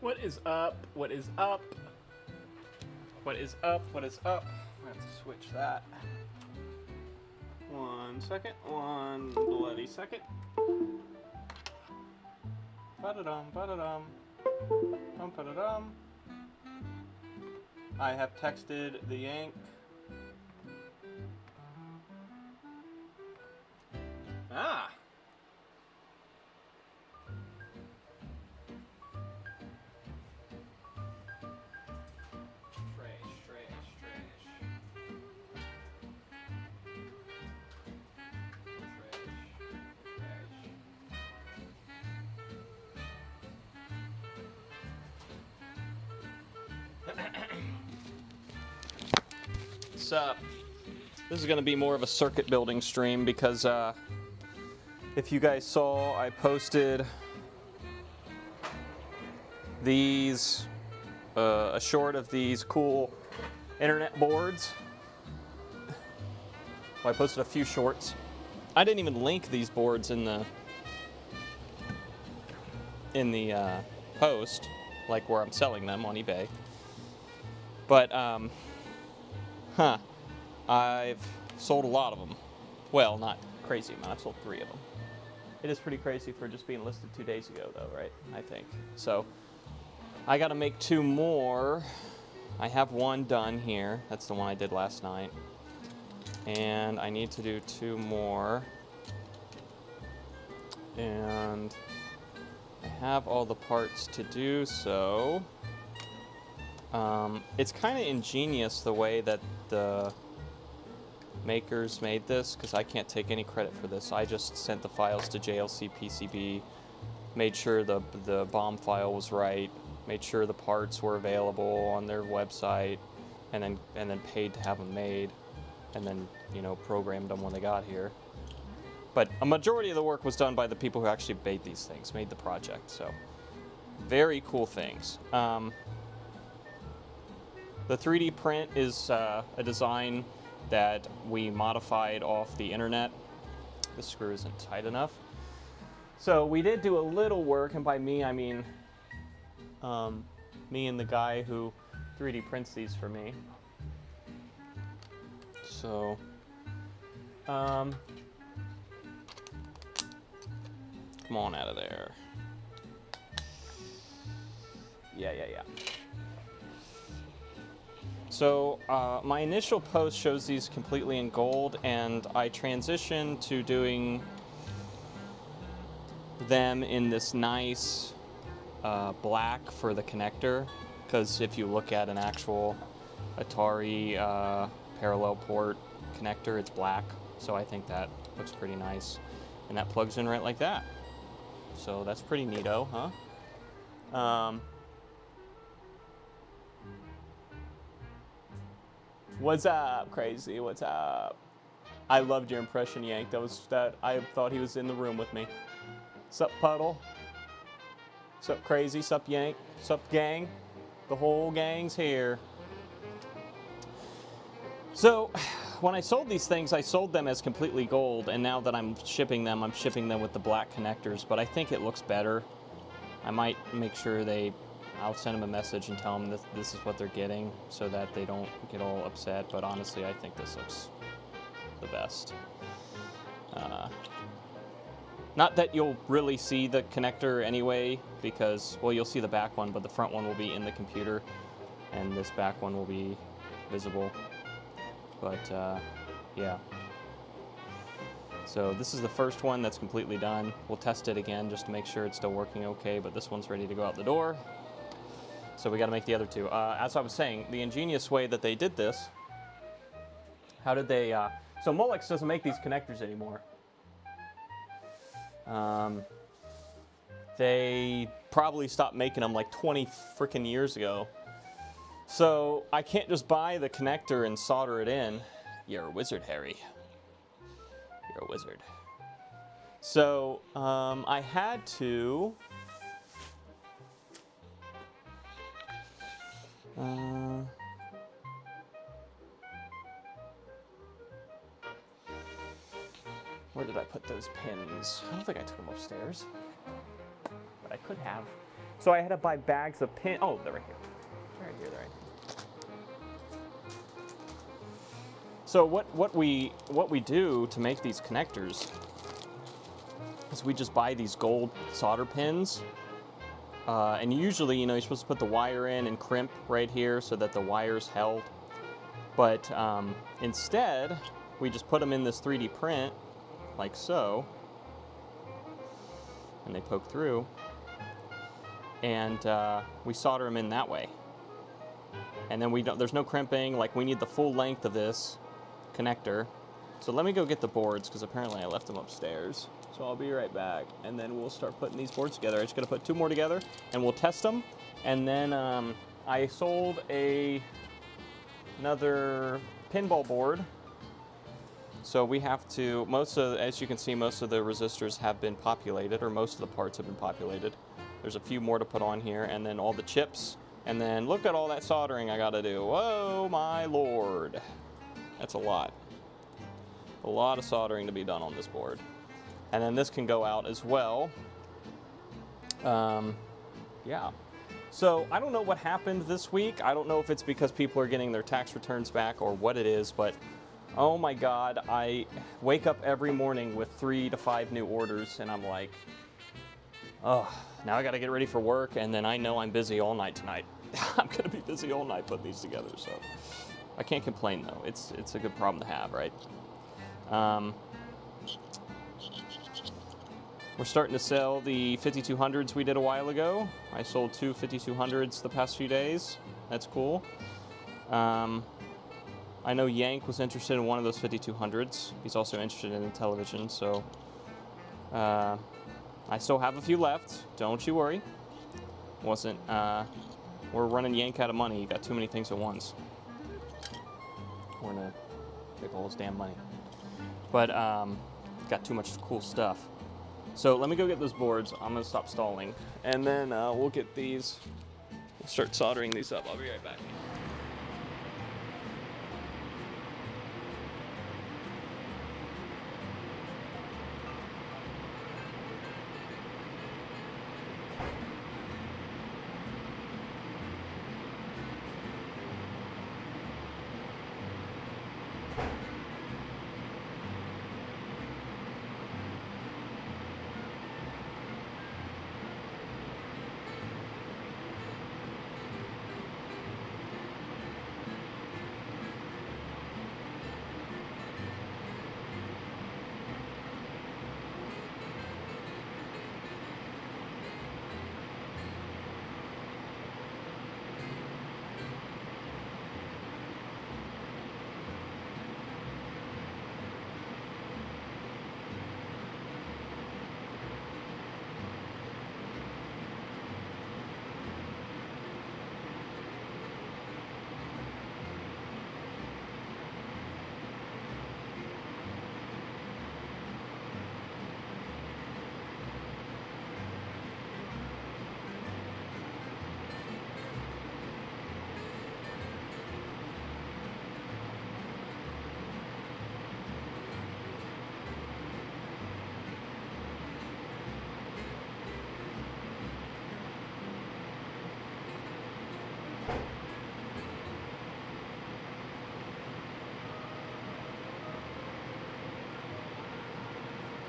What is up? What is up? What is up? What is up? I have to switch that. 1 second. 1 bloody second. Ba-da-dum, ba-da-dum. Dum, ba-da-dum. I have texted the Yank. Ah! This is going to be more of a circuit building stream because if you guys saw, I posted these, a short of these cool internet boards. Well, I posted a few shorts. I didn't even link these boards in the post, like where I'm selling them on eBay. But I've sold a lot of them. Well, not crazy amount. I've sold 3 of them. It is pretty crazy for just being listed 2 days ago, though, right? I think. So I got to make 2 more. I have 1 done here. That's the one I did last night. And I need to do 2 more. And I have all the parts to do so. It's kind of ingenious the way that the makers made this, because I can't take any credit for this. I just sent the files to JLC PCB, made sure the BOM file was right, made sure the parts were available on their website, and then paid to have them made, and then, you know, programmed them when they got here. But a majority of the work was done by the people who actually made these things, made the project. So very cool things. The 3D print is a design that we modified off the internet. The screw isn't tight enough. So we did do a little work, and by me I mean me and the guy who 3D prints these for me. So come on out of there. Yeah. So my initial post shows these completely in gold, and I transitioned to doing them in this nice black for the connector, because if you look at an actual Atari parallel port connector, it's black. So I think that looks pretty nice, and that plugs in right like that. So that's pretty neato, huh? What's up, crazy? What's up? I loved your impression, Yank. I thought he was in the room with me. Sup, Puddle? Sup, crazy? Sup, Yank? Sup, gang? The whole gang's here. So, when I sold these things, I sold them as completely gold, and now that I'm shipping them with the black connectors, but I think it looks better. I might make sure I'll send them a message and tell them that this is what they're getting so that they don't get all upset, but honestly, I think this looks the best. Not that you'll really see the connector anyway, because, well, you'll see the back one, but the front one will be in the computer, and this back one will be visible. But, yeah. So this is the first one that's completely done. We'll test it again just to make sure it's still working okay, but this one's ready to go out the door. So we got to make the other 2. As I was saying, the ingenious way that they did this, how did they, so Molex doesn't make these connectors anymore. They probably stopped making them like 20 freaking years ago. So I can't just buy the connector and solder it in. You're a wizard, Harry. You're a wizard. So I had to where did I put those pins? I don't think I took them upstairs, but I could have. So I had to buy bags of pin. Oh, they're right here. Right here, right here. So what we do to make these connectors is we just buy these gold solder pins, and usually, you know, you're supposed to put the wire in and crimp right here so that the wire's held. But instead, we just put them in this 3D print, like so, and they poke through, and we solder them in that way. And then there's no crimping. Like, we need the full length of this connector. So let me go get the boards, because apparently I left them upstairs. So I'll be right back, and then we'll start putting these boards together. I just gotta put 2 more together, and we'll test them. And then I sold another pinball board. So we have to, as you can see, most of the resistors have been populated, or most of the parts have been populated. There's a few more to put on here, and then all the chips. And then look at all that soldering I gotta do. Whoa, my lord. That's a lot. A lot of soldering to be done on this board. And then this can go out as well. Yeah. So I don't know what happened this week. I don't know if it's because people are getting their tax returns back or what it is, but oh my God, I wake up every morning with 3 to 5 new orders, and I'm like, oh, now I gotta get ready for work, and then I know I'm busy all night tonight. I'm gonna be busy all night putting these together, so I can't complain though. It's a good problem to have, right? We're starting to sell the 5200s we did a while ago. I sold 2 5200s the past few days. That's cool. I know Yank was interested in one of those 5200s. He's also interested in Intellivision, so I still have a few left. Don't you worry. We're running Yank out of money. You got too many things at once. We're gonna take all his damn money. But got too much cool stuff. So let me go get those boards. I'm gonna stop stalling, and then we'll get these. We'll start soldering these up. I'll be right back.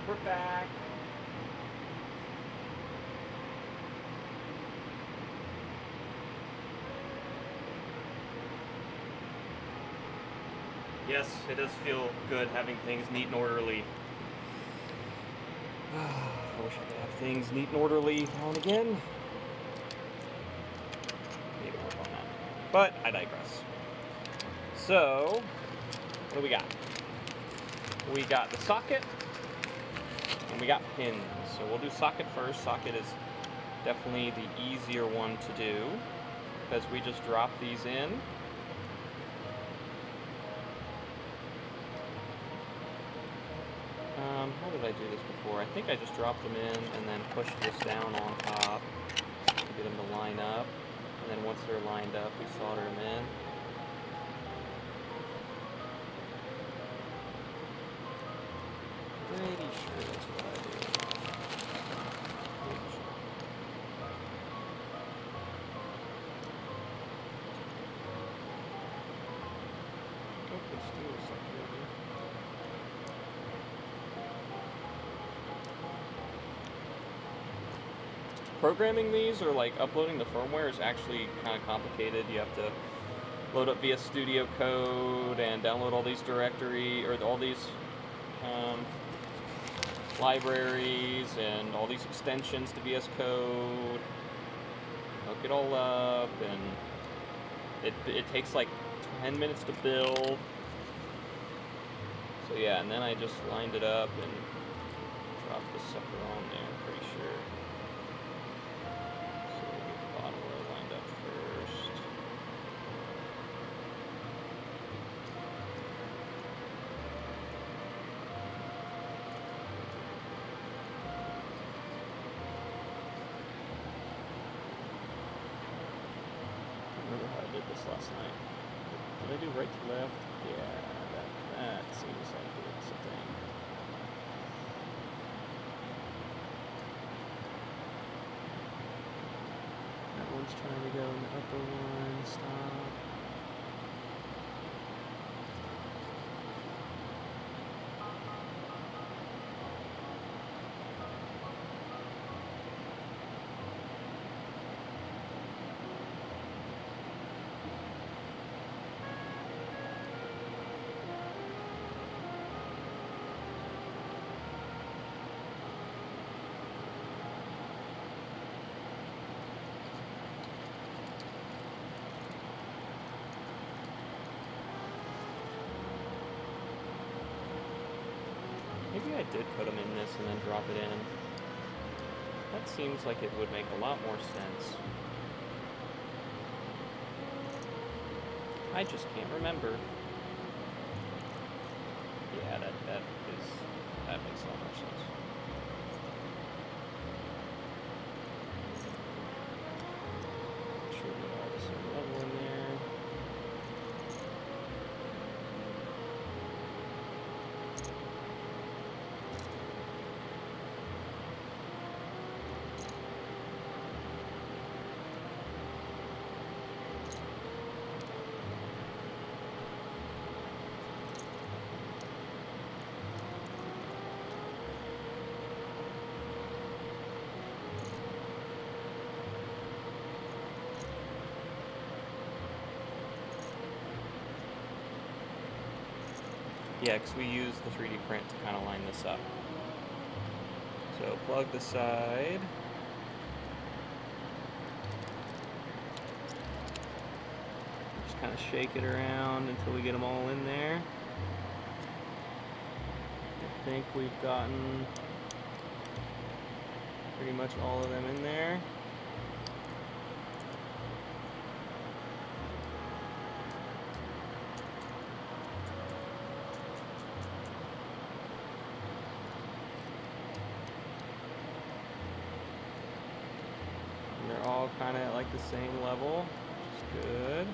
We're back. Yes, it does feel good having things neat and orderly. I wish I could have things neat and orderly now and again. Need to work on that. But I digress. So, what do we got? We got the socket. And we got pins, so we'll do socket first. Socket is definitely the easier one to do because we just drop these in. How did I do this before? I think I just dropped them in and then pushed this down on top to get them to line up. And then once they're lined up, we solder them in. Pretty sure that's what I do. steel separator. Programming these or like uploading the firmware is actually kind of complicated. You have to load up VS Studio Code and download all these directory or all these libraries and all these extensions to VS Code. Hook it all up, and it takes like 10 minutes to build. So yeah, and then I just lined it up and dropped this sucker on there, I'm pretty sure. So we'll get the bottom row lined up first. I don't remember how I did this last night. Did I do right to left? Yeah, that seems like it's a thing. That one's trying to go in the upper one, stop. Maybe I did put them in this and then drop it in. That seems like it would make a lot more sense. I just can't remember. Yeah, that makes a lot more sense. Make sure we get all the same level in there. Yeah, because we use the 3D print to kind of line this up. So plug the side. Just kind of shake it around until we get them all in there. I think we've gotten pretty much all of them in there. They're all kind of at like the same level, which is good.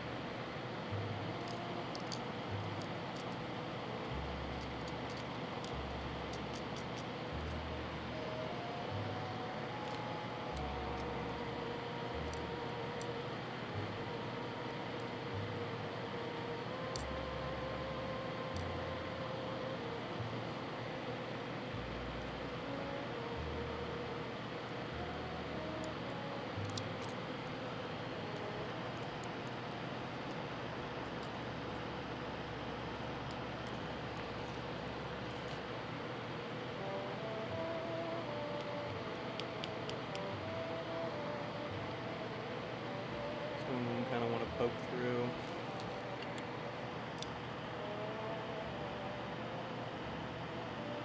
Kind of want to poke through.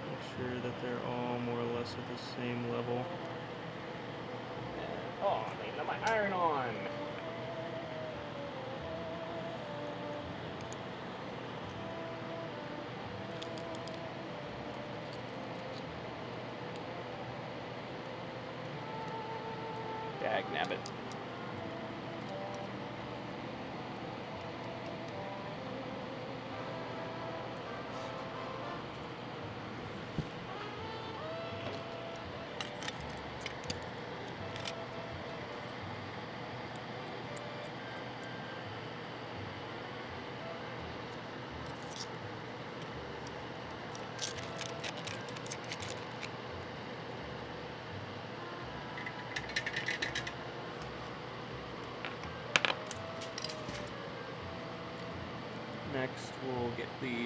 Make sure that they're all more or less at the same level. And, oh, I didn't have my iron on. Dagnabbit.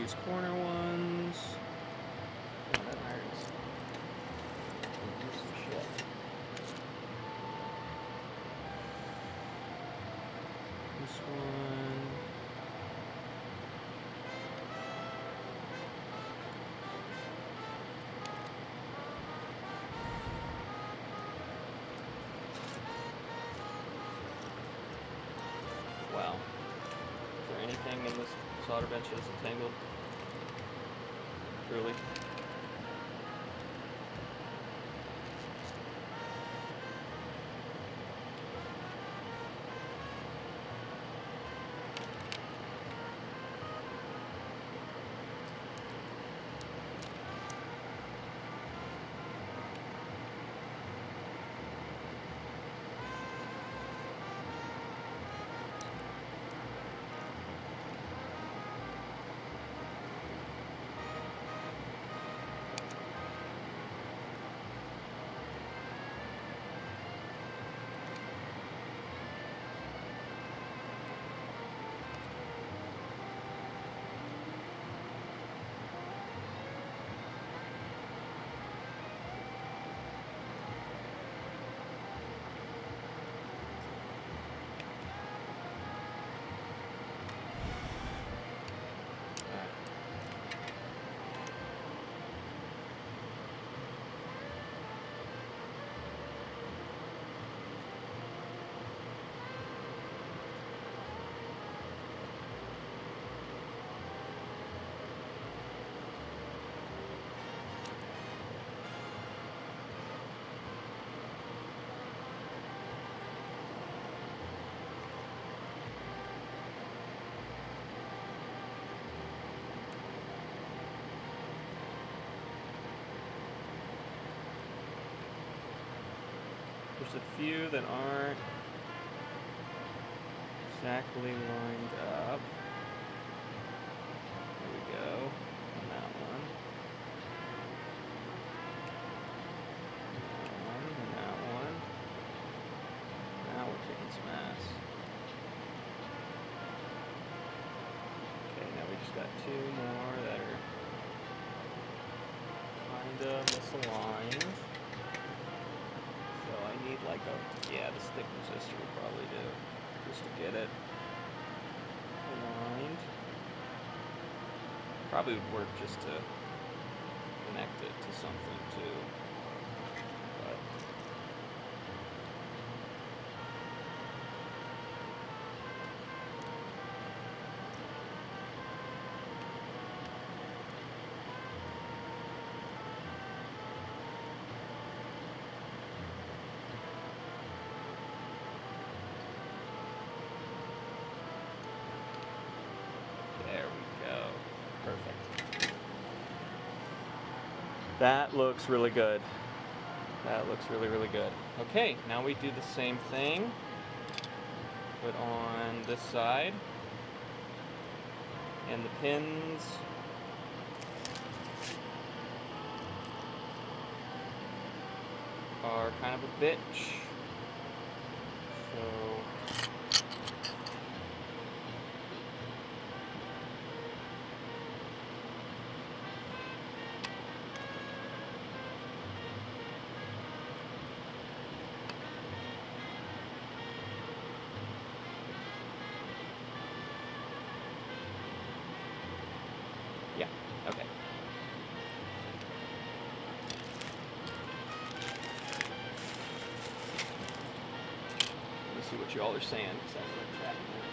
these corner ones. Oh, that iron's do some shit. This one. Wow. Is there anything in this solder bench that's entangled? Truly? There's a few that aren't exactly lined up. There we go. On that one. And that one. Now we're kicking some ass. Okay, now we just got two more that are kinda misaligned. Need like a, yeah, the stick resistor would probably do, just to get it aligned. Probably would work just to connect it to something too. But that looks really good. That looks really, really good. Okay, now we do the same thing. Put on this side. And the pins are kind of a bitch. So okay. Let me see what you all are saying, because I'm going to chat in a minute.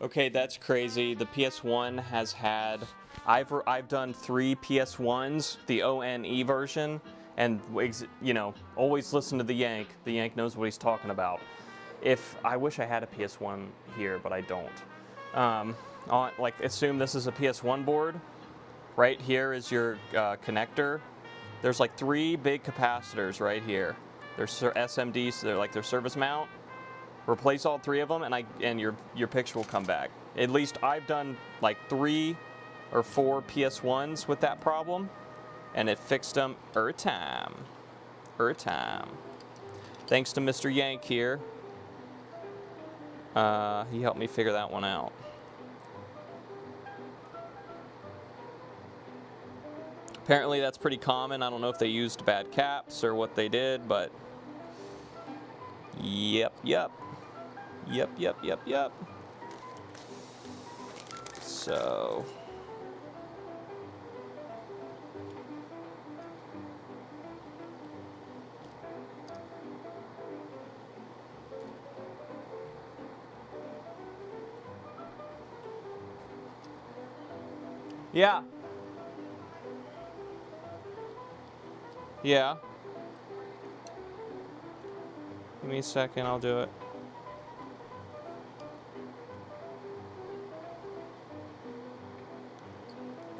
Okay, that's crazy. The PS1 has had, I've done 3 PS1s, the ONE version, and you know, always listen to the Yank. The Yank knows what he's talking about. I wish I had a PS1 here, but I don't. Like assume this is a PS1 board. Right here is your connector. There's like 3 big capacitors right here. They're SMDs, so they're like their service mount. Replace all 3 of them, and your picture will come back. At least I've done like 3 or 4 PS1s with that problem, and it fixed them time. Thanks to Mr. Yank here. He helped me figure that one out. Apparently that's pretty common. I don't know if they used bad caps or what they did, but yep. So yeah. Yeah. Give me a second, I'll do it.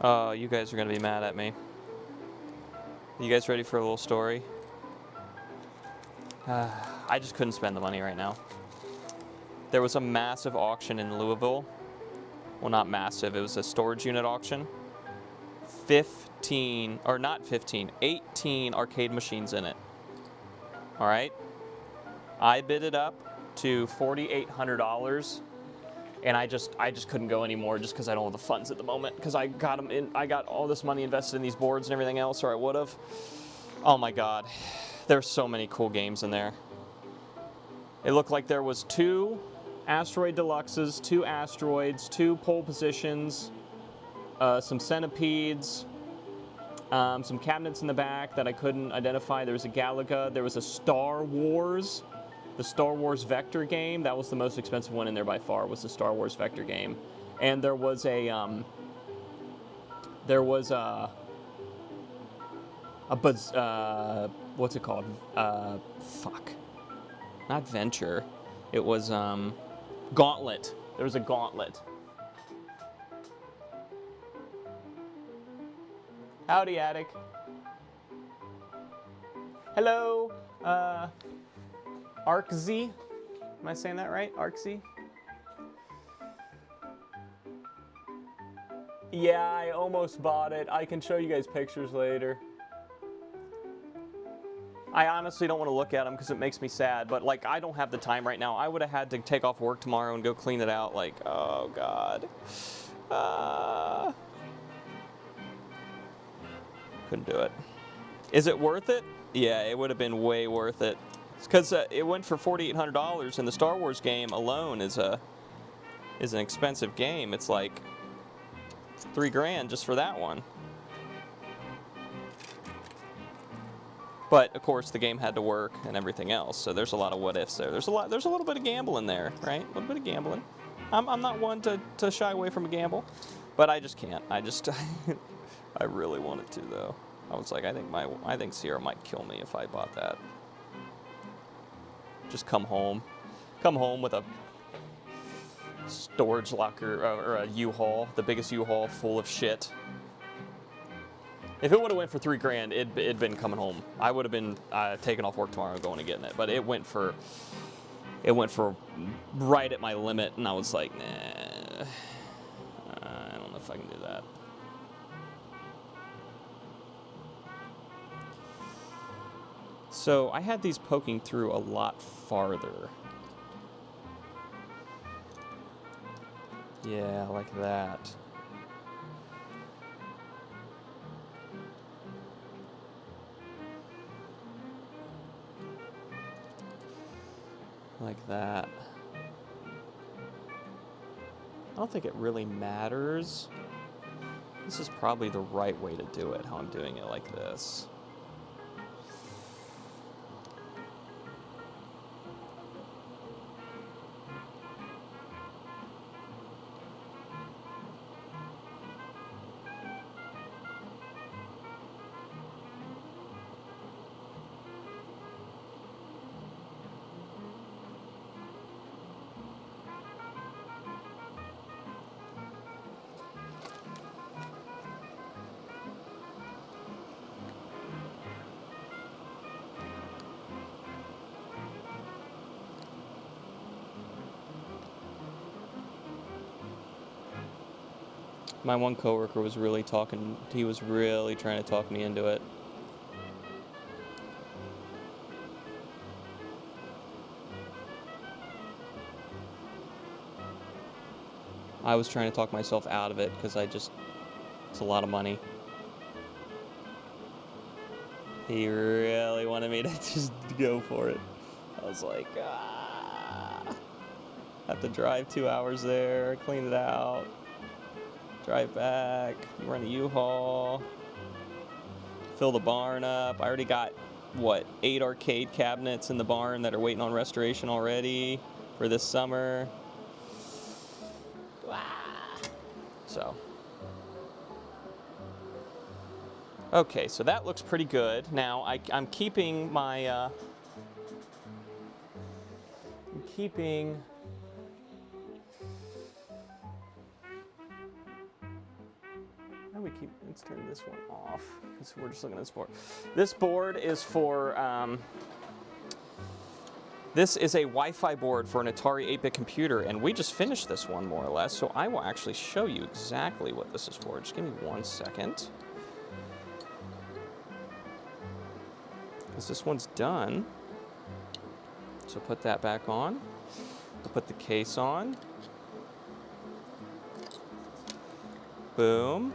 Oh, you guys are gonna be mad at me. You guys ready for a little story? I just couldn't spend the money right now. There was a massive auction in Louisville. Well, not massive, it was a storage unit auction. 18 arcade machines in it. All right. I bid it up to $4,800, and I just couldn't go anymore just because I don't have the funds at the moment, because I got all this money invested in these boards and everything else, or I would have. Oh my God, there's so many cool games in there. It looked like there was 2 Asteroid Deluxes, 2 Asteroids, 2 Pole Positions, some Centipedes, some cabinets in the back that I couldn't identify. There was a Galaga. There was a Star Wars, the Star Wars Vector game. That was the most expensive one in there by far, was the Star Wars Vector game. And there was a what's it called? Not Venture. It was Gauntlet. There was a Gauntlet. Howdy, Attic. Hello, ArcZ. Am I saying that right? ArcZ? Yeah, I almost bought it. I can show you guys pictures later. I honestly don't want to look at them because it makes me sad, but like I don't have the time right now. I would have had to take off work tomorrow and go clean it out. Like, oh God. Couldn't do it. Is it worth it? Yeah, it would have been way worth it. Because it went for $4,800, and the Star Wars game alone is an expensive game. It's like $3,000 just for that one. But of course, the game had to work and everything else. So there's a lot of what ifs there. There's a little bit of gambling there, right? A little bit of gambling. I'm not one to shy away from a gamble, but I just can't. I really wanted to though. I was like, I think Sierra might kill me if I bought that. Just come home with a storage locker or a U-Haul, the biggest U-Haul full of shit. If it would have went for $3,000, it'd been coming home. I would have been taking off work tomorrow, going and getting it. But it went for right at my limit, and I was like, nah, I don't know if I can do that. So I had these poking through a lot farther. Yeah, like that. Like that. I don't think it really matters. This is probably the right way to do it, how I'm doing it like this. My one coworker was really talking, he was really trying to talk me into it. I was trying to talk myself out of it because it's a lot of money. He really wanted me to just go for it. I was like, have to drive 2 hours there, clean it out, drive back, run a U-Haul, fill the barn up. I already got, 8 arcade cabinets in the barn that are waiting on restoration already for this summer. So. Okay, so that looks pretty good. Now, I'm keeping my, how do we keep, let's turn this one off, because we're just looking at this board. This board is for, this is a Wi-Fi board for an Atari 8-bit computer, and we just finished this one, more or less, so I will actually show you exactly what this is for. Just give me 1 second. Because this one's done. So put that back on. We'll put the case on. Boom.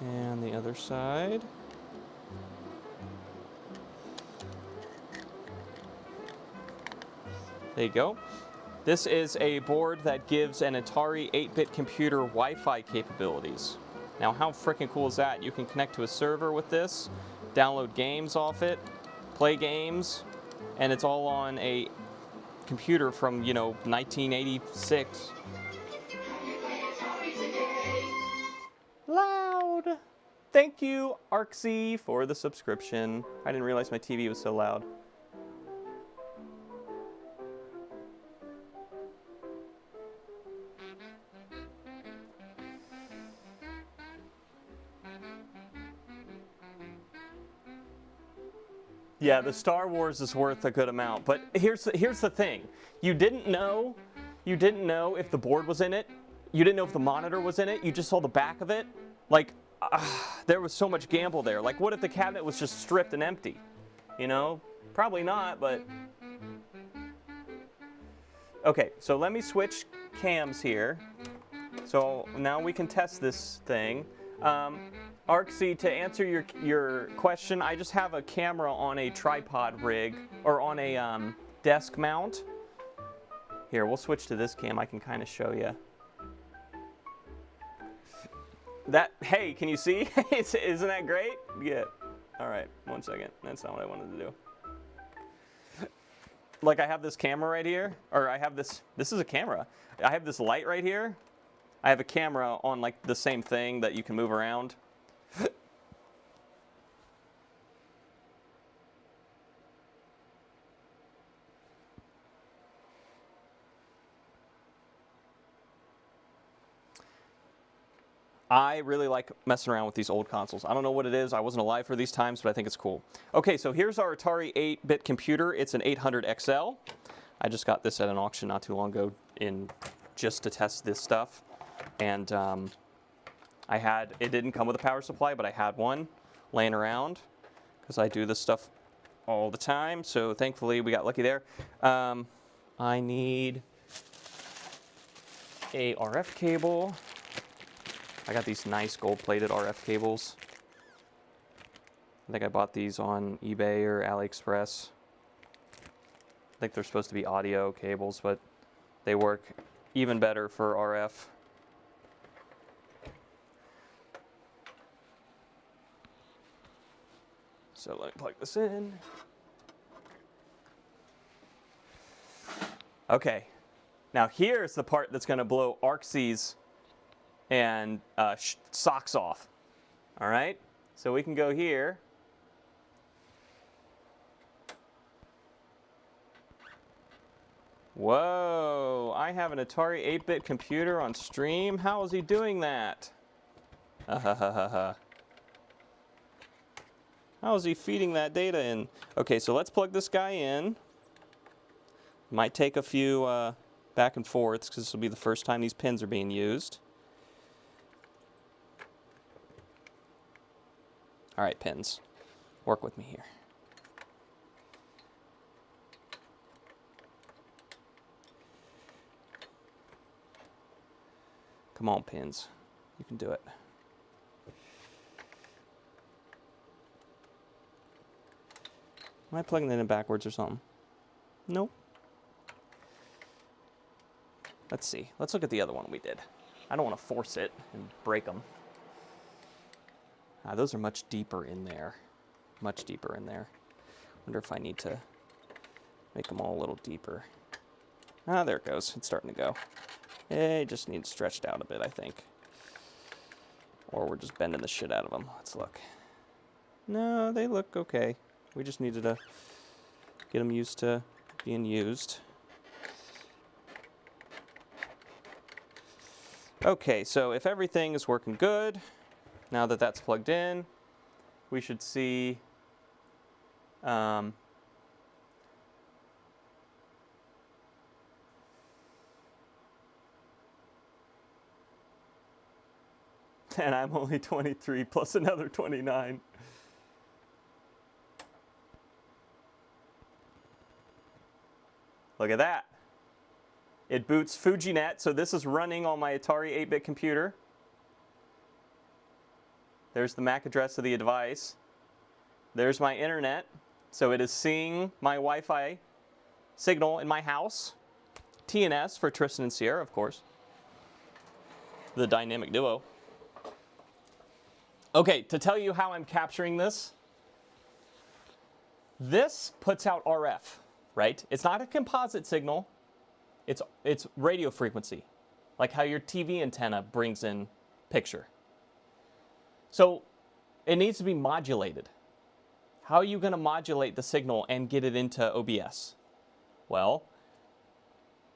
And the other side. There you go. This is a board that gives an Atari 8-bit computer Wi-Fi capabilities. Now, how freaking cool is that? You can connect to a server with this, download games off it, play games, and it's all on a computer from, 1986. Loud! Thank you, Arksy, for the subscription. I didn't realize my TV was so loud. Yeah, the Star Wars is worth a good amount, but here's the thing. You didn't know if the board was in it. You didn't know if the monitor was in it. You just saw the back of it. Like, there was so much gamble there. Like, what if the cabinet was just stripped and empty? Probably not, but... Okay, so let me switch cams here. So now we can test this thing. Arksy, to answer your question, I just have a camera on a tripod rig, or on a desk mount. Here, we'll switch to this cam. I can kind of show you. Hey, can you see? Isn't that great? Yeah. All right, 1 second. That's not what I wanted to do. Like, I have this camera right here, or I have this is a camera. I have this light right here. I have a camera on, like, the same thing that you can move around. I really like messing around with these old consoles. I don't know what it is. I wasn't alive for these times, but I think it's cool. Okay, so here's our Atari 8-bit computer. It's an 800 XL. I just got this at an auction not too long ago just to test this stuff. And it didn't come with a power supply, but I had one laying around because I do this stuff all the time. So thankfully we got lucky there. I need a RF cable. I got these nice gold-plated RF cables. I think I bought these on eBay or AliExpress. I think they're supposed to be audio cables, but they work even better for RF. So let me plug this in. Okay, now here's the part that's going to blow Arksy's and socks off. All right, so we can go here. Whoa, I have an Atari 8-bit computer on stream. How is he doing that? How is he feeding that data in? Okay, so let's plug this guy in. Might take a few back and forths because this will be the first time these pins are being used. All right, pins, work with me here. Come on, pins. You can do it. Am I plugging that in backwards or something? Nope. Let's see. Let's look at the other one we did. I don't want to force it and break them. Those are much deeper in there. Much deeper in there. Wonder if I need to make them all a little deeper. There it goes. It's starting to go. It just needs stretched out a bit, I think. Or we're just bending the shit out of them. Let's look. No, they look okay. We just needed to get them used to being used. Okay, so if everything is working good, now that that's plugged in, we should see and I'm only 23 plus another 29. Look at that. It boots FujiNet, so this is running on my Atari 8-bit computer. There's the MAC address of the device. There's my internet, so it is seeing my Wi-Fi signal in my house. TNS for Tristan and Sierra, of course. The dynamic duo. Okay, to tell you how I'm capturing this, this puts out RF, right? It's not a composite signal, it's radio frequency, like how your TV antenna brings in picture. So it needs to be modulated. How are you going to modulate the signal and get it into OBS? Well,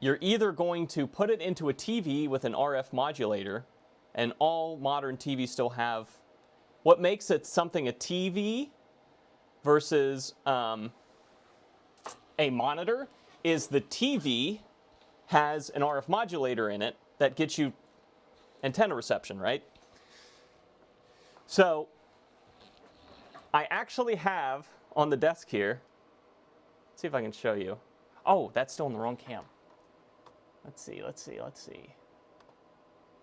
you're either going to put it into a TV with an RF modulator, and all modern TVs still have. What makes it something a TV versus a monitor is the TV has an RF modulator in it that gets you antenna reception, right? So I actually have on the desk here, let's see if I can show you. Oh, that's still in the wrong cam. Let's see.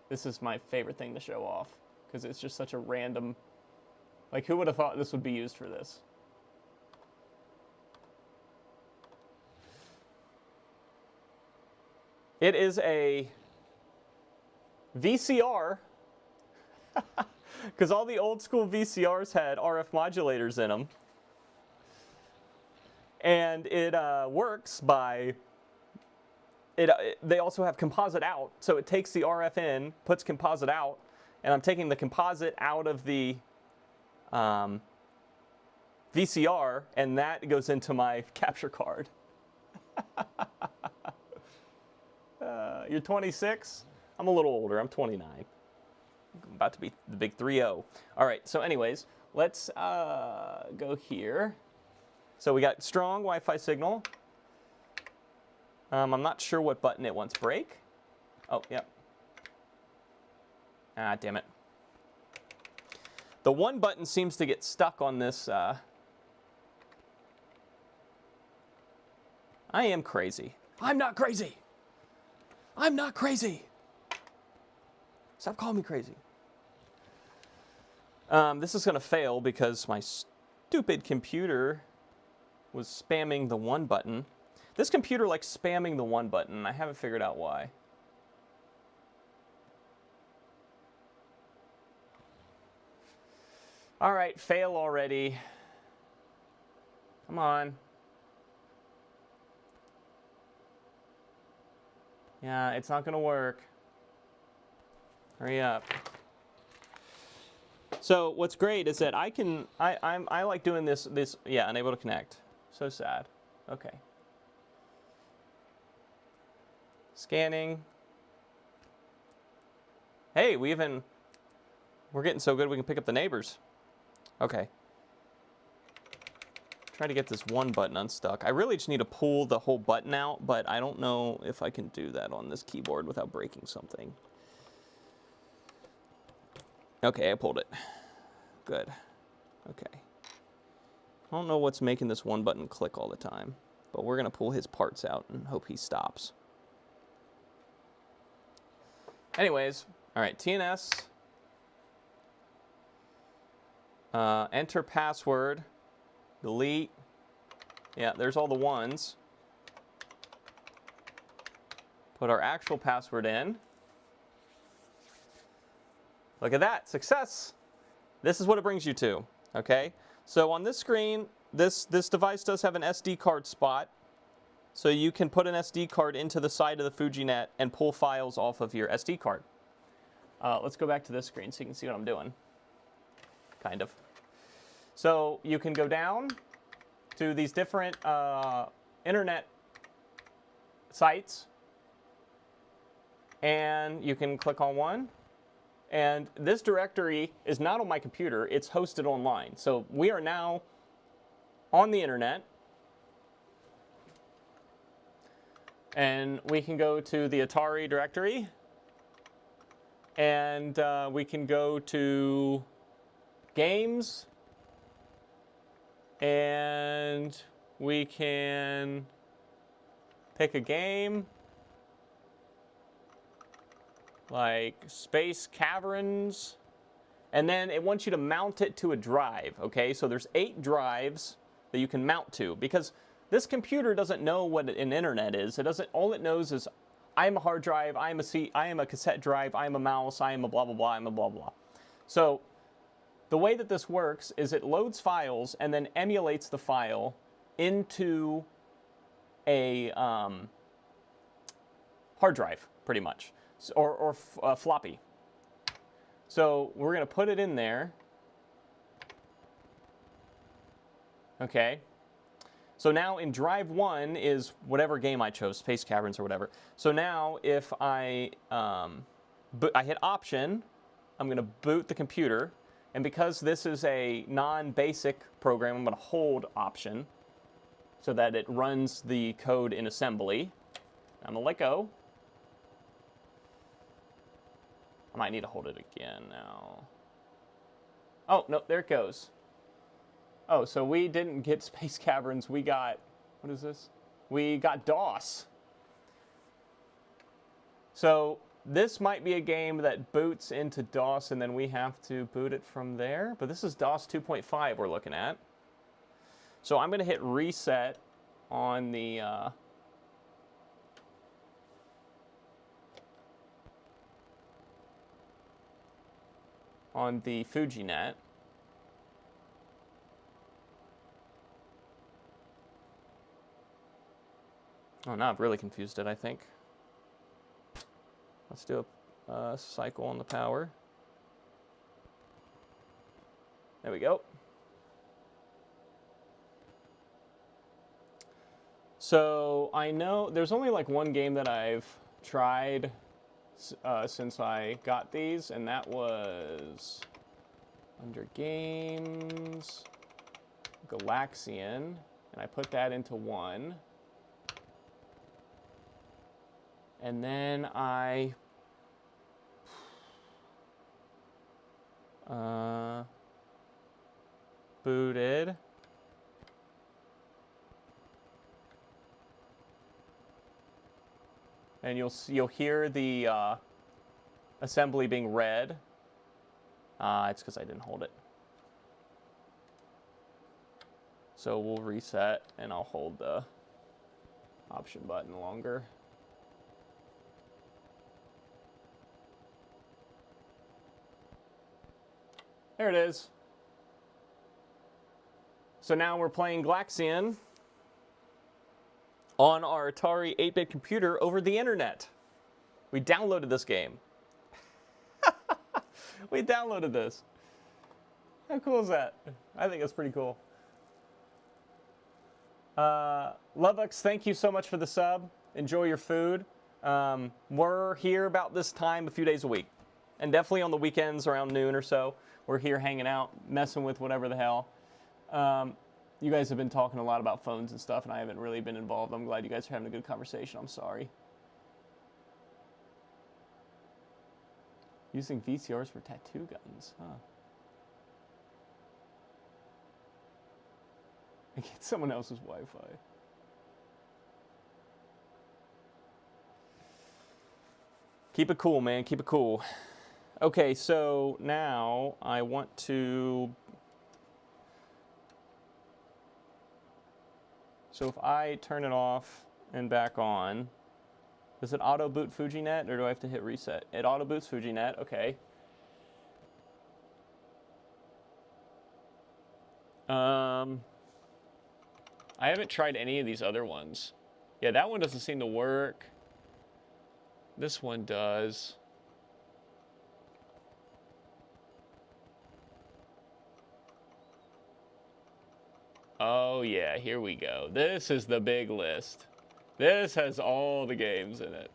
This is my favorite thing to show off because it's just such a random, like who would have thought this would be used for this? It is a VCR, because all the old school VCRs had RF modulators in them. And it works by, they also have composite out, so it takes the RF in, puts composite out, and I'm taking the composite out of the VCR, and that goes into my capture card. You're 26? I'm a little older, I'm 29. I'm about to be the big 3-0. All right, so anyways, let's go here. So we got strong Wi-Fi signal. I'm not sure what button it wants break. Oh, yep. Ah, damn it. The one button seems to get stuck on this. I am crazy. I'm not crazy. I'm not crazy. Stop calling me crazy. This is going to fail because my stupid computer was spamming the one button. This computer likes spamming the one button. I haven't figured out why. All right, fail already. Come on. Yeah, it's not gonna work. Hurry up. So what's great is that I like doing this, yeah, unable to connect. So sad. Okay. Scanning. Hey, we're getting so good we can pick up the neighbors. Okay. try to get this one button unstuck. I really just need to pull the whole button out, but I don't know if I can do that on this keyboard without breaking something. Okay, I pulled it. Good. Okay. I don't know what's making this one button click all the time, but we're going to pull his parts out and hope he stops. Anyways, all right, TNS. Enter password. Delete. Yeah, there's all the ones. Put our actual password in. Look at that, success. This is what it brings you to, okay? So on this screen, this device does have an SD card spot. So you can put an SD card into the side of the FujiNet and pull files off of your SD card. Let's go back to this screen so you can see what I'm doing. Kind of. So you can go down to these different internet sites, and you can click on one. And this directory is not on my computer, it's hosted online. So we are now on the internet. And we can go to the Atari directory. And we can go to games. And we can pick a game like Space Caverns, and then it wants you to mount it to a drive, okay? So there's 8 drives that you can mount to, because this computer doesn't know what an internet is. It doesn't, all it knows is I am a hard drive, I am a cassette drive, I am a mouse, I am a blah blah blah, I am a blah blah. So the way that this works is it loads files and then emulates the file into a hard drive, pretty much, or floppy. So we're going to put it in there. Okay. So now in drive 1 is whatever game I chose, Space Caverns or whatever. So now if I hit Option, I'm going to boot the computer. And because this is a non-basic program, I'm going to hold Option so that it runs the code in assembly. I'm going to let go. I might need to hold it again now. Oh, no, there it goes. Oh, so we didn't get Space Caverns. We got, what is this? We got DOS. So this might be a game that boots into DOS and then we have to boot it from there. But this is DOS 2.5 we're looking at. So I'm going to hit reset on the FujiNet. Oh, now I've really confused it, I think. Let's do a cycle on the power. There we go. So I know there's only like one game that I've tried since I got these, and that was under Games, Galaxian, and I put that into 1. And then I booted. And you'll hear the assembly being read. It's because I didn't hold it. So we'll reset, and I'll hold the option button longer. There it is. So now we're playing Galaxian on our Atari 8-bit computer over the internet. We downloaded this game. We downloaded this. How cool is that? I think it's pretty cool. Lovux, thank you so much for the sub. Enjoy your food. We're here about this time a few days a week. And definitely on the weekends around noon or so. We're here hanging out, messing with whatever the hell. You guys have been talking a lot about phones and stuff, and I haven't really been involved. I'm glad you guys are having a good conversation. I'm sorry. Using VCRs for tattoo guns, huh? I get someone else's Wi-Fi. Keep it cool, man. Keep it cool. Okay, so now I want to... So if I turn it off and back on, does it auto boot FujiNet, or do I have to hit reset? It auto boots FujiNet, okay. I haven't tried any of these other ones. Yeah, that one doesn't seem to work. This one does. Oh yeah, here we go. This is the big list. This has all the games in it.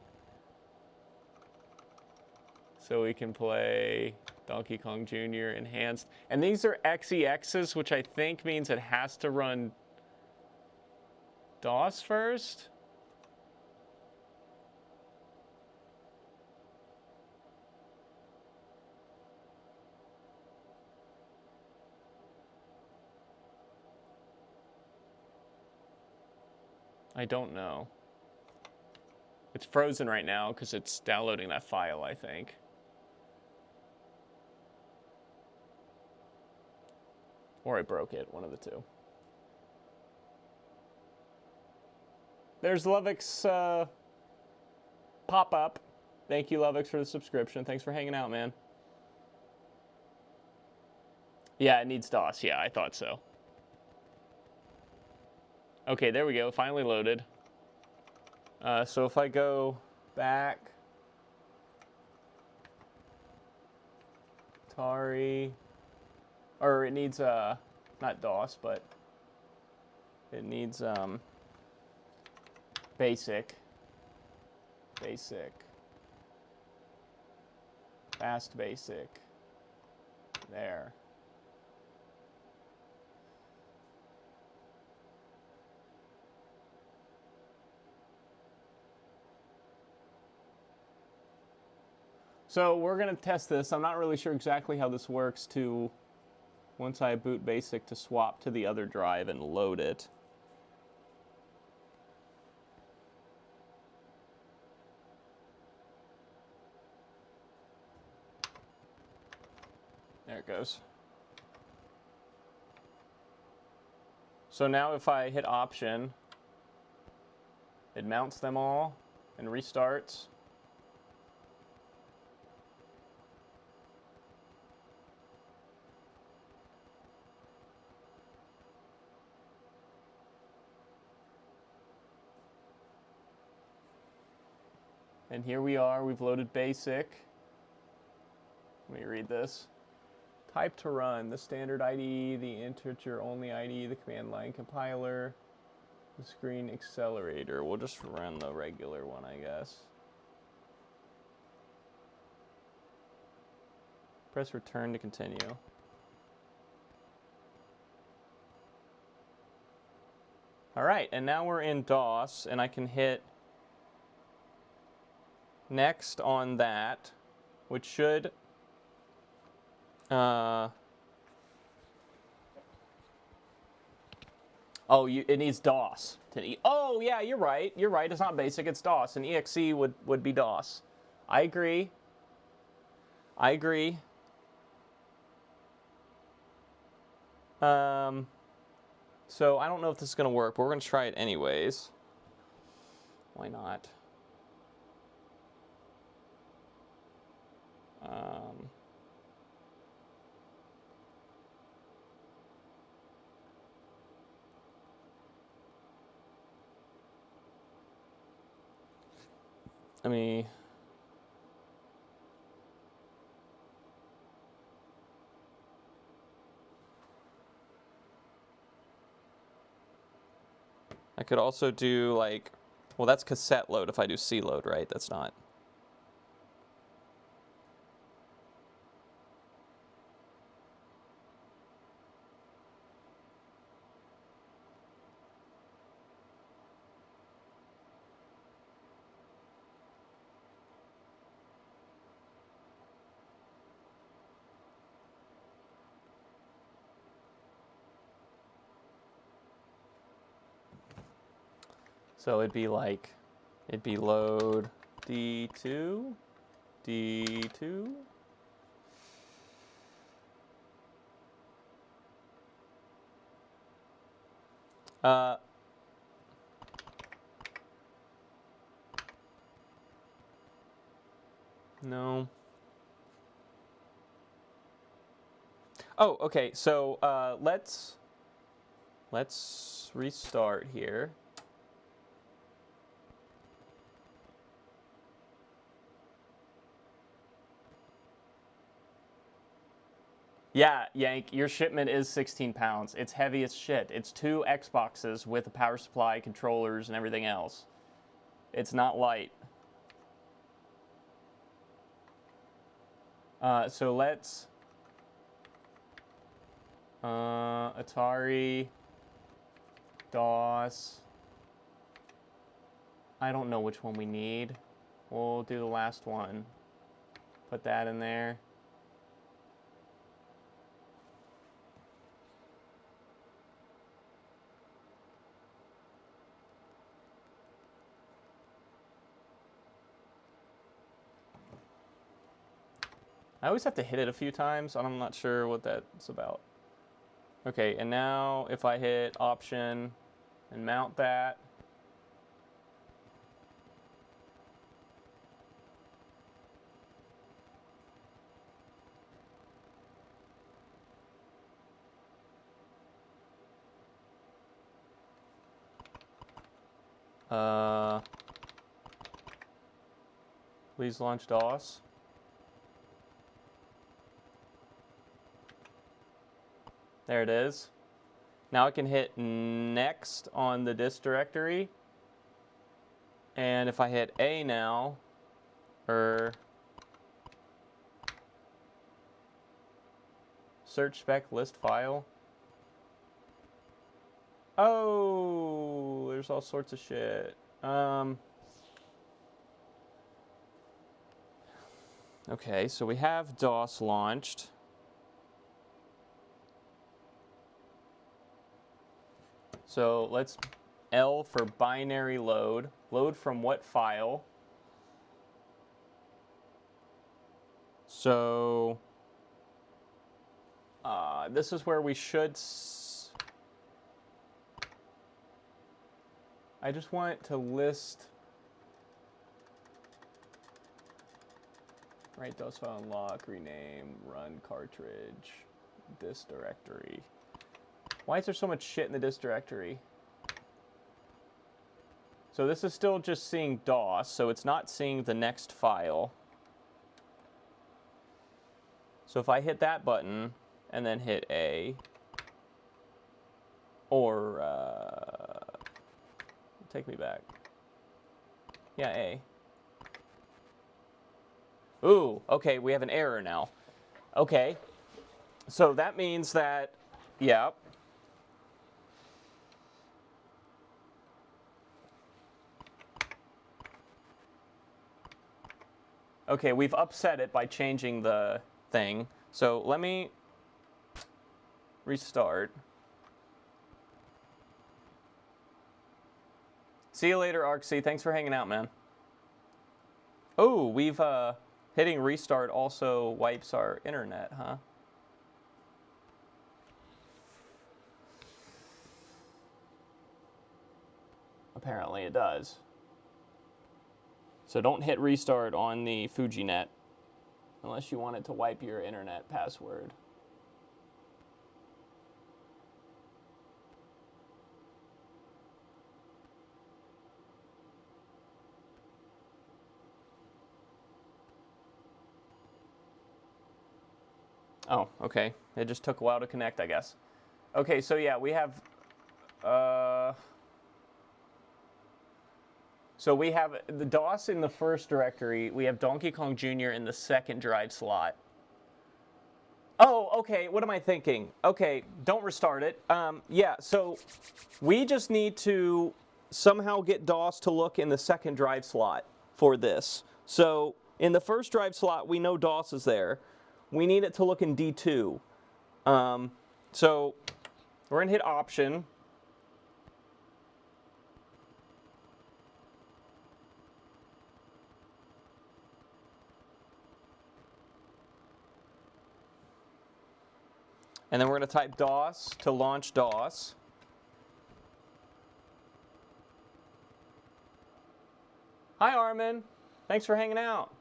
So we can play Donkey Kong Jr. Enhanced. And these are XEXs, which I think means it has to run DOS first. I don't know. It's frozen right now because it's downloading that file, I think. Or I broke it, one of the two. There's Lovik's pop-up. Thank you, Lovix, for the subscription. Thanks for hanging out, man. Yeah, it needs DOS. Yeah, I thought so. Okay, there we go. Finally loaded. So if I go back, Atari, or it needs not DOS, but it needs basic, fast basic, there. So we're gonna test this. I'm not really sure exactly how this works to, once I boot basic, to swap to the other drive and load it. There it goes. So now if I hit option, it mounts them all and restarts. And here we are, we've loaded basic. Let me read this. Type to run, the standard IDE, the integer only IDE, the command line compiler, the screen accelerator. We'll just run the regular one, I guess. Press return to continue. All right, and now we're in DOS, and I can hit next on that, which should it needs DOS. Oh yeah, you're right. You're right. It's not basic. It's DOS. And exe would be DOS. I agree. I agree. So I don't know if this is gonna work, but we're gonna try it anyways. Why not? I could also do like, well, that's cassette load if I do C load, right? That's not. So it'd be load D2, D2. No. Oh, okay. So let's restart here. Yeah, Yank, your shipment is 16 pounds. It's heavy as shit. It's 2 Xboxes with a power supply, controllers, and everything else. It's not light. So let's... Atari, DOS. I don't know which one we need. We'll do the last one. Put that in there. I always have to hit it a few times, and I'm not sure what that's about. Okay, and now if I hit Option and mount that, please launch DOS. There it is. Now I can hit next on the disk directory. And if I hit A now, or search spec list file. Oh, there's all sorts of shit. Okay, so we have DOS launched. So let's L for binary load. Load from what file? So this is where we should... I just want to list... Write DOS file unlock, rename, run cartridge, disk directory. Why is there so much shit in the disk directory? So this is still just seeing DOS, so it's not seeing the next file. So if I hit that button and then hit A, or take me back. Yeah, A. Ooh, okay, we have an error now. Okay, so that means that, yeah. Okay, we've upset it by changing the thing. So let me restart. See you later, ArcC. Thanks for hanging out, man. Oh, we've hitting restart also wipes our internet, huh? Apparently it does. So don't hit restart on the FujiNet unless you want it to wipe your internet password. Oh, okay. It just took a while to connect, I guess. Okay, so yeah, we have... So we have the DOS in the first directory. We have Donkey Kong Jr. in the second drive slot. Oh, okay. What am I thinking? Okay, don't restart it. Yeah, so we just need to somehow get DOS to look in the second drive slot for this. So in the first drive slot, we know DOS is there. We need it to look in D2. So we're going to hit Option. And then we're going to type DOS to launch DOS. Hi, Armin. Thanks for hanging out.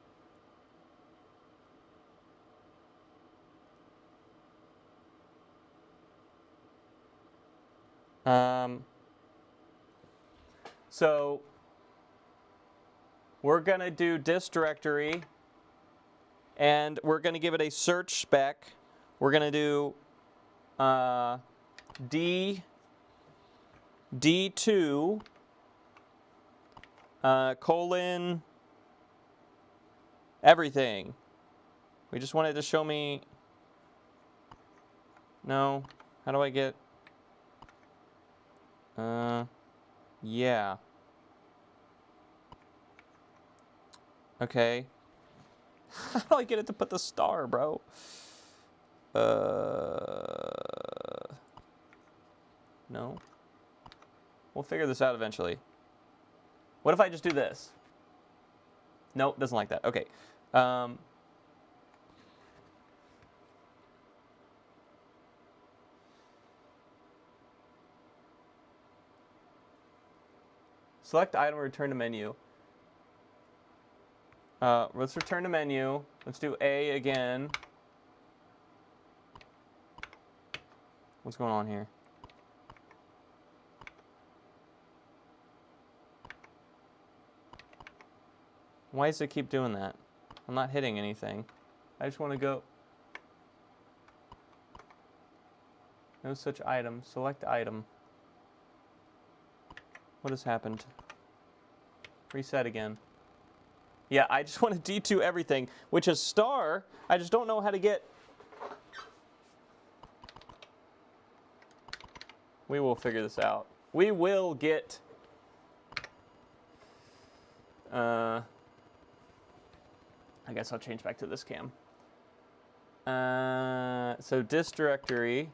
So we're going to do dist directory, and we're going to give it a search spec. We're going to do D2 colon everything. We just wanted to show me. No. How do I get? Yeah. Okay. How do I get it to put the star, bro? No. We'll figure this out eventually. What if I just do this? Nope, doesn't like that. Okay. Select item, return to menu. Let's return to menu. Let's do A again. What's going on here? Why does it keep doing that? I'm not hitting anything. I just want to go. No such item. Select item. What has happened? Reset again. Yeah, I just want to D2 everything, which is star. I just don't know how to get. We will figure this out. We will get. I guess I'll change back to this cam. So dist directory,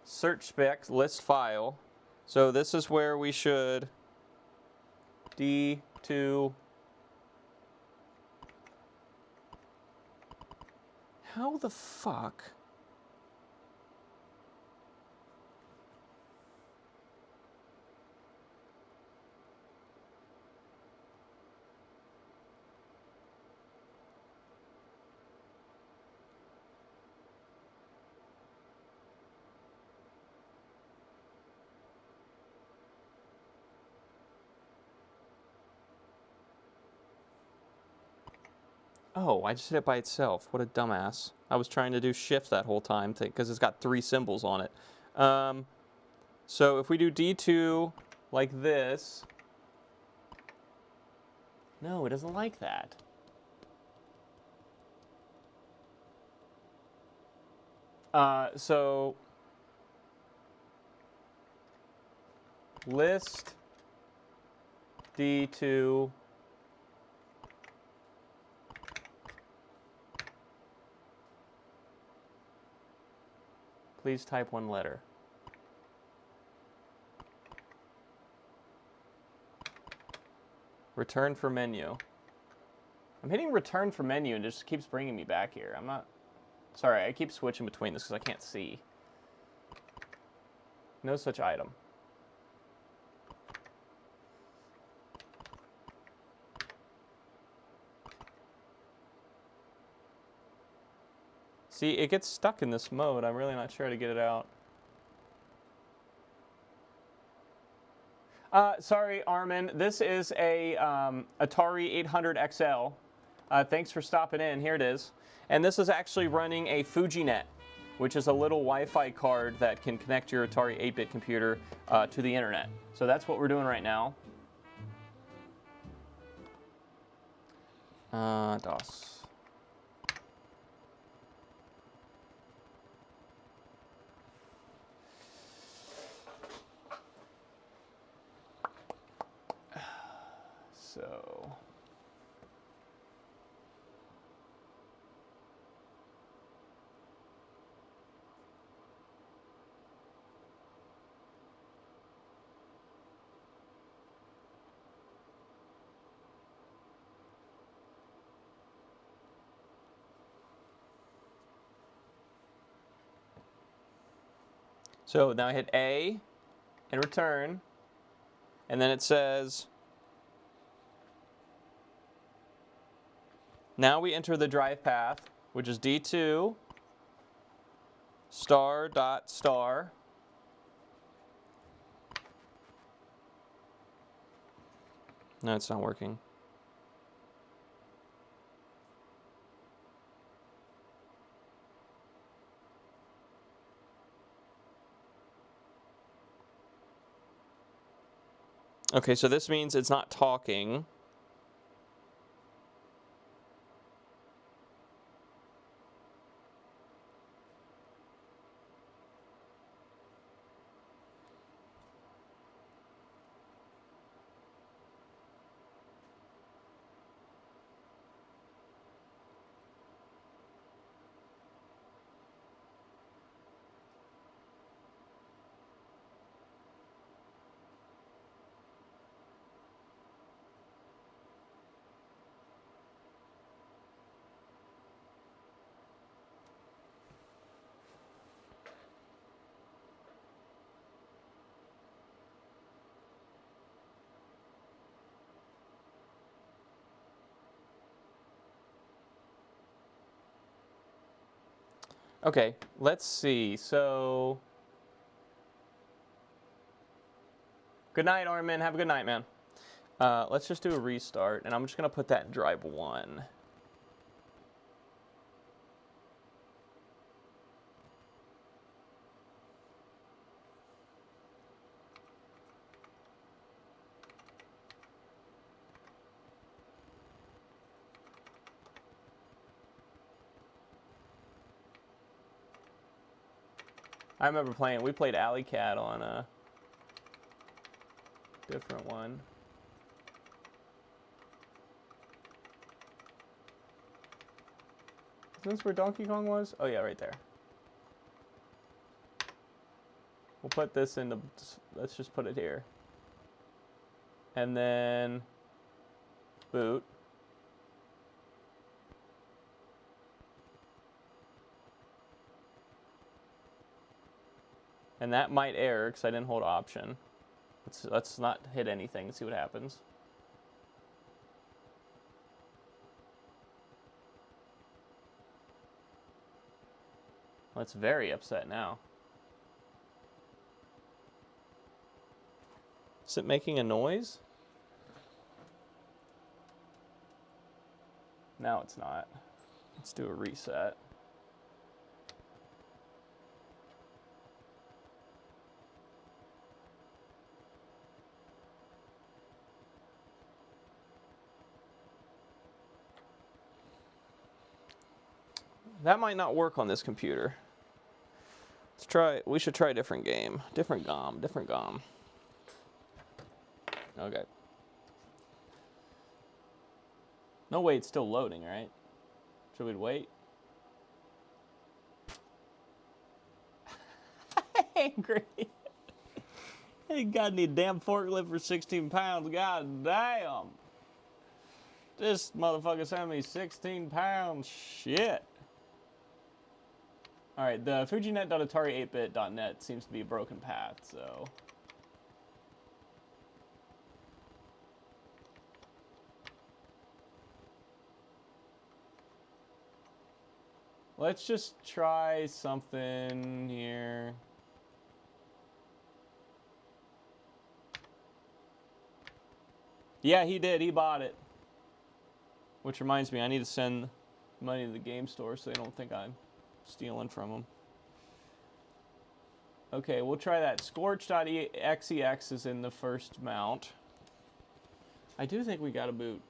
search spec, list file. So this is where we should D2. How the fuck? Oh, I just did it by itself. What a dumbass. I was trying to do shift that whole time because it's got 3 symbols on it. So if we do D2 like this. No, it doesn't like that. So list D2 please type 1 letter. Return for menu. I'm hitting return for menu and it just keeps bringing me back here. I'm not. Sorry, I keep switching between this because I can't see. No such item. See, it gets stuck in this mode. I'm really not sure how to get it out. Sorry, Armin. This is a Atari 800 XL. Thanks for stopping in. Here it is. And this is actually running a FujiNet, which is a little Wi-Fi card that can connect your Atari 8-bit computer to the internet. So that's what we're doing right now. DOS. So So now I hit A and return. And then it says, now we enter the drive path, which is D2 star dot star. No, it's not working. Okay, so this means it's not talking. Okay, let's see. So, good night, Armin. Have a good night, man. Let's just do a restart, and I'm just going to put that in drive 1. I remember playing, we played Alley Cat on a different one. Is this where Donkey Kong was? Oh yeah, right there. We'll put this in the, let's just put it here. And then boot. And that might error because I didn't hold option. Let's not hit anything and see what happens. Well, it's very upset now. Is it making a noise? Now it's not. Let's do a reset. That might not work on this computer. Let's try, we should try a different game. Different GOM. Okay. No way, it's still loading, right? Should we wait? Angry. Ain't got any damn forklift for 16 pounds. God damn. This motherfucker sent me 16 pounds. Shit. Alright, the fujinet.atari8bit.net seems to be a broken path, so. Let's just try something here. Yeah, he did. He bought it. Which reminds me, I need to send money to the game store so they don't think I'm stealing from them. Okay, we'll try that. Scorch.xex is in the first mount. I do think we got a boot.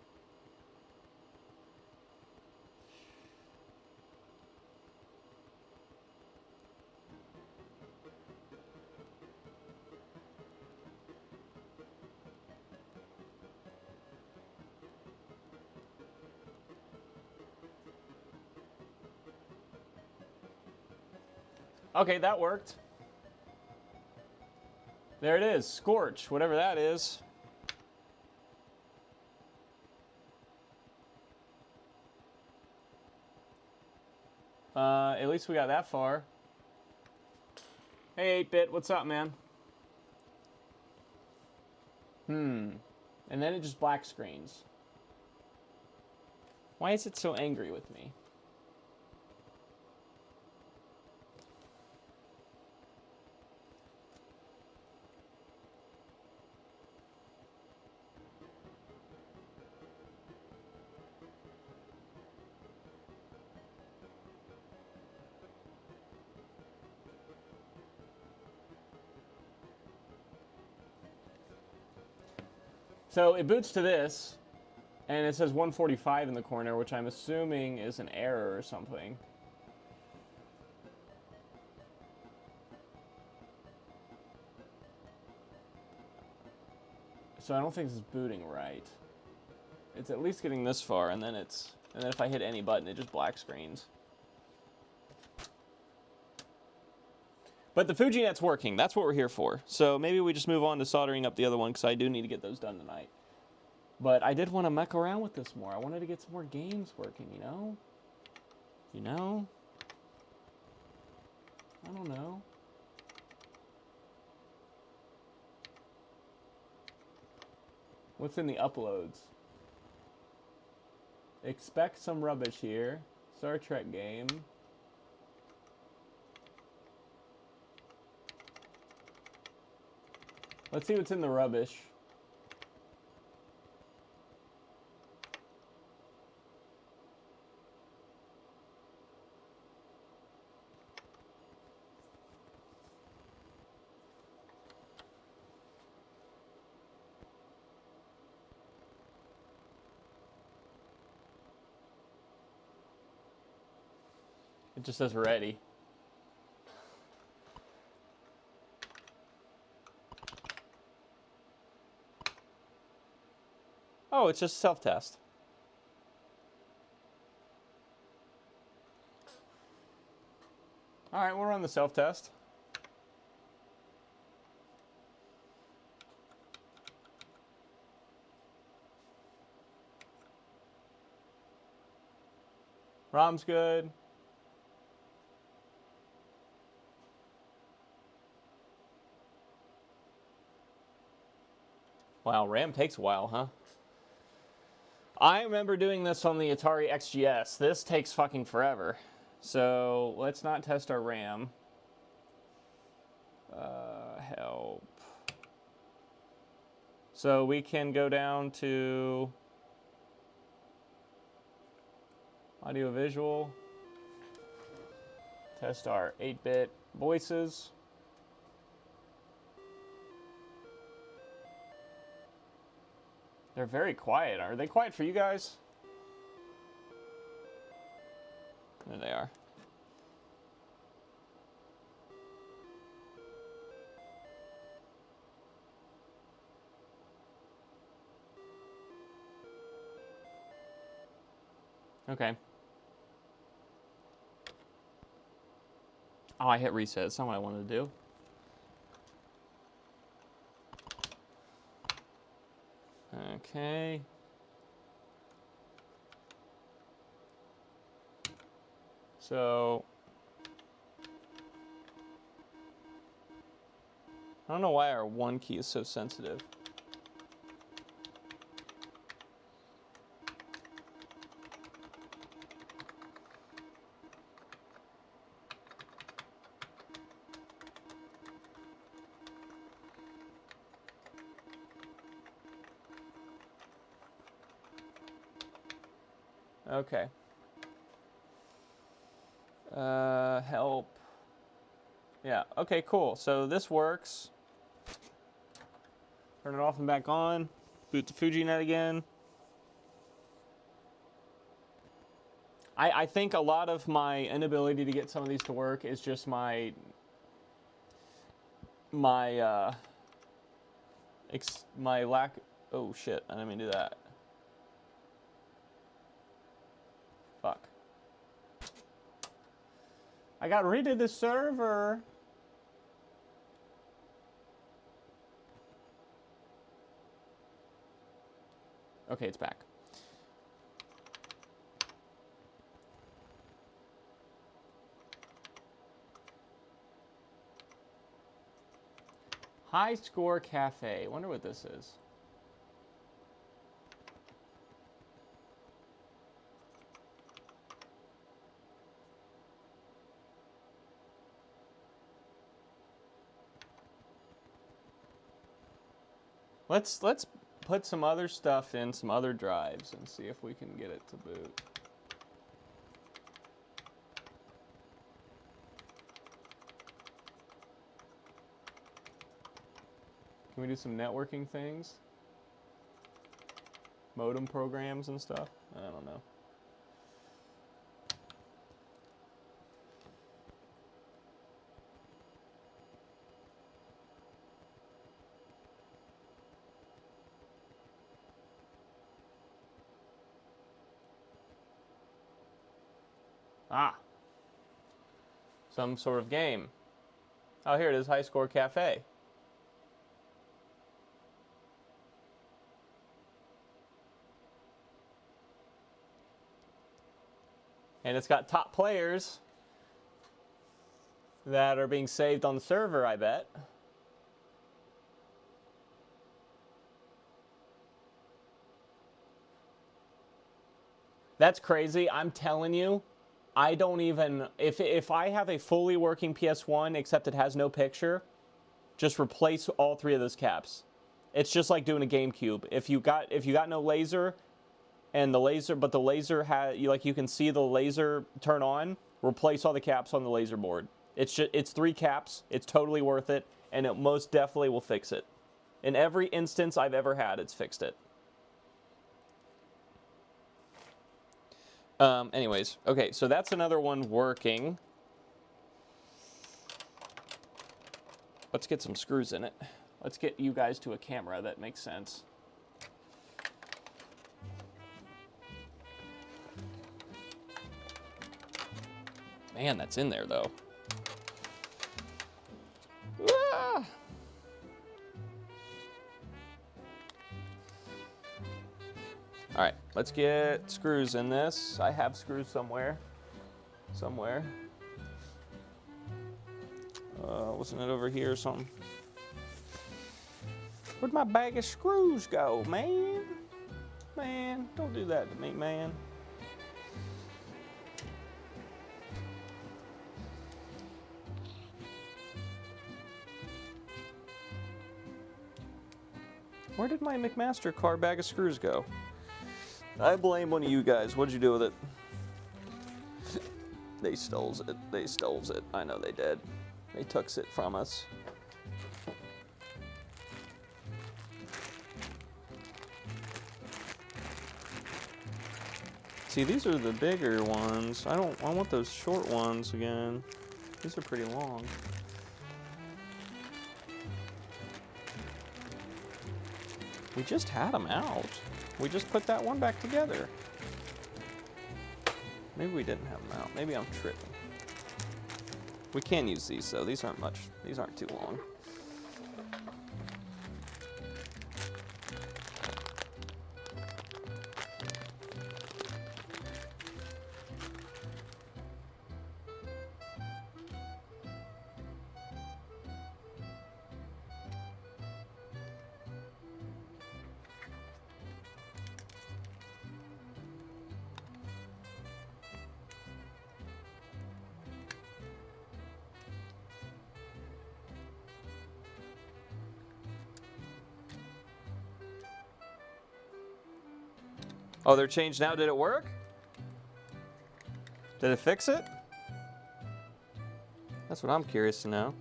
Okay, that worked. There it is, Scorch, whatever that is. At least we got that far. Hey, 8-bit, what's up, man? And then it just black screens. Why is it so angry with me? So it boots to this, and it says 145 in the corner, which I'm assuming is an error or something. So I don't think this is booting right. It's at least getting this far, and then if I hit any button, it just black screens. But the FujiNet's working. That's what we're here for. So maybe we just move on to soldering up the other one, because I do need to get those done tonight. But I did want to muck around with this more. I wanted to get some more games working, you know? You know? I don't know. What's in the uploads? Expect some rubbish here. Star Trek game. Let's see what's in the rubbish. It just says ready. Oh, it's just self-test. All right, we'll run the self-test. ROM's good. Wow, RAM takes a while, huh? I remember doing this on the Atari XGS. This takes fucking forever. So let's not test our RAM. Help. So we can go down to audio visual. Test our 8-bit voices. They're very quiet. Are they quiet for you guys? There they are. Okay. Oh, I hit reset. That's not what I wanted to do. Okay. So I don't know why our 1 key is so sensitive. Okay. Help. Yeah, okay, cool. So this works. Turn it off and back on. Boot the FujiNet again. I think a lot of my inability to get some of these to work is just my lack. Oh shit! I didn't mean to do that. Fuck. I got rid of the server. Okay, it's back. High Score Cafe. Wonder what this is. Let's put some other stuff in some other drives and see if we can get it to boot. Can we do some networking things? Modem programs and stuff? I don't know. Ah, some sort of game. Oh, here it is, High Score Cafe. And it's got top players that are being saved on the server, I bet. That's crazy. I'm telling you, I don't even, if I have a fully working PS1 except it has no picture, just replace all 3 of those caps. It's just like doing a GameCube. If you got no laser, and the laser, but the laser you can see the laser turn on, replace all the caps on the laser board. It's 3 caps. It's totally worth it, and it most definitely will fix it. In every instance I've ever had, it's fixed it. Anyways, okay, so that's another one working. Let's get some screws in it. Let's get you guys to a camera that makes sense. Man, that's in there, though. Ah! All right, let's get screws in this. I have screws somewhere. Wasn't it over here or something? Where'd my bag of screws go, man? Man, don't do that to me, man. Where did my McMaster car bag of screws go? I blame one of you guys. What'd you do with it? They stole it. They stole it. I know they did. They took it from us. See, these are the bigger ones. I want those short ones again. These are pretty long. We just had them out. We just put that one back together. Maybe we didn't have them out. Maybe I'm tripping. We can use these though. These aren't too long. Oh, they're changed now. Did it work? Did it fix it? That's what I'm curious to know.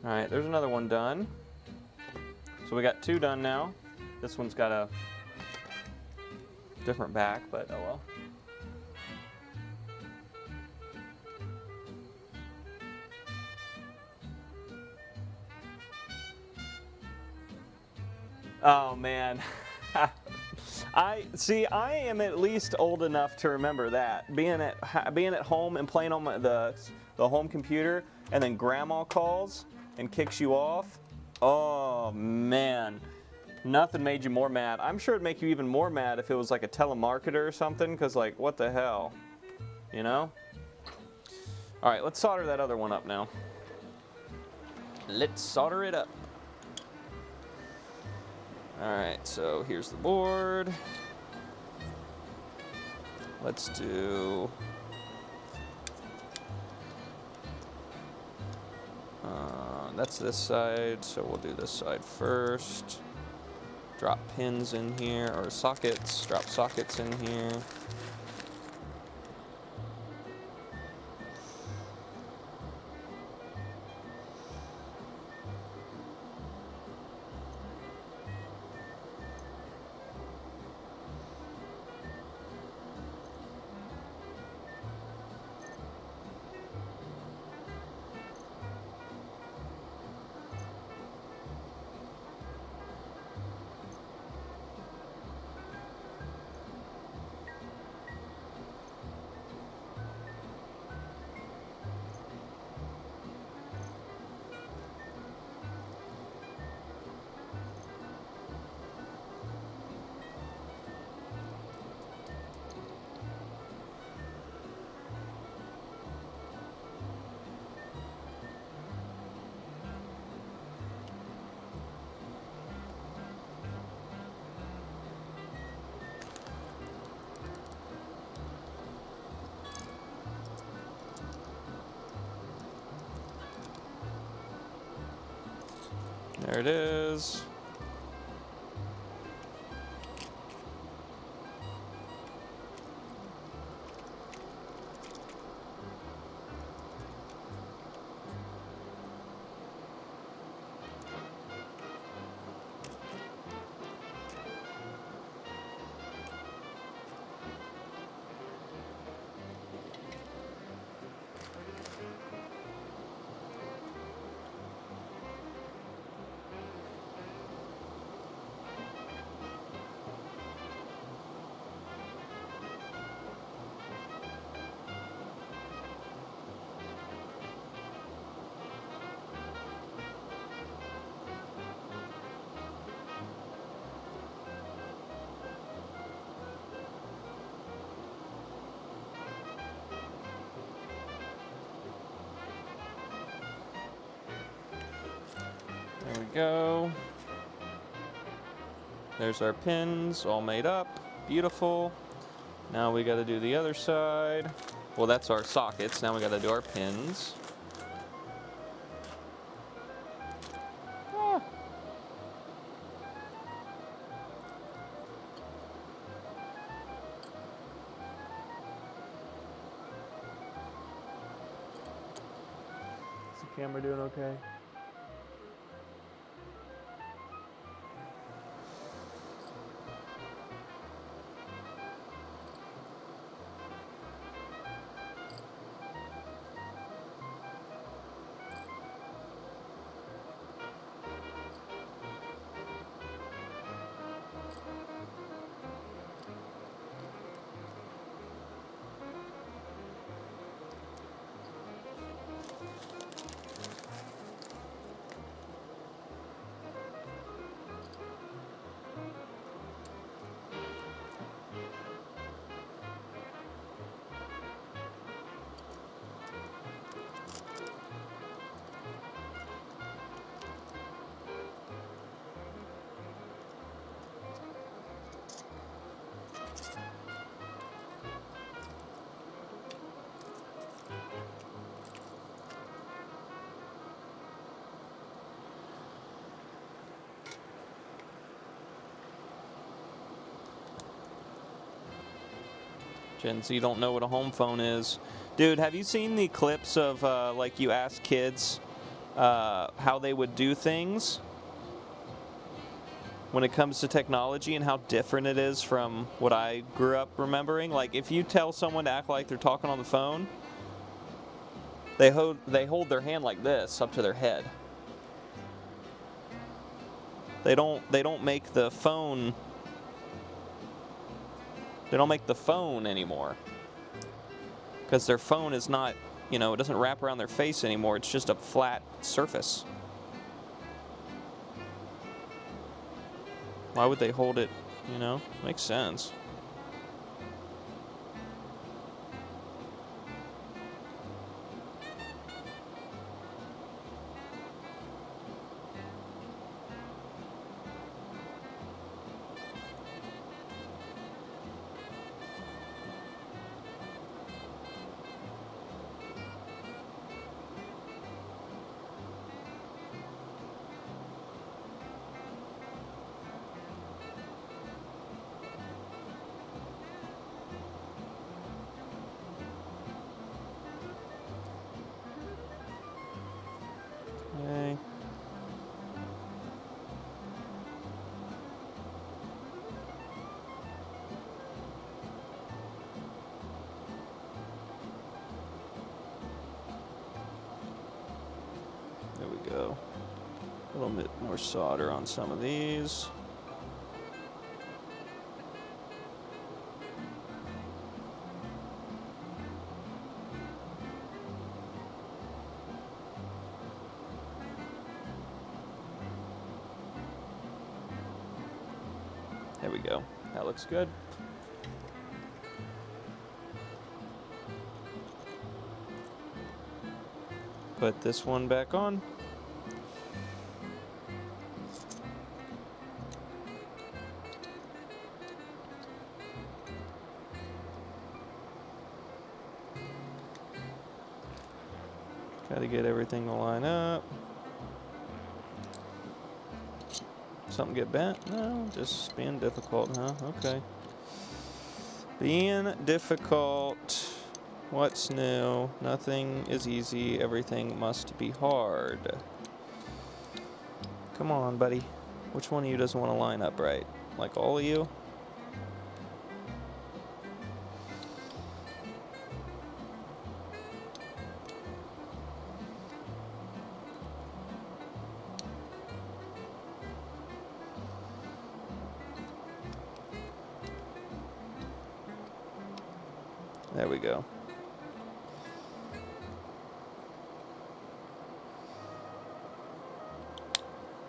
All right, there's another one done. So we got 2 done now. This one's got a different back, but oh well. Oh man. I am at least old enough to remember that. Being at home and playing on the home computer, and then grandma calls and kicks you off. Oh man. Nothing made you more mad. I'm sure it'd make you even more mad if it was like a telemarketer or something, because like, what the hell? You know? All right, let's solder that other one up now. Let's solder it up. All right, so here's the board. Let's do... that's this side, so we'll do this side first. Drop pins in here, or sockets, drop sockets in here. There it is. There we go. There's our pins all made up. Beautiful. Now we got to do the other side. Well, that's our sockets. Now we got to do our pins. Ah. Is the camera doing okay? Gen Z don't know what a home phone is. Dude, have you seen the clips of like you ask kids how they would do things when it comes to technology and how different it is from what I grew up remembering. Like, if you tell someone to act like they're talking on the phone, they hold their hand like this up to their head. They don't make the phone. They don't make the phone anymore, because their phone is not, it doesn't wrap around their face anymore. It's just a flat surface. Why would they hold it? Makes sense. Okay. There we go. A little bit more solder on some of these. There we go. That looks good. Put this one back on. Gotta get everything to line up. Something get bent? No, just being difficult, huh? Okay. Being difficult. What's new? Nothing is easy. Everything must be hard. Come on, buddy. Which one of you doesn't want to line up right? Like all of you? There we go.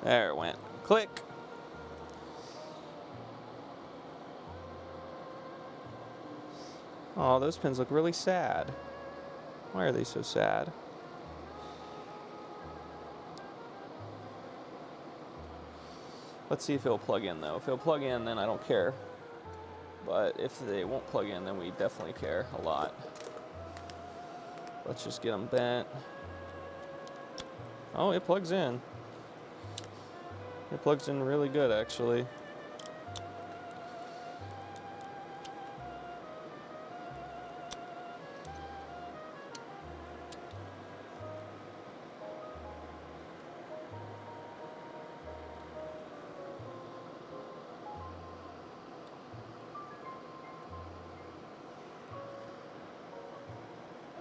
There it went. Click. Oh, those pins look really sad. Why are they so sad? Let's see if it'll plug in, though. If it'll plug in, then I don't care. But if they won't plug in, then we definitely care a lot. Let's just get them bent. Oh, it plugs in. It plugs in really good, actually.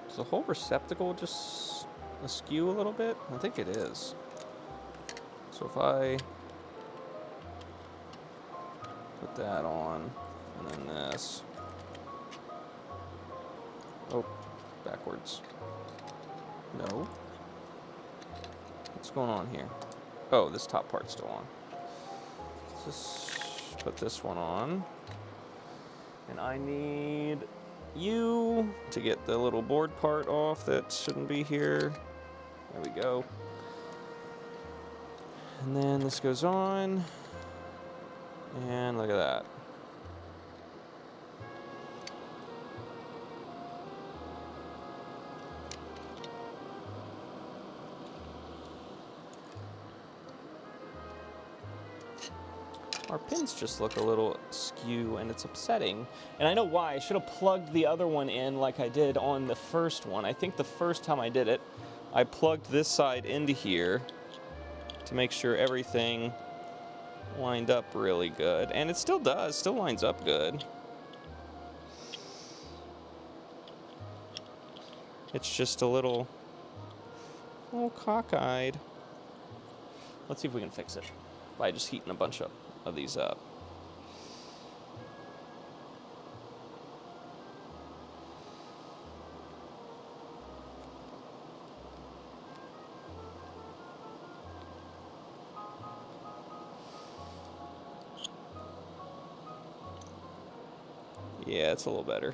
Is the whole receptacle just askew a little bit? I think it is. So if I put that on, and then this. Oh, backwards. No. What's going on here? Oh, this top part's still on. Let's just put this one on. And I need you to get the little board part off that shouldn't be here. There we go. And then this goes on. And look at that. Our pins just look a little skew, and it's upsetting. And I know why. I should have plugged the other one in like I did on the first one. I think the first time I did it, I plugged this side into here to make sure everything lined up really good. And it still does, still lines up good. It's just a little cockeyed. Let's see if we can fix it by just heating a bunch of these up. Yeah, it's a little better.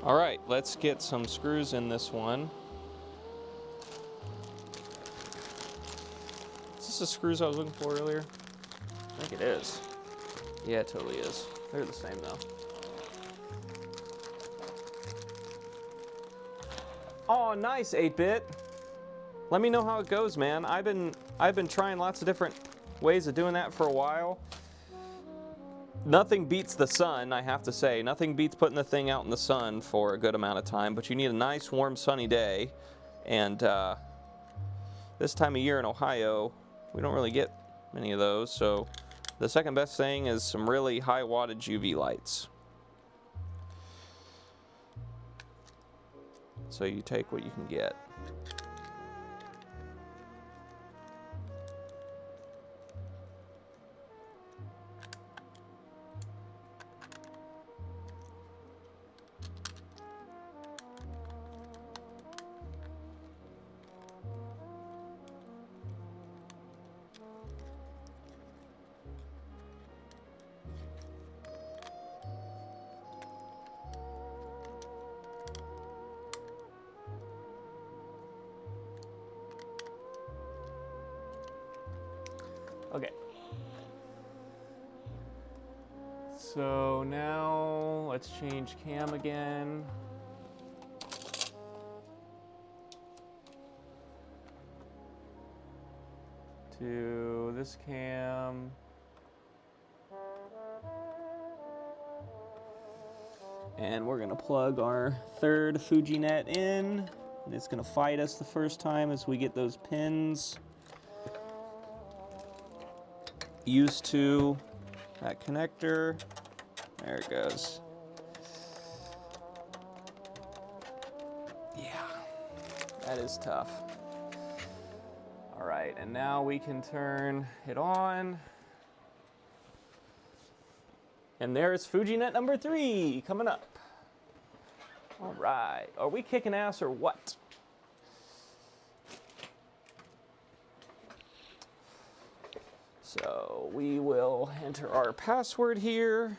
All right, let's get some screws in this one. Is this the screws I was looking for earlier? I think it is. Yeah, it totally is. They're the same though. Oh, nice, 8-bit. Let me know how it goes, man. I've been trying lots of different ways of doing that for a while. Nothing beats the sun, I have to say. Nothing beats putting the thing out in the sun for a good amount of time, but you need a nice, warm, sunny day. And this time of year in Ohio, we don't really get many of those, so the second best thing is some really high wattage UV lights. So you take what you can get. Okay. So now let's change cam again. To this cam. And we're gonna plug our third FujiNet in. And it's gonna fight us the first time as we get those pins used to that connector. There it goes. Yeah, that is tough. All right, and now we can turn it on. And there's FujiNet number 3 coming up. All right, are we kicking ass or what? So we will enter our password here.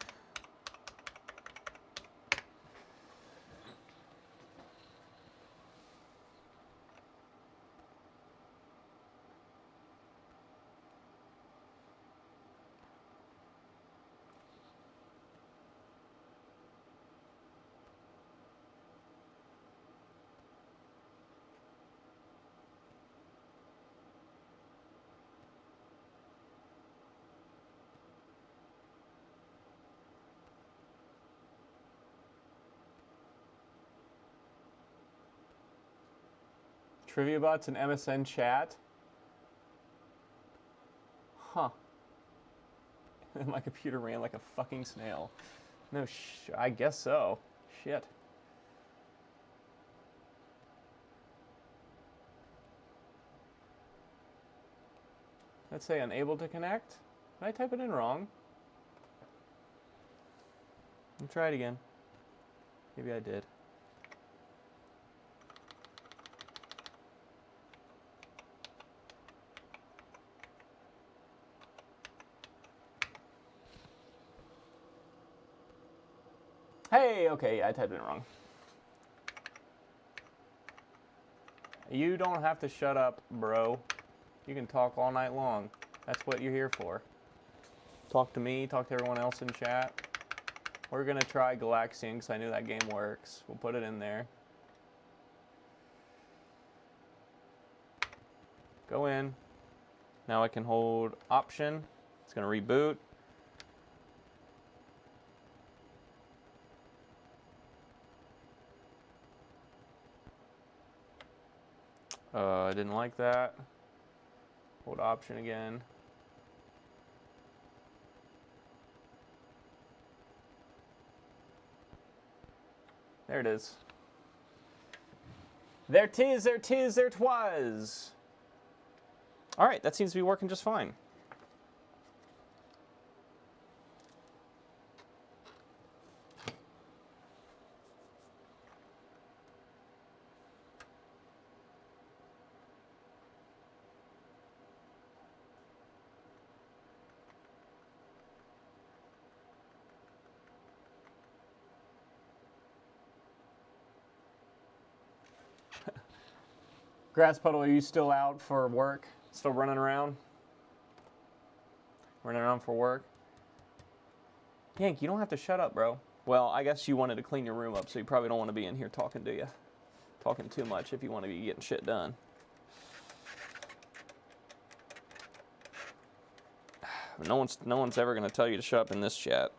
Trivia bots and MSN chat. Huh. And my computer ran like a fucking snail. No, I guess so. Shit. Let's say unable to connect. Did I type it in wrong? Let me try it again. Maybe I did. Hey, okay, I typed it wrong. You don't have to shut up, bro. You can talk all night long. That's what you're here for. Talk to me, talk to everyone else in chat. We're gonna try Galaxian because I knew that game works. We'll put it in there. Go in. Now I can hold Option. It's gonna reboot. I didn't like that. Hold Option again. There it is. There 'tis, there 'tis, there 'twas. All right, that seems to be working just fine. Grass Puddle, are you still out for work? Still running around? Running around for work? Yank, you don't have to shut up, bro. Well, I guess you wanted to clean your room up, so you probably don't want to be in here talking to you. Talking too much if you want to be getting shit done. No one's ever going to tell you to shut up in this chat.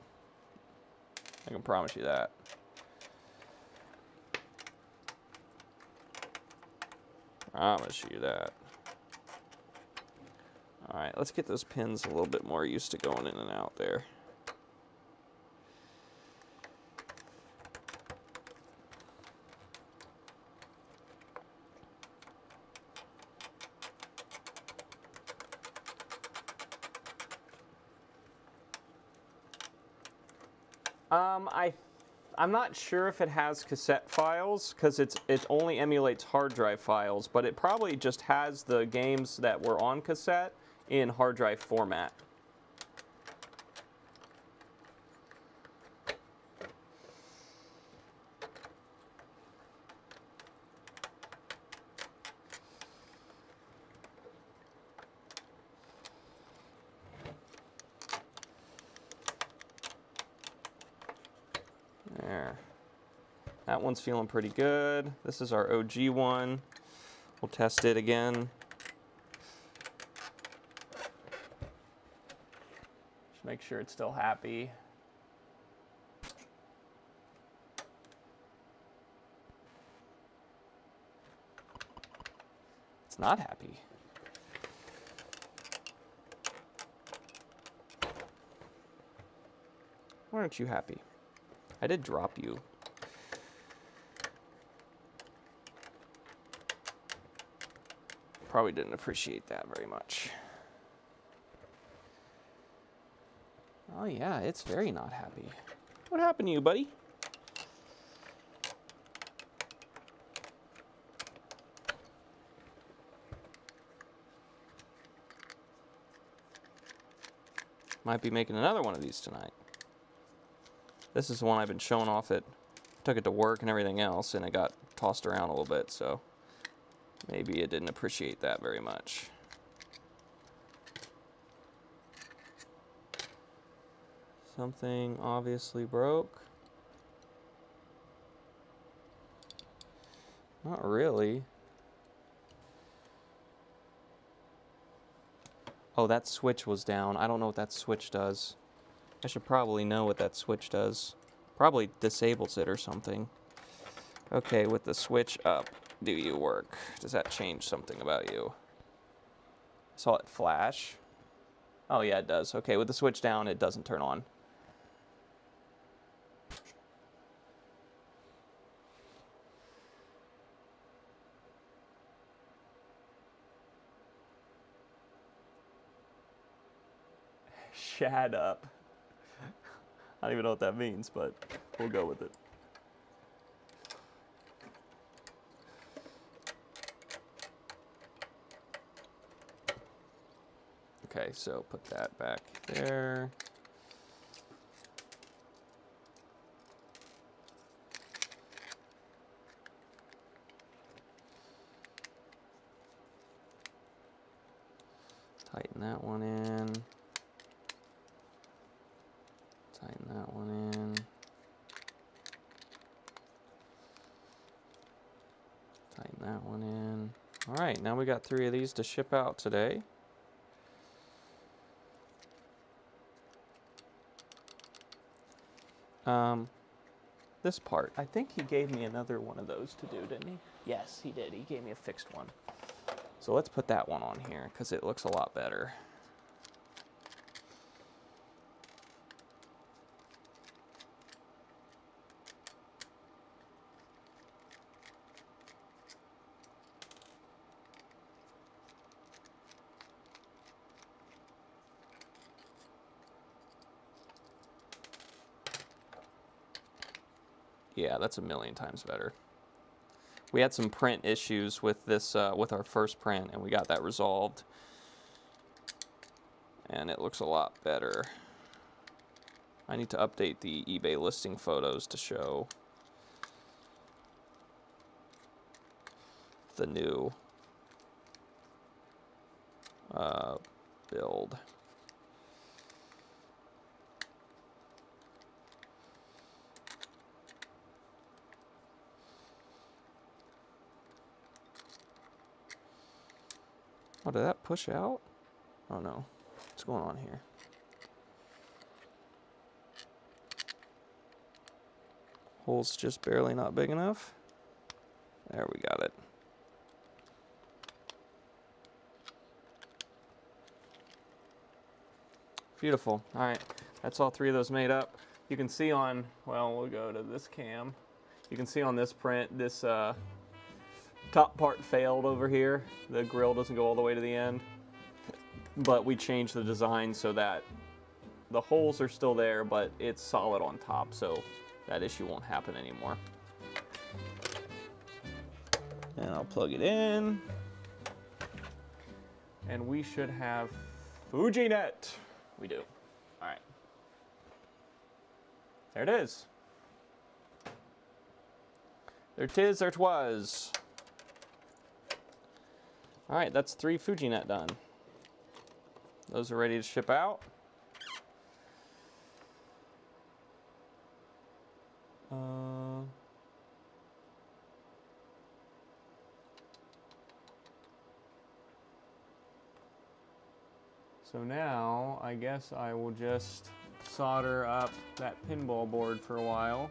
I can promise you that. Promise you that. All right, let's get those pins a little bit more used to going in and out there. I'm not sure if it has cassette files because it only emulates hard drive files, but it probably just has the games that were on cassette in hard drive format. There. That one's feeling pretty good. This is our OG one. We'll test it again. Just make sure it's still happy. It's not happy. Why aren't you happy? I did drop you. Probably didn't appreciate that very much. Oh yeah, it's very not happy. What happened to you, buddy? Might be making another one of these tonight. This is the one I've been showing off at. Took it to work and everything else, and it got tossed around a little bit, so maybe it didn't appreciate that very much. Something obviously broke. Not really. Oh, that switch was down. I don't know what that switch does. I should probably know what that switch does. Probably disables it or something. Okay, with the switch up, do you work? Does that change something about you? I saw it flash. Oh yeah, it does. Okay, with the switch down, it doesn't turn on. Shad up. I don't even know what that means, but we'll go with it. Okay, so put that back there. Tighten that one in. Tighten that one in. Tighten that one in. All right, now we got 3 of these to ship out today. This part, I think he gave me another one of those to do, didn't he? Yes, he did. He gave me a fixed one. So let's put that one on here because it looks a lot better. Yeah, that's a million times better. We had some print issues with this, with our first print, and we got that resolved. And it looks a lot better. I need to update the eBay listing photos to show the new build. Oh, did that push out? Oh no. What's going on here? Hole's just barely not big enough. There, we got it. Beautiful. All right, that's all 3 of those made up. You can see on, well, we'll go to this cam. You can see on this print, this top part failed over here. The grill doesn't go all the way to the end. But we changed the design so that the holes are still there, but it's solid on top, so that issue won't happen anymore. And I'll plug it in. And we should have FujiNet. We do. All right. There it is. There 'tis, there 'twas. All right, that's 3 FujiNet done. Those are ready to ship out. So now, I guess I will just solder up that pinball board for a while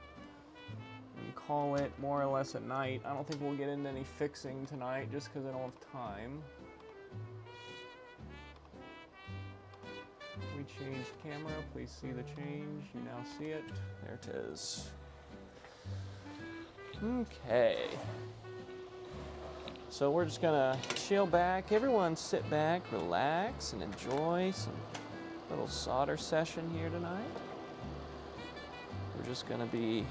and call it more or less at night. I don't think we'll get into any fixing tonight just because I don't have time. We changed camera. Please see the change. You now see it. There it is. Okay. So we're just gonna chill back. Everyone sit back, relax, and enjoy some little solder session here tonight. We're just gonna be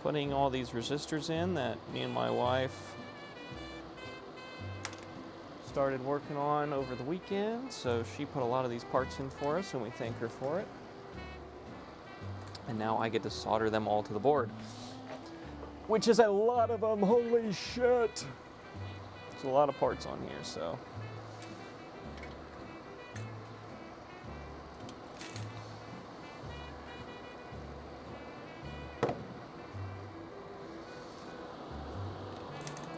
putting all these resistors in that me and my wife started working on over the weekend. So she put a lot of these parts in for us, and we thank her for it. And now I get to solder them all to the board, which is a lot of them. Holy shit. There's a lot of parts on here, so.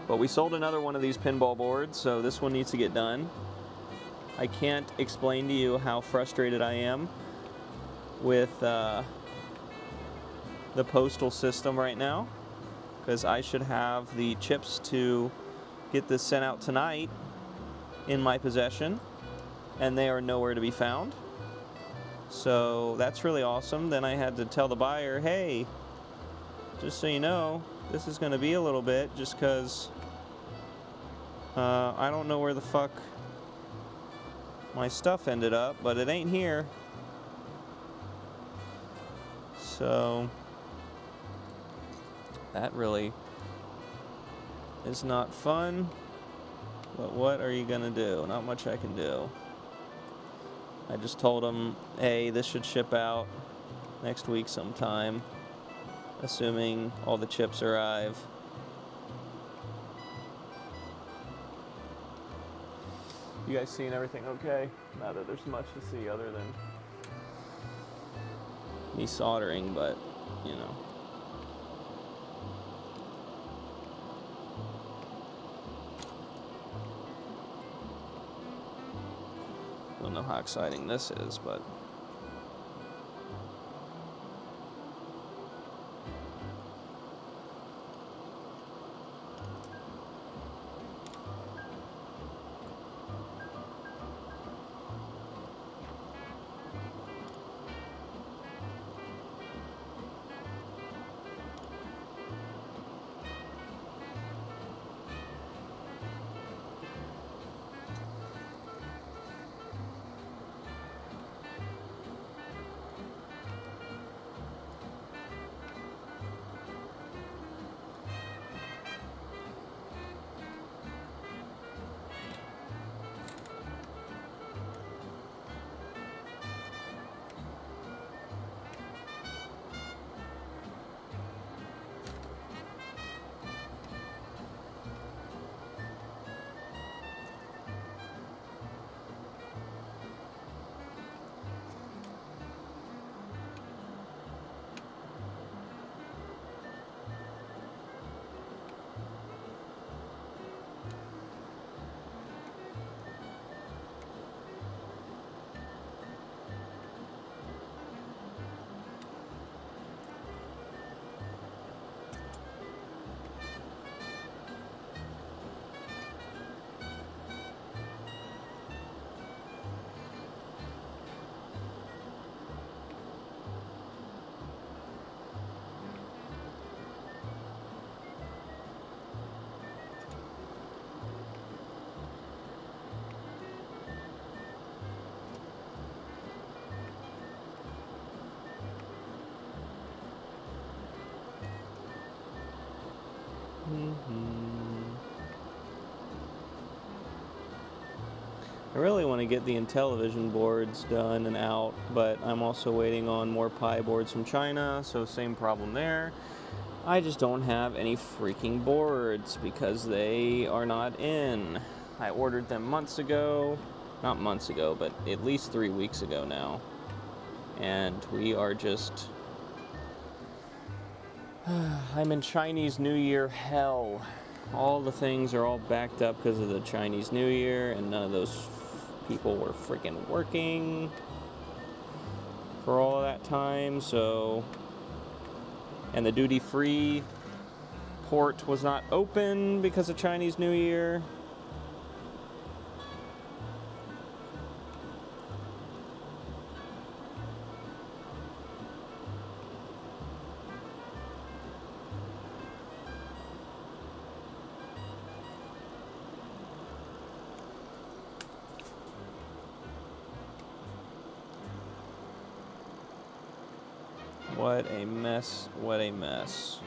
But we sold another one of these pinball boards, so this one needs to get done. I can't explain to you how frustrated I am with the postal system right now, because I should have the chips to get this sent out tonight in my possession, and they are nowhere to be found. So that's really awesome. Then I had to tell the buyer, hey, just so you know, this is going to be a little bit just because I don't know where the fuck my stuff ended up, but it ain't here. So that really is not fun. But what are you gonna do? Not much I can do. I just told them, hey, this should ship out next week sometime, assuming all the chips arrive. You guys seeing everything okay? Not that there's much to see other than Me soldering, but, you know. Don't know how exciting this is, but I really want to get the Intellivision boards done and out, but I'm also waiting on more Pi boards from China, so same problem there. I just don't have any freaking boards because they are not in. I ordered them months ago. Not months ago, but at least 3 weeks ago now. And we are just... I'm in Chinese New Year hell. All the things are all backed up because of the Chinese New Year, and none of those people were freaking working for all of that time, so... And the duty-free port was not open because of Chinese New Year. What a mess, what a mess.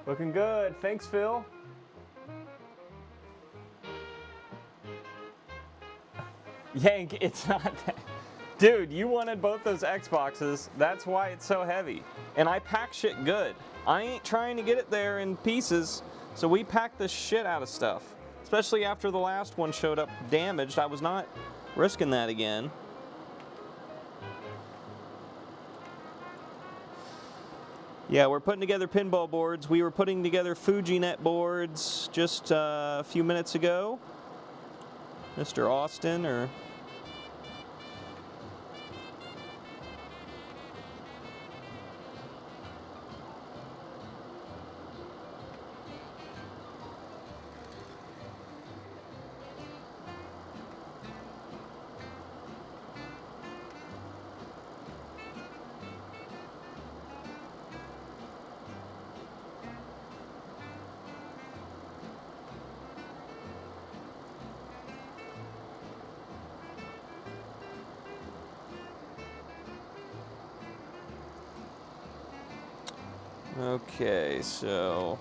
Looking good. Thanks, Phil. Yank, it's not that. Dude, you wanted both those Xboxes. That's why it's so heavy. And I pack shit good. I ain't trying to get it there in pieces, so we pack the shit out of stuff. Especially after the last one showed up damaged. I was not risking that again. Yeah, we're putting together pinball boards. We were putting together FujiNet boards just a few minutes ago. Mr. Austin, or... Okay, so...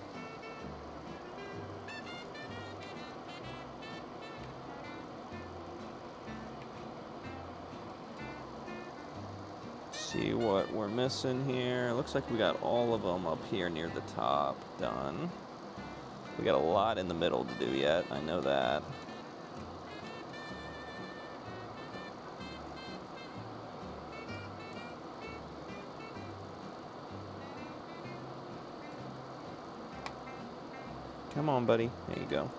see what we're missing here. Looks like we got all of them up here near the top done. We got a lot in the middle to do yet, I know that. Come on, buddy. There you go.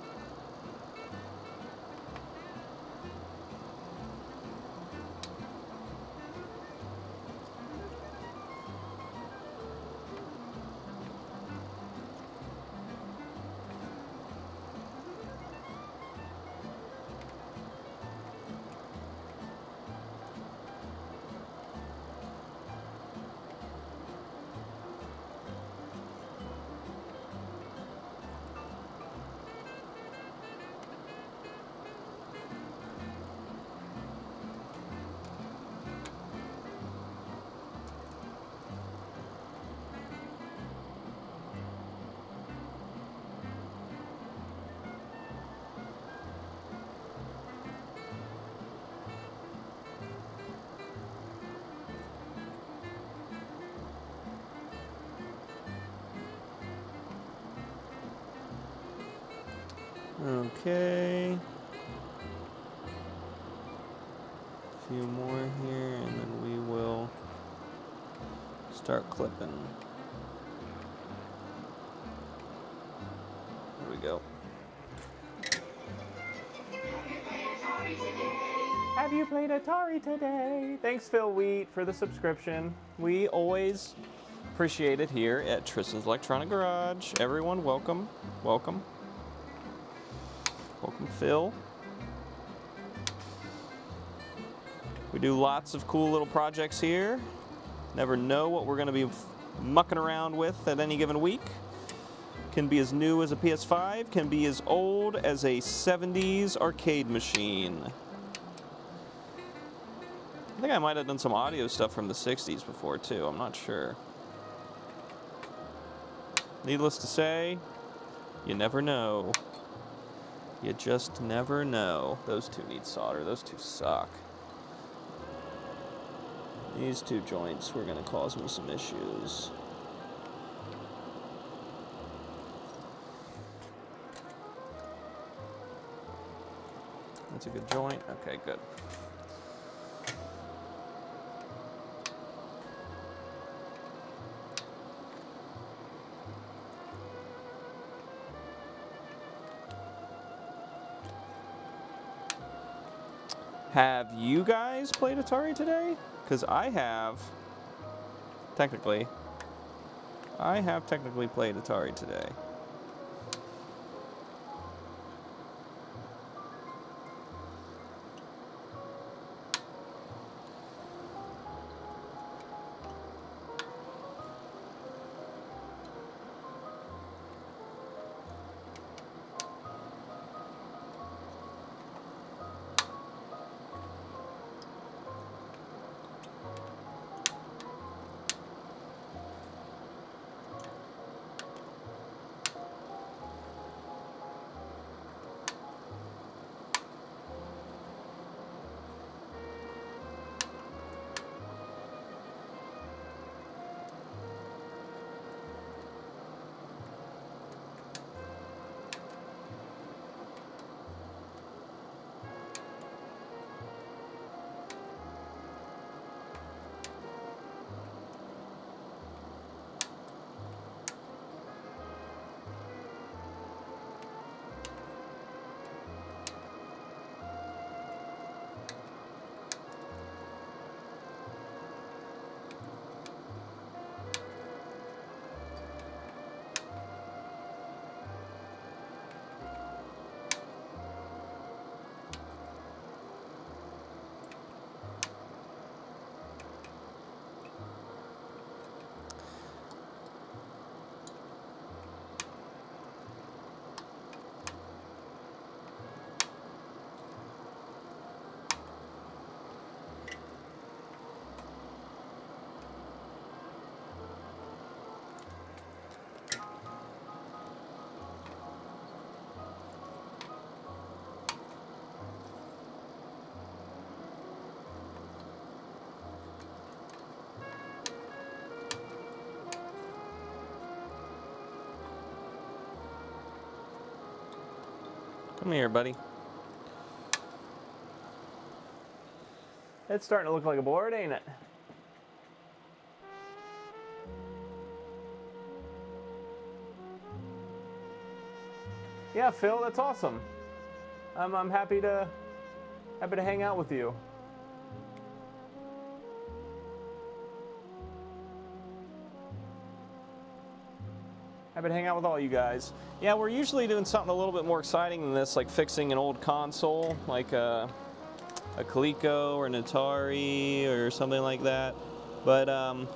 Okay. A few more here, and then we will start clipping. There we go. Have you played Atari today? Thanks, Phil Wheat, for the subscription. We always appreciate it here at Tristan's Electronic Garage. Everyone, welcome. Welcome. Welcome, Phil. We do lots of cool little projects here. Never know what we're going to be mucking around with at any given week. Can be as new as a PS5, can be as old as a 70s arcade machine. I think I might have done some audio stuff from the 60s before too, I'm not sure. Needless to say, you never know. You just never know. Those two need solder. Those two suck. These two joints were going to cause me some issues. That's a good joint. Okay, good. Have you guys played Atari today? Because I have technically played Atari today. Come here, buddy. It's starting to look like a board, ain't it? Yeah, Phil, that's awesome. I'm happy to hang out with you. Happy to hang out with all you guys. Yeah, we're usually doing something a little bit more exciting than this, like fixing an old console, like a Coleco or an Atari or something like that. But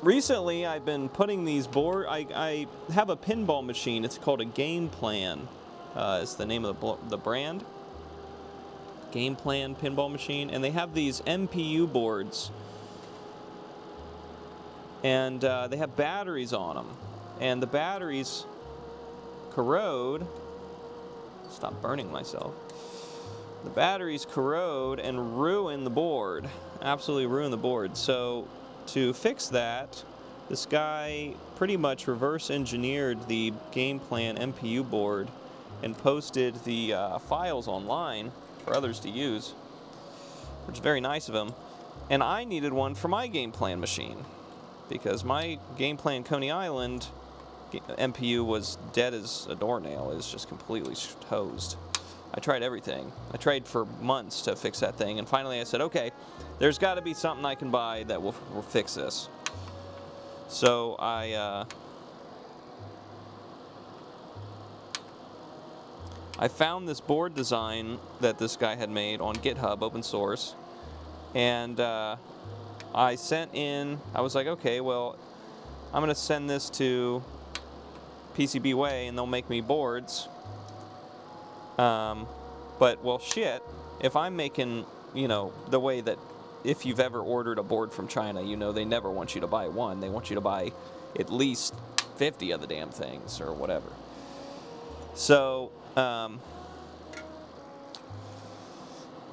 recently I've been putting these board. I have a pinball machine. It's called a Game Plan. It's the name of the brand. Game Plan pinball machine, and they have these MPU boards, and they have batteries on them, and the batteries corrode. Stop burning myself. The batteries corrode and ruin the board, absolutely ruin the board. So to fix that, this guy pretty much reverse engineered the Game Plan MPU board and posted the files online for others to use, which is very nice of him. And I needed one for my Game Plan machine because my Game Plan Coney Island MPU was dead as a doornail. It was just completely hosed. I tried everything. I tried for months to fix that thing, and finally I said, okay, there's got to be something I can buy that will fix this. So I found this board design that this guy had made on GitHub, open source, and I sent in, I was like, okay, well, I'm going to send this to PCBWay and they'll make me boards. But, well, shit, if I'm making, you know, the way that if you've ever ordered a board from China, you know they never want you to buy one. They want you to buy at least 50 of the damn things or whatever. So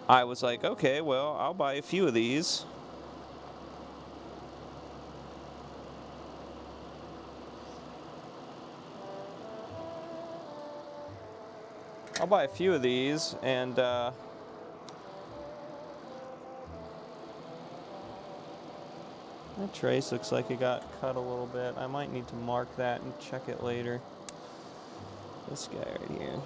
I was like, okay, well, I'll buy a few of these. And that trace looks like it got cut a little bit. I might need to mark that and check it later. This guy right here.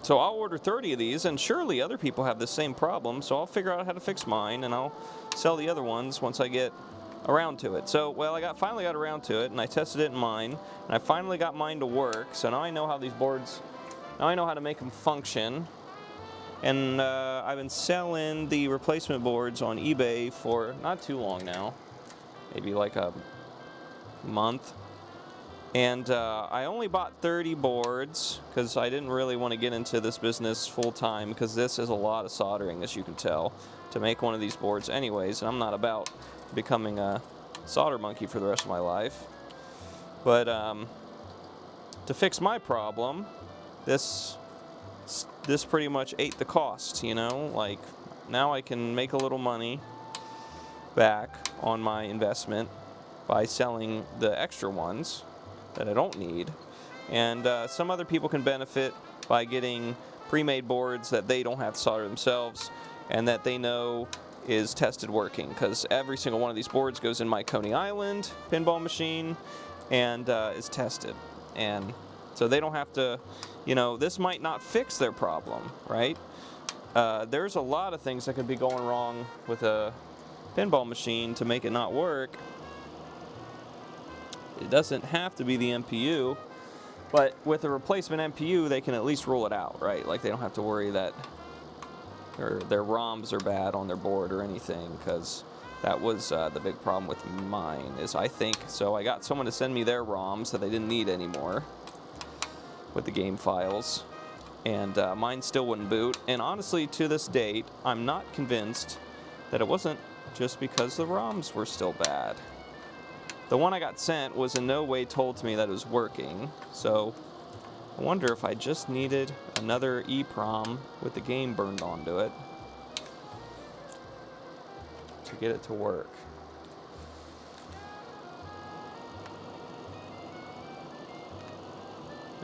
So I'll order 30 of these, and surely other people have the same problem, so I'll figure out how to fix mine, and I'll sell the other ones once I get around to it. So, well, I finally got around to it, and I tested it in mine, and I finally got mine to work, so now I know how these boards, now I know how to make them function. And I've been selling the replacement boards on eBay for not too long now, maybe like a month. And I only bought 30 boards because I didn't really want to get into this business full time, because this is a lot of soldering, as you can tell, to make one of these boards anyways. And I'm not about becoming a solder monkey for the rest of my life. But to fix my problem, this pretty much ate the cost, you know? Like, now I can make a little money back on my investment by selling the extra ones that I don't need. And some other people can benefit by getting pre-made boards that they don't have to solder themselves and that they know is tested working, because every single one of these boards goes in my Coney Island pinball machine and is tested. And so they don't have to, you know, this might not fix their problem, right? There's a lot of things that could be going wrong with a pinball machine to make it not work. It doesn't have to be the MPU, but with a replacement MPU, they can at least rule it out, right? Like, they don't have to worry that their ROMs are bad on their board or anything, because that was the big problem with mine, is I think, so I got someone to send me their ROMs that they didn't need anymore with the game files, and mine still wouldn't boot. And honestly, to this date, I'm not convinced that it wasn't just because the ROMs were still bad. The one I got sent was in no way told to me that it was working, so I wonder if I just needed another EEPROM with the game burned onto it. to get it to work?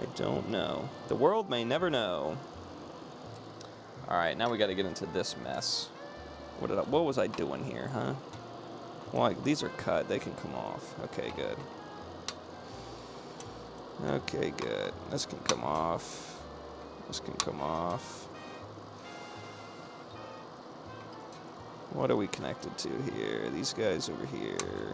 I don't know. The world may never know. All right, now we got to get into this mess. What was I doing here, huh? Well, these are cut. They can come off. Okay, good. Okay, good. This can come off. This can come off. What are we connected to here? These guys over here.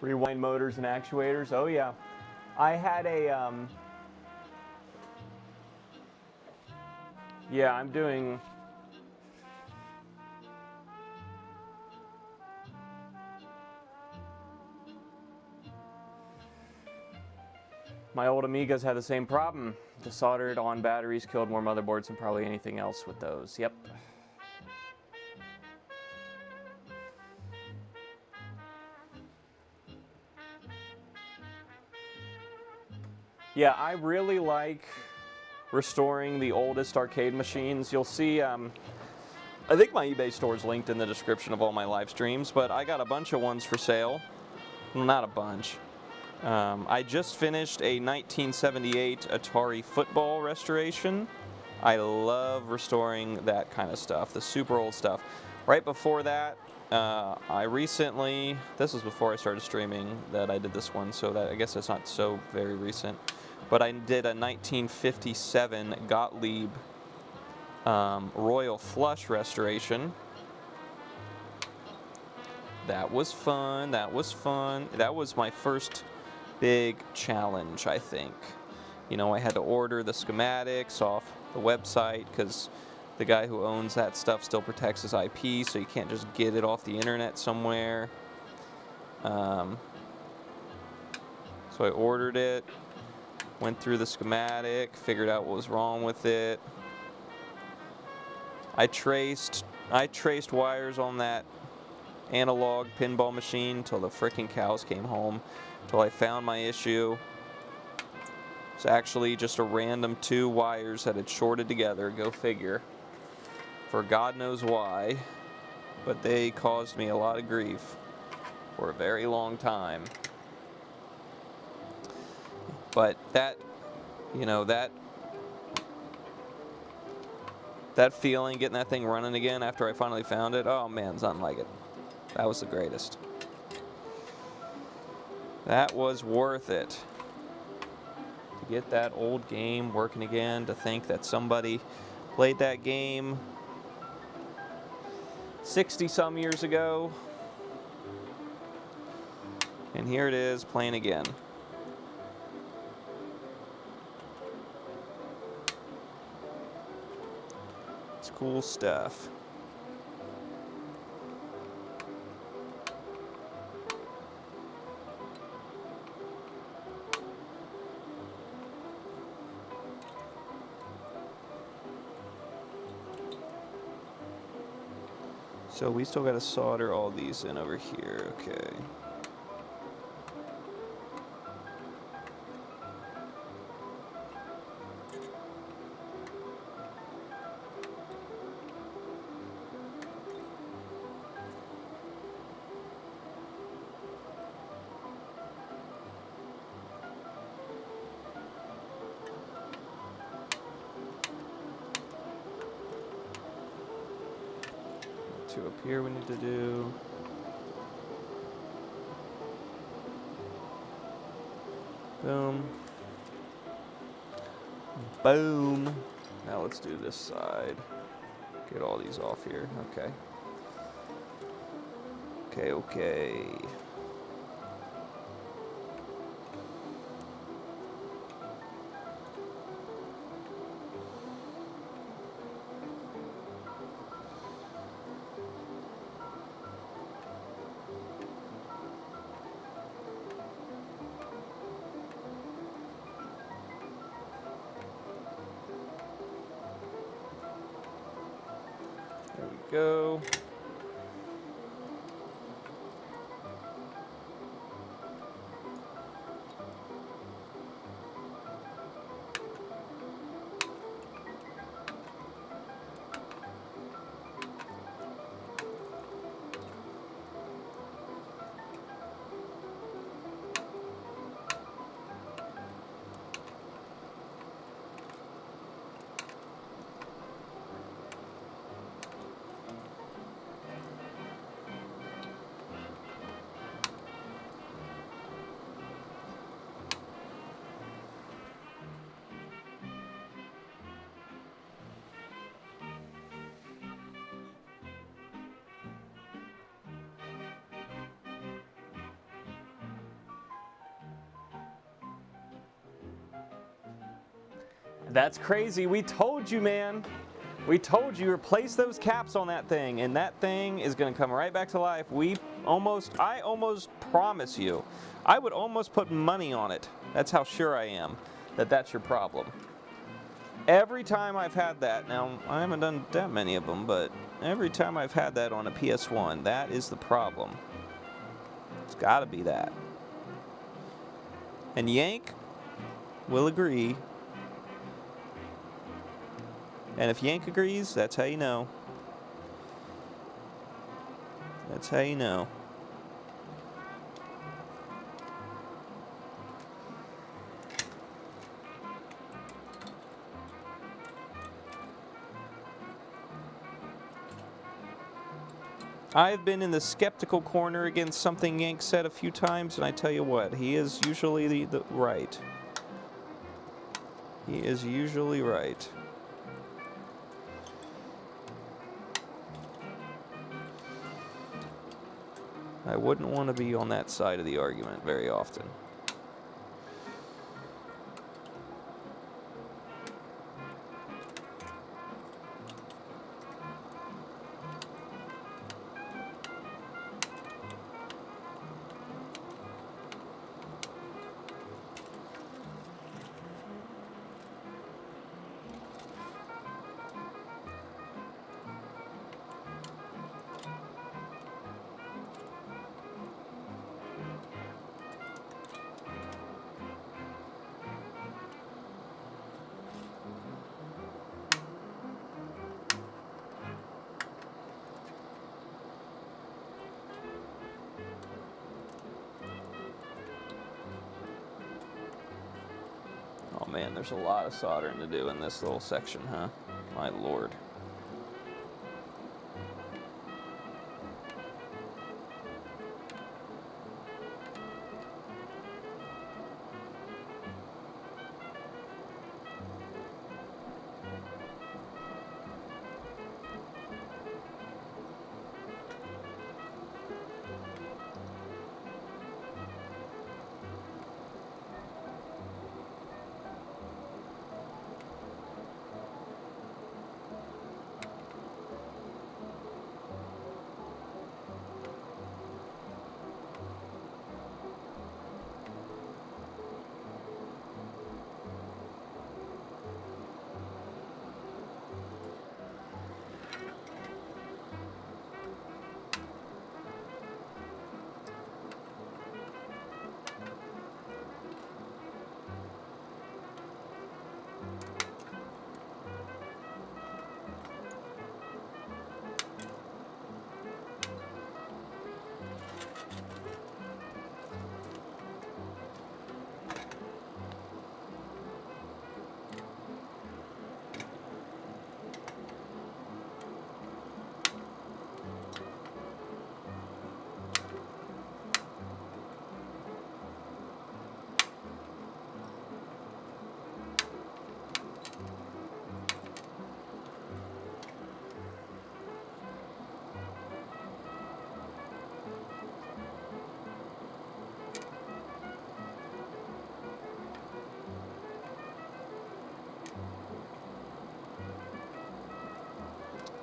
Rewind motors and actuators. Oh yeah, I had a yeah, I'm doing my old Amigas had the same problem. The soldered on batteries killed more motherboards than probably anything else with those. Yep. Yeah, I really like restoring the oldest arcade machines. You'll see, I think my eBay store is linked in the description of all my live streams, but I got a bunch of ones for sale. Well, not a bunch. I just finished a 1978 Atari football restoration. I love restoring that kind of stuff, the super old stuff. Right before that, I recently, this was before I started streaming that I did this one, so that I guess it's not so very recent. But I did a 1957 Gottlieb Royal Flush restoration. That was fun. That was fun. That was my first big challenge, I think. You know, I had to order the schematics off the website because the guy who owns that stuff still protects his IP, so you can't just get it off the internet somewhere. So I ordered it, went through the schematic, figured out what was wrong with it. I traced wires on that analog pinball machine until the frickin' cows came home, until I found my issue. It's actually just a random 2 wires that had shorted together, go figure, for God knows why, but they caused me a lot of grief for a very long time. But that, you know, that feeling, getting that thing running again after I finally found it, oh man, it's nothing like it. That was the greatest. That was worth it. To get that old game working again, to think that somebody played that game 60-some years ago, and here it is playing again. It's cool stuff. So we still got to solder all these in over here, okay. two up here we need to do. Boom. Boom. Now let's do this side. Get all these off here. Okay. Okay. There we go. That's crazy. We told you, man. We told you, replace those caps on that thing, and that thing is going to come right back to life. I almost promise you, I would almost put money on it. That's how sure I am that that's your problem. Every time I've had that, now I haven't done that many of them, but every time I've had that on a PS1, that is the problem. It's got to be that. And Yank will agree. And if Yank agrees, that's how you know. That's how you know. I've been in the skeptical corner against something Yank said a few times, and I tell you what, he is usually the right. He is usually right. I wouldn't want to be on that side of the argument very often. Oh man, there's a lot of soldering to do in this little section, huh? My lord.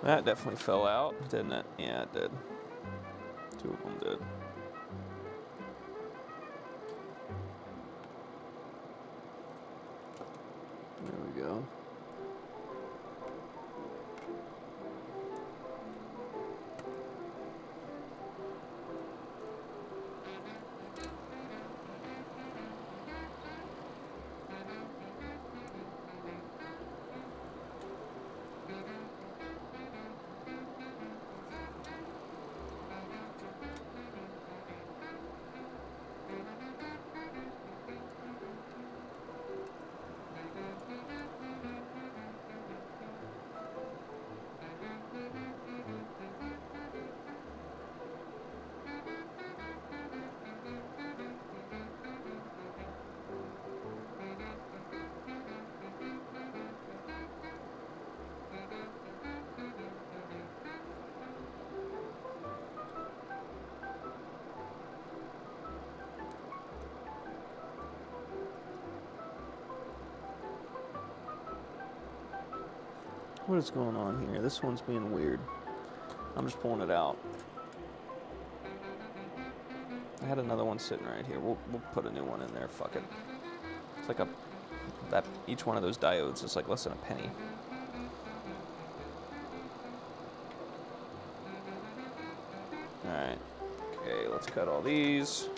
That definitely fell out, didn't it? Yeah, it did. 2 of them did. There we go. What is going on here? This one's being weird. I'm just pulling it out. I had another one sitting right here. We'll put a new one in there. Fuck it. It's like each one of those diodes is like less than a penny. Alright. Okay, let's cut all these.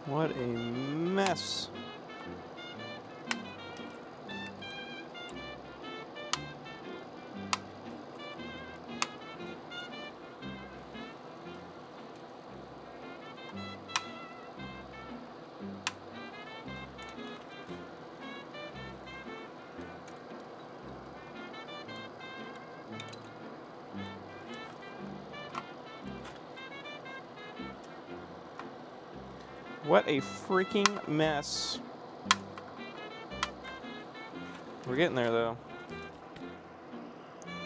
What a mess. What a freaking mess. We're getting there, though.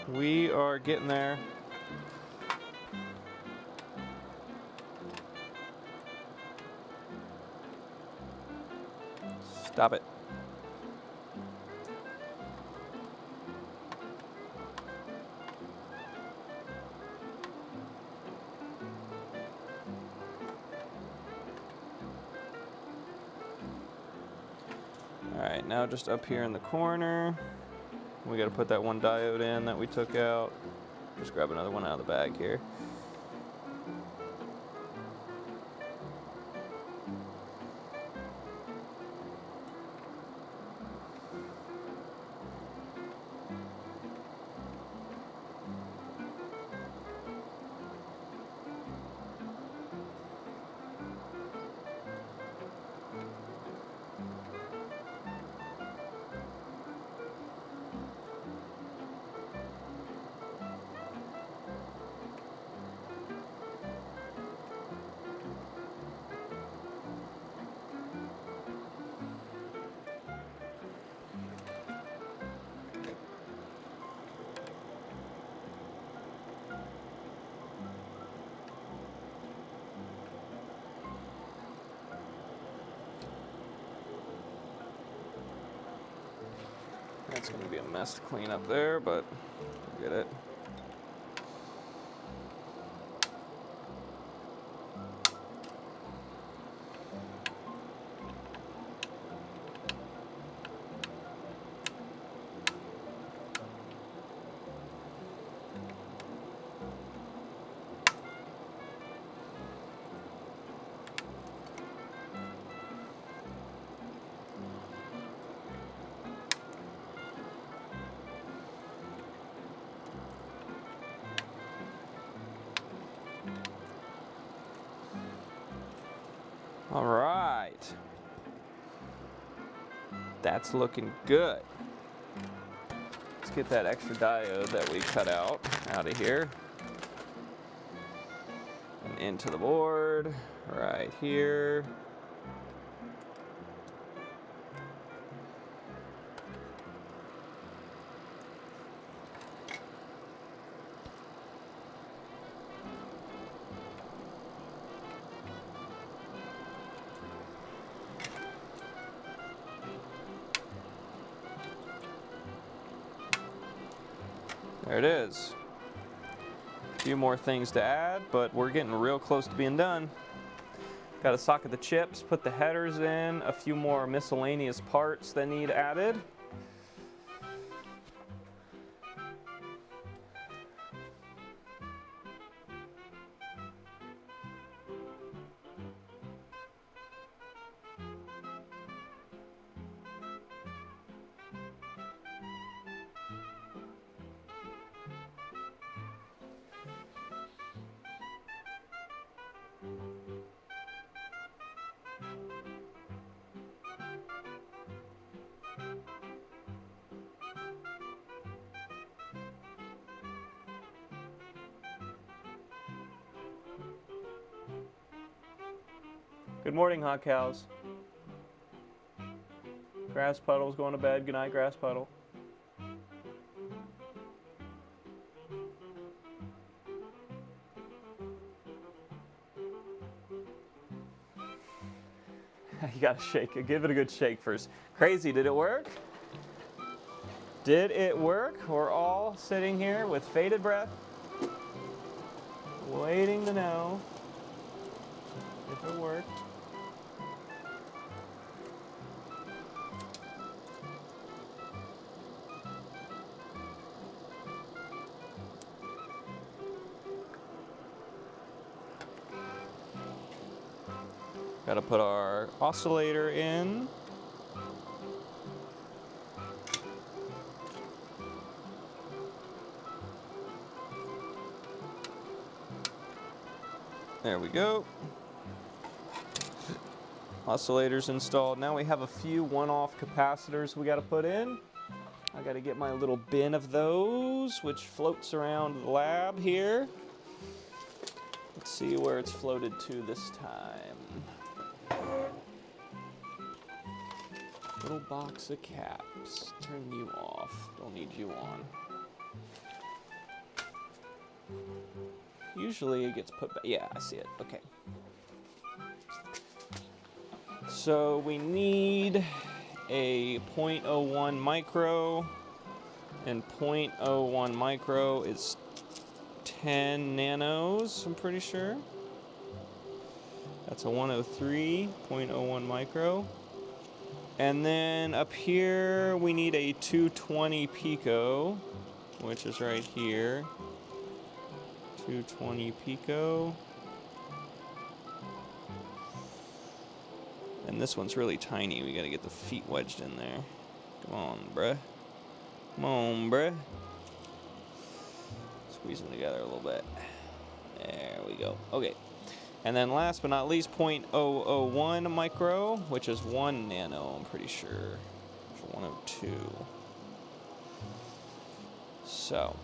We are getting there. Stop it. Alright, now just up here in the corner, we got to put that one diode in that we took out. Just grab another one out of the bag here. It's going to be a mess to clean up there, but we'll get it. That's looking good. Let's get that extra diode that we cut out of here. And into the board, right here. There it is. A few more things to add, but we're getting real close to being done. Got to socket the chips, put the headers in, a few more miscellaneous parts that need added. Good morning, hot cows. Grass puddle's going to bed. Good night, grass puddle. You gotta shake it. Give it a good shake first. Crazy, did it work? Did it work? We're all sitting here with bated breath, waiting to know if it worked. Got to put our oscillator in. There we go. Oscillators installed. Now we have a few one-off capacitors we got to put in. I got to get my little bin of those, which floats around the lab here. Let's see where it's floated to this time. Little box of caps. Turn you off. Don't need you on. Usually it gets put back. Yeah, I see it. Okay. So we need a 0.01 micro, and 0.01 micro is 10 nanos, I'm pretty sure. That's a 103.01 micro. And then up here we need a 220 pico, which is right here. 220 pico. And this one's really tiny. We gotta get the feet wedged in there. Come on, bruh. Come on, bruh. Squeeze them together a little bit. There we go. Okay. And then last but not least, 0.001 micro, which is 1 nano, I'm pretty sure. 102. So.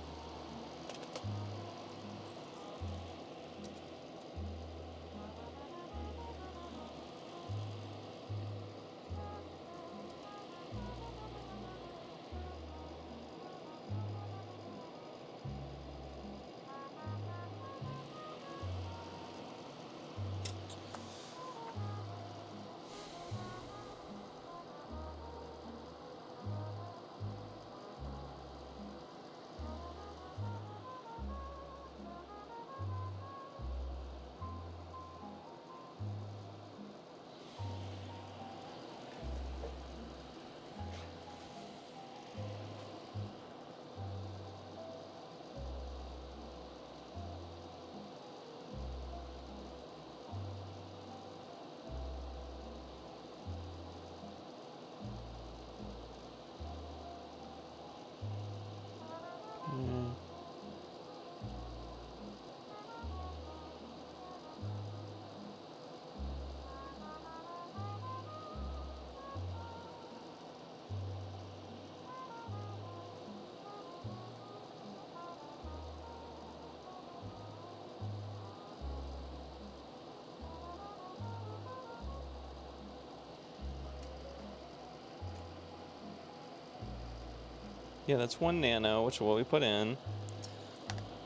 Yeah, that's 1 nano, which is what we put in.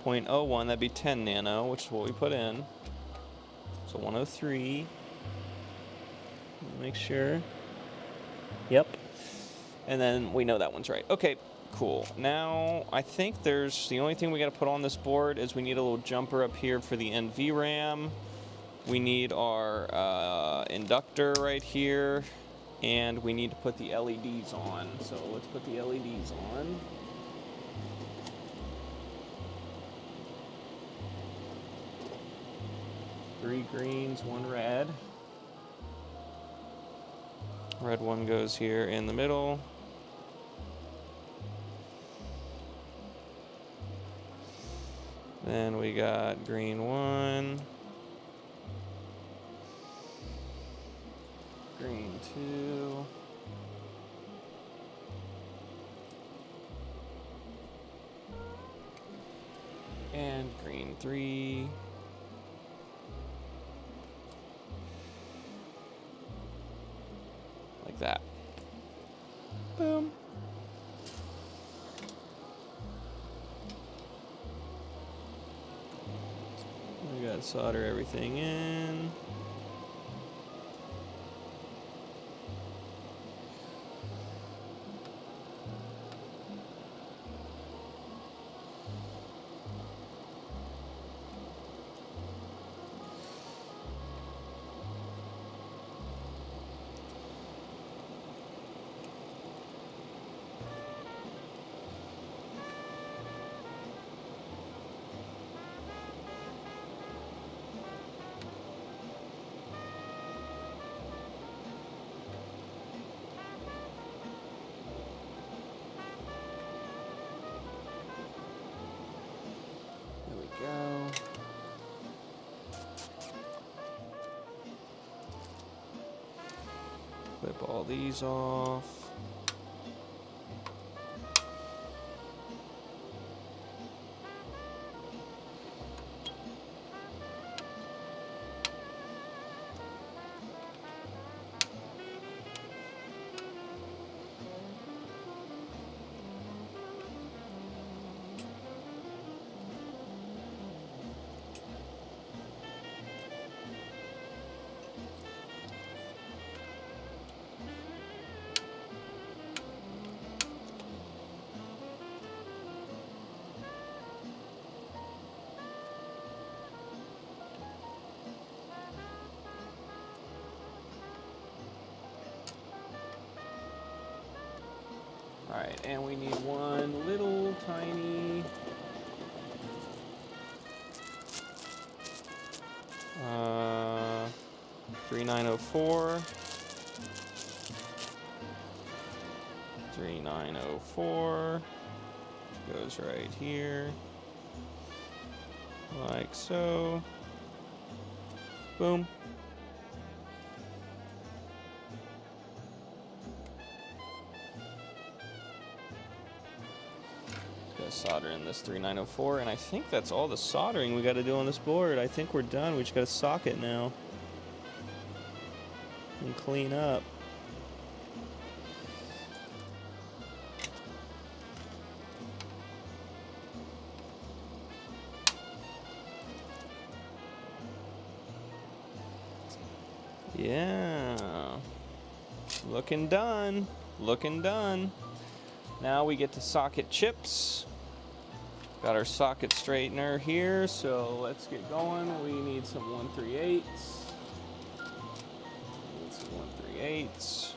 0.01, that'd be 10 nano, which is what we put in. So 103. Make sure. Yep. And then we know that one's right. Okay, cool. Now, I think the only thing we got to put on this board is we need a little jumper up here for the NVRAM. We need our inductor right here. And we need to put the LEDs on. So let's put the LEDs on. Three greens, one red. Red one goes here in the middle. Then we got green one. Green two. And green three. Like that. Boom. We gotta solder everything in. Go. Clip all these off. Alright, and we need one little tiny 3904. 3904 goes right here, like so. Boom. Solder in this 3904, and I think that's all the soldering we got to do on this board. I think we're done. We just got to socket now and clean up. Yeah, looking done. Looking done. Now we get to socket chips. Got our socket straightener here, so let's get going. We need some 138s. Need some 138s.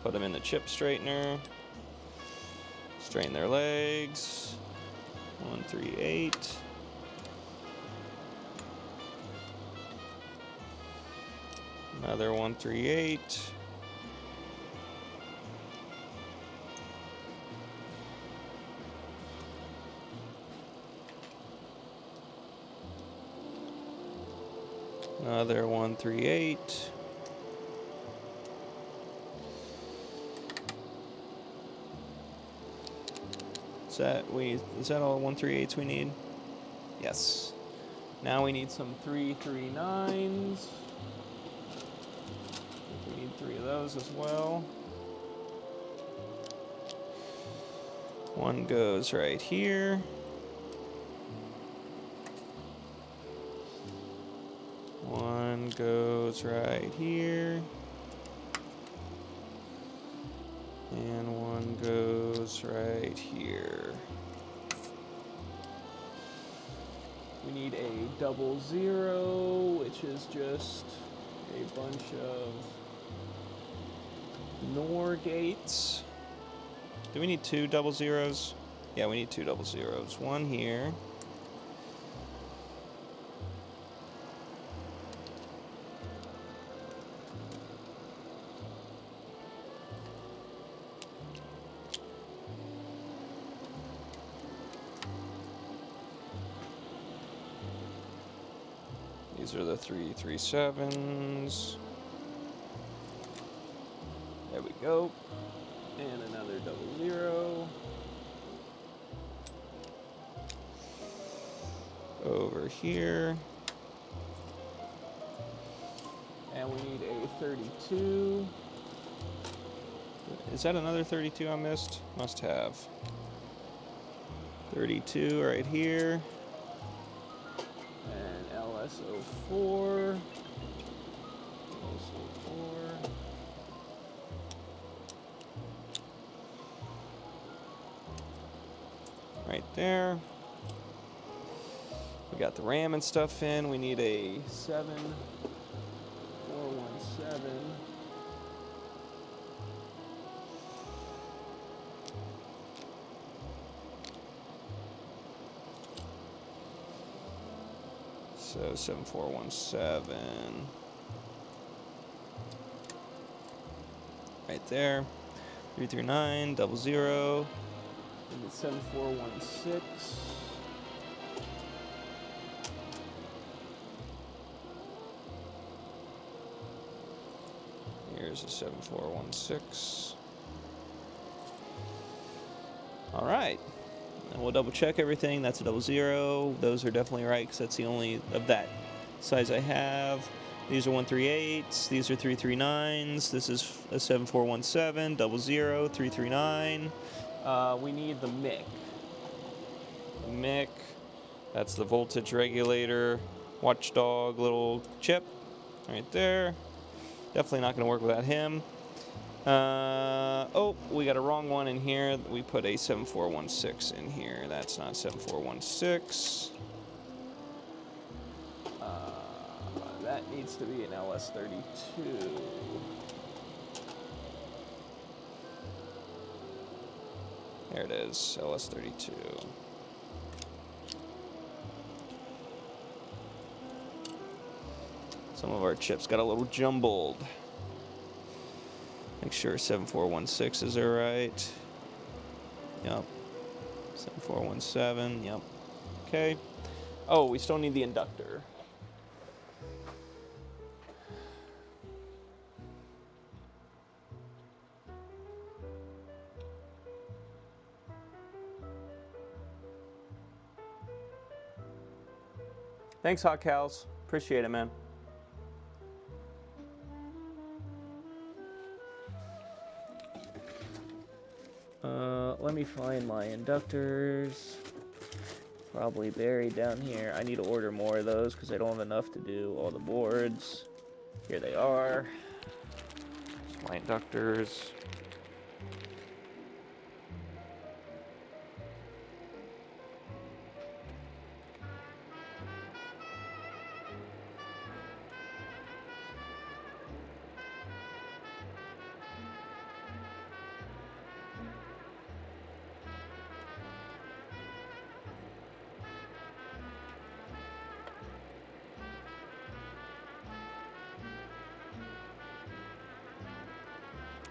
Put them in the chip straightener. Straighten their legs. 138. Another 138. Another 138. Is that all 138s we need? Yes. Now we need some 339s. We need 3 of those as well. One goes right here. One goes right here. And one goes right here. We need a 00, which is just a bunch of NOR gates. Do we need 2 00s? Yeah, we need 2 00s. One here. These are the 337s. There we go. And another 00. Over here. And we need a 32. Is that another 32 I missed? Must have. 32 right here. And LS04. LS04. Right there. We got the RAM and stuff in. We need a 7417. So 7417. Right there. 339, 00. And it's 7416. Here's a 7416. All right. And we'll double check everything. That's a 00. Those are definitely right because that's the only of that size I have. These are 138s. These are 339s. This is a 7417, 00, 339. We need the MIC. MIC. That's the voltage regulator. Watchdog little chip right there. Definitely not going to work without him. Oh, we got a wrong one in here. We put a 7416 in here. That's not 7416. That needs to be an LS32. There it is, LS32. Some of our chips got a little jumbled. Make sure 7416 is right. Yep. 7417, yep. Okay. Oh, we still need the inductor. Thanks, Hot Cows. Appreciate it, man. Let me find my inductors. Probably buried down here. I need to order more of those because I don't have enough to do all the boards. Here they are. There's my inductors.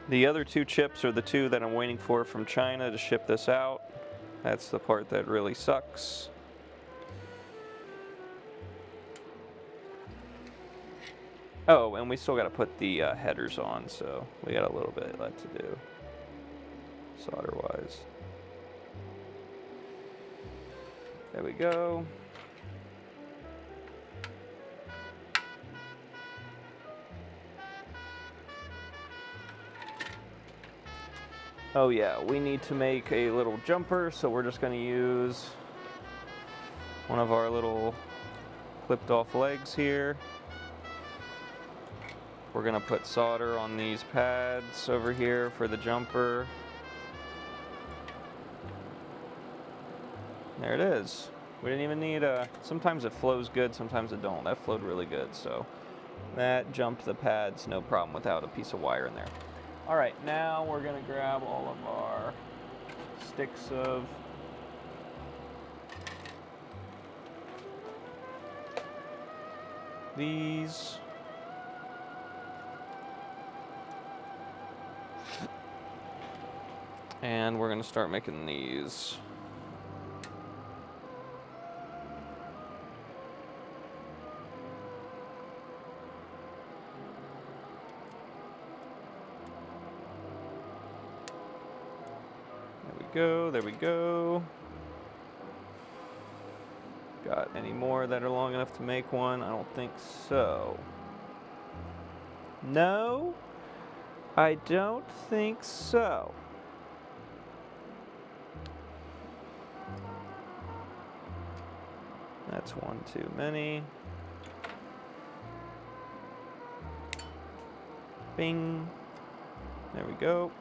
The other two chips are the two that I'm waiting for from China to ship this out. That's the part that really sucks. Oh, and we still got to put the headers on, so we got a little bit left to do, solder-wise. There we go. Oh yeah, we need to make a little jumper, so we're just going to use one of our little clipped off legs here. We're going to put solder on these pads over here for the jumper. There it is. We didn't even need a... Sometimes it flows good, sometimes it don't. That flowed really good, so that jumped the pads, no problem without a piece of wire in there. All right, now we're gonna grab all of our sticks of these. And we're gonna start making these. There we go. Got any more that are long enough to make one? I don't think so. No, I don't think so. That's one too many. Bing. There we go.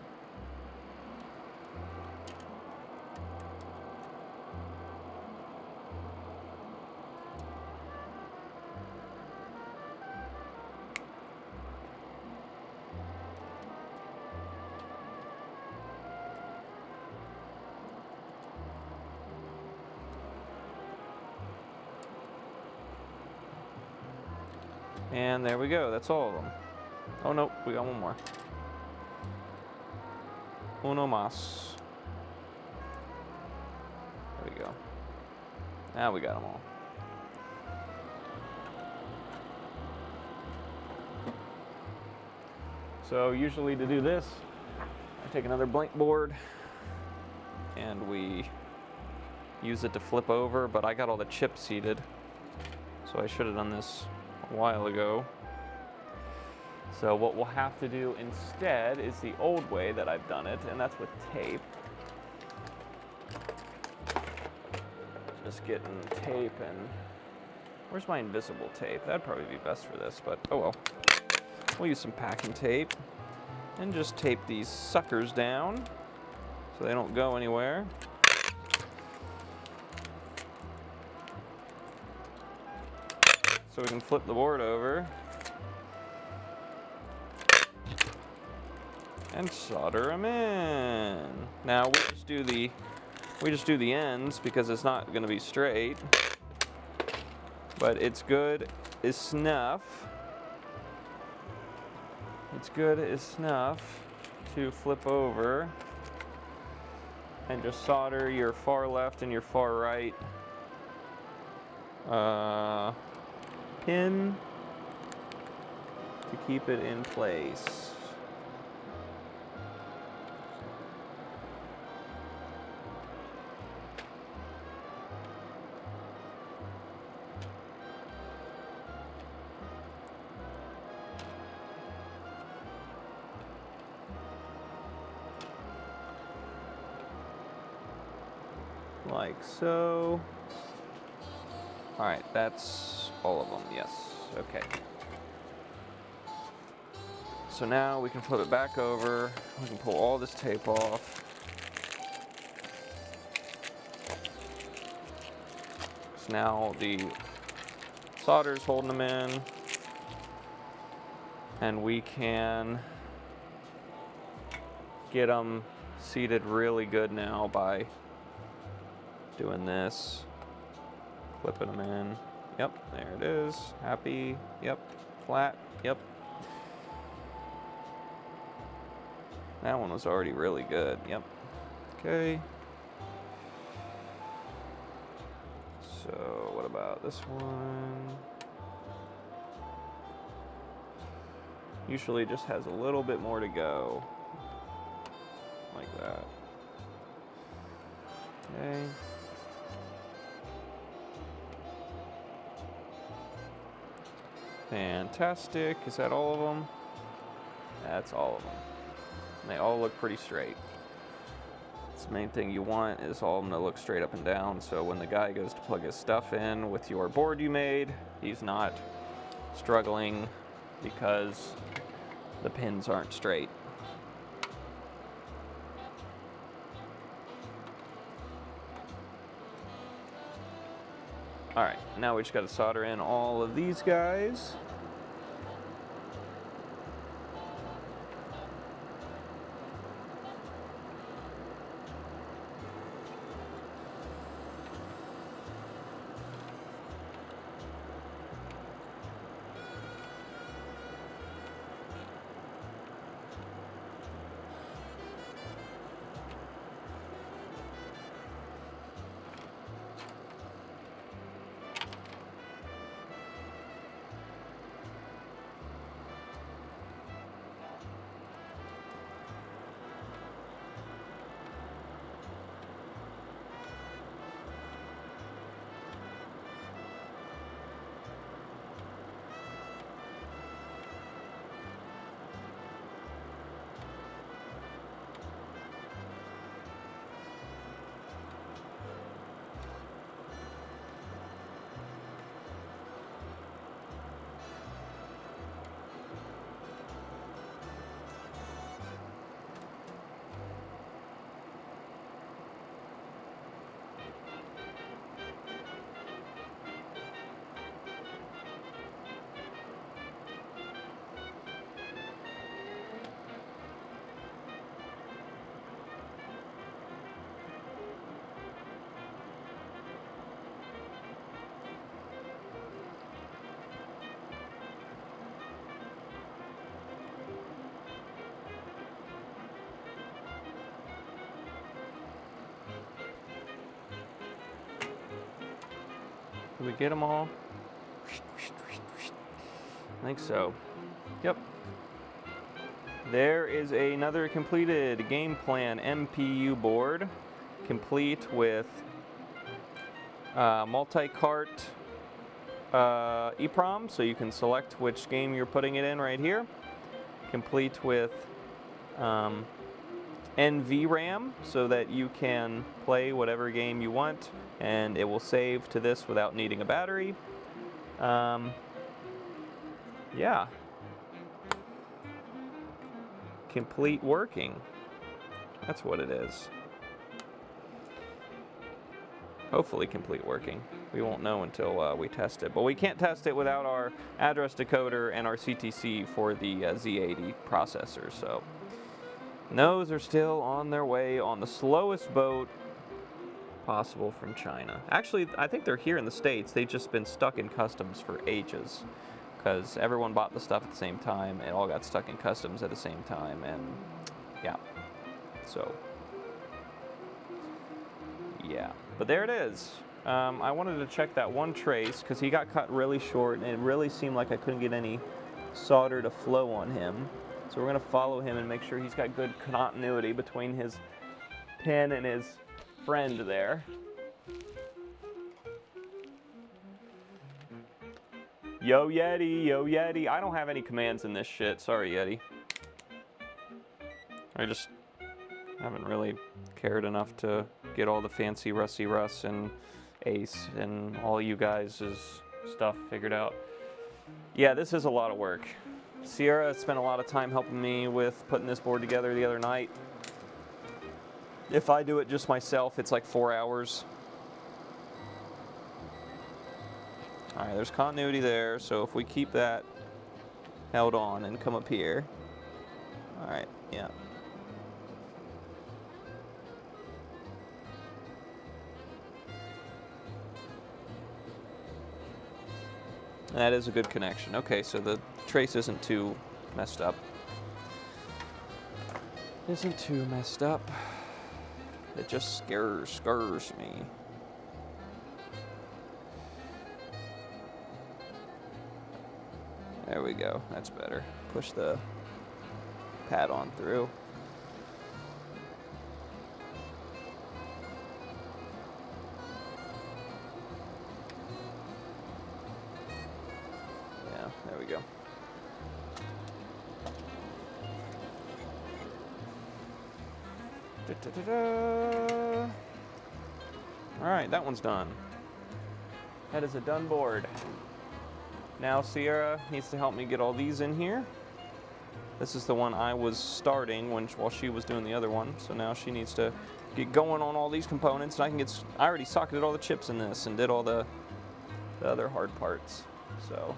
And there we go, that's all of them. Oh no, we got one more. Uno más. There we go. Now we got them all. So usually to do this, I take another blank board and we use it to flip over, but I got all the chips seated, so I should have done this a while ago. So what we'll have to do instead is the old way that I've done it, and that's with tape. Just getting tape and... Where's my invisible tape? That'd probably be best for this, but oh well. We'll use some packing tape and just tape these suckers down so they don't go anywhere. So we can flip the board over and solder them in. Now we just do the ends because it's not going to be straight, but it's good as snuff. It's good as snuff to flip over and just solder your far left and your far right pin to keep it in place. Like so. All right, that's all of them, yes, okay. So now we can flip it back over. We can pull all this tape off. So now the solder's holding them in, and we can get them seated really good now by doing this, clipping them in. Yep, there it is. Happy. Yep. Flat. Yep. That one was already really good. Yep. Okay. So what about this one? Usually just has a little bit more to go. Like that. Okay. Fantastic. Is that all of them? That's all of them. And they all look pretty straight. It's the main thing you want is all of them to look straight up and down, so when the guy goes to plug his stuff in with your board you made, he's not struggling because the pins aren't straight. Alright, now we just got to solder in all of these guys. Did we get them all? I think so. Yep. There is another completed game plan MPU board, complete with multi-cart EEPROM, so you can select which game you're putting it in right here. Complete with NVRAM, so that you can play whatever game you want, and it will save to this without needing a battery. Yeah. Complete working. That's what it is. Hopefully complete working. We won't know until we test it. But we can't test it without our address decoder and our CTC for the Z80 processor. So those are still on their way on the slowest boat possible from China. Actually, I think they're here in the States. They've just been stuck in customs for ages, because everyone bought the stuff at the same time. It all got stuck in customs at the same time, and yeah. So, yeah. But there it is. I wanted to check that one trace, because he got cut really short, and it really seemed like I couldn't get any solder to flow on him. So we're going to follow him and make sure he's got good continuity between his pin and his friend there. Yo Yeti, yo Yeti. I don't have any commands in this shit. Sorry, Yeti. I just haven't really cared enough to get all the fancy Rusty Russ and Ace and all you guys' stuff figured out. Yeah, this is a lot of work. Sierra spent a lot of time helping me with putting this board together the other night. If I do it just myself, it's like 4 hours. All right, there's continuity there, so if we keep that held on and come up here. All right, yeah. That is a good connection. Okay, so the trace isn't too messed up. Isn't too messed up. It just scares me. There we go. That's better. Push the pad on through. Yeah, there we go. Da-da-da-da. All right, that one's done. That is a done board. Now Sierra needs to help me get all these in here. This is the one I was starting while she was doing the other one. So now she needs to get going on all these components. And I already socketed all the chips in this and did all the other hard parts. So,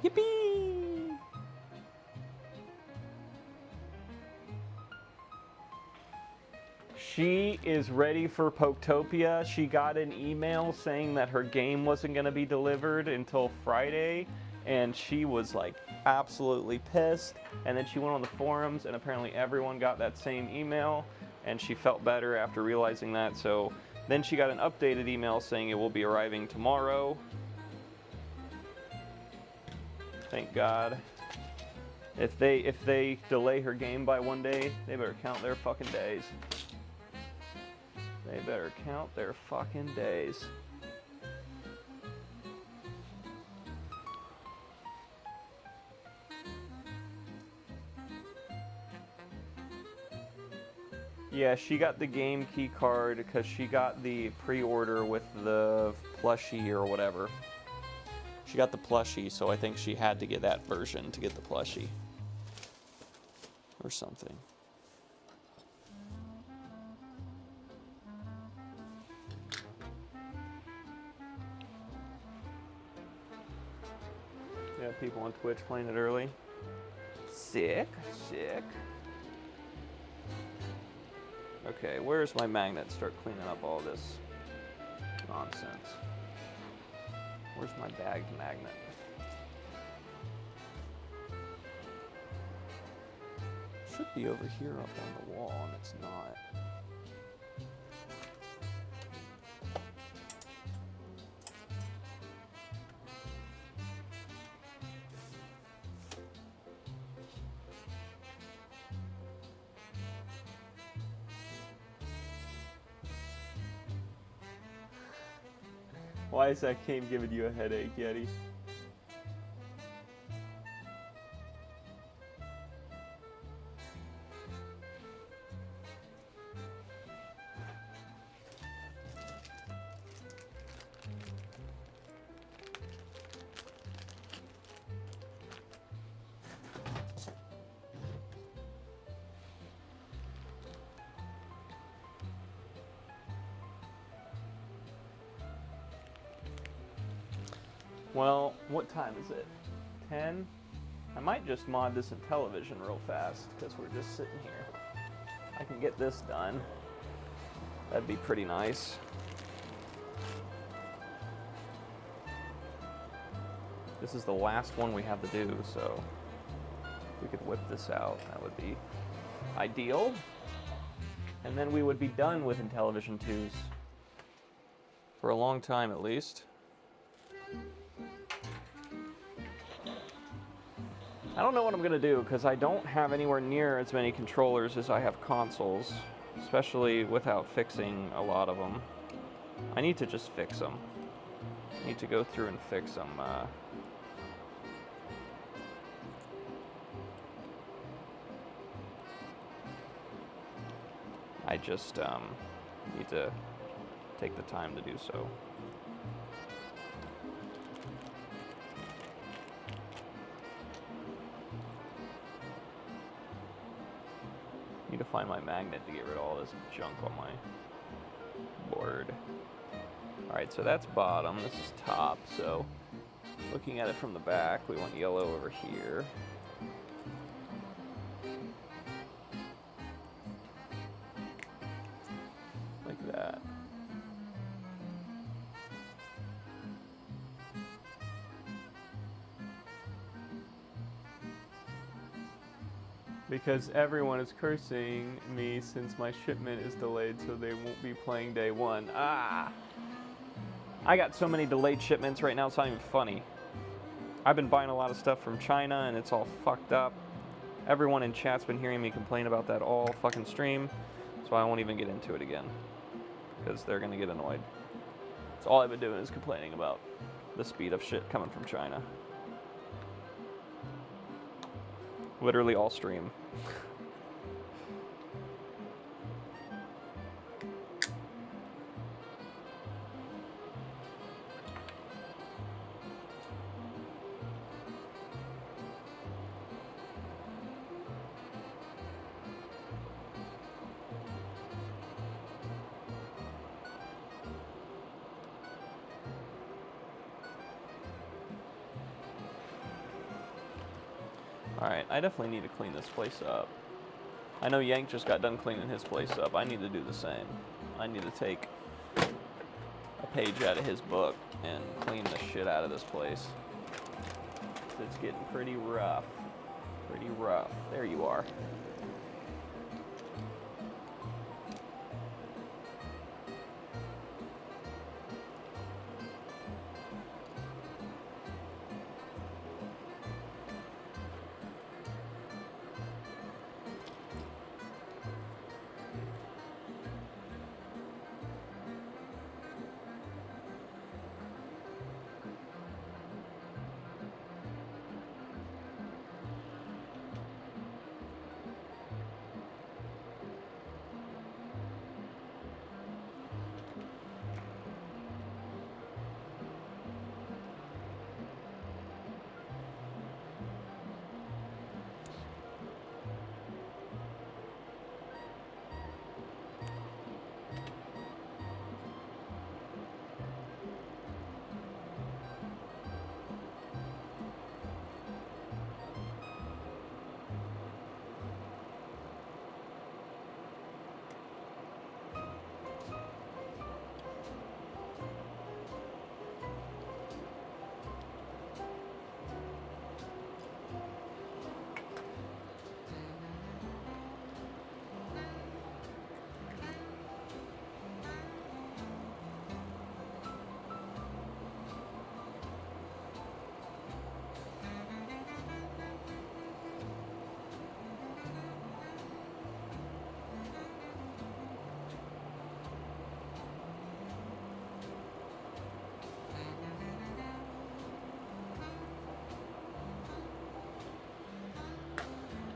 yippee! She is ready for Poketopia. She got an email saying that her game wasn't going to be delivered until Friday, and she was like absolutely pissed. And then she went on the forums, and apparently everyone got that same email, and she felt better after realizing that. So then she got an updated email saying it will be arriving tomorrow. Thank God. If they delay her game by one day, they better count their fucking days. They better count their fucking days. Yeah, she got the game key card because she got the pre-order with the plushie or whatever. She got the plushie, so I think she had to get that version to get the plushie. Or something. Yeah, people on Twitch playing it early. Sick, sick. Okay, where's my magnet? Start cleaning up all this nonsense. Where's my bagged magnet? Should be over here up on the wall, and it's not. Why is that game giving you a headache, Yeti? Well, what time is it? 10? I might just mod this Intellivision real fast because we're just sitting here. I can get this done. That'd be pretty nice. This is the last one we have to do, so if we could whip this out, that would be ideal. And then we would be done with Intellivision 2s. For a long time, at least. I don't know what I'm going to do because I don't have anywhere near as many controllers as I have consoles, especially without fixing a lot of them. I need to just fix them. I need to go through and fix them. I just need to take the time to do so. Need to find my magnet to get rid of all this junk on my board. Alright, so that's bottom, this is top, so looking at it from the back, we want yellow over here. Like that. Because everyone is cursing me since my shipment is delayed, so they won't be playing day one. Ah! I got so many delayed shipments right now, it's not even funny. I've been buying a lot of stuff from China, and it's all fucked up. Everyone in chat's been hearing me complain about that all fucking stream, so I won't even get into it again. Because they're gonna get annoyed. That's all I've been doing is complaining about the speed of shit coming from China. Literally all stream. Alright, I definitely need to clean this place up. I know Yank just got done cleaning his place up. I need to do the same. I need to take a page out of his book and clean the shit out of this place. It's getting pretty rough. Pretty rough. There you are.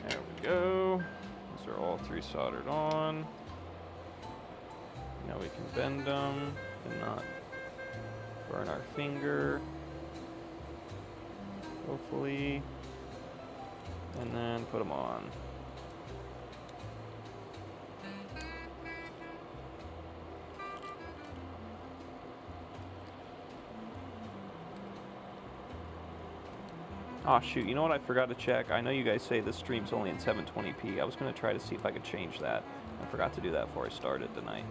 There we go. These are all 3 soldered on. Now we can bend them and not burn our finger. Hopefully. And then put them on. Oh shoot, you know what I forgot to check? I know you guys say this stream's only in 720p. I was going to try to see if I could change that. I forgot to do that before I started tonight.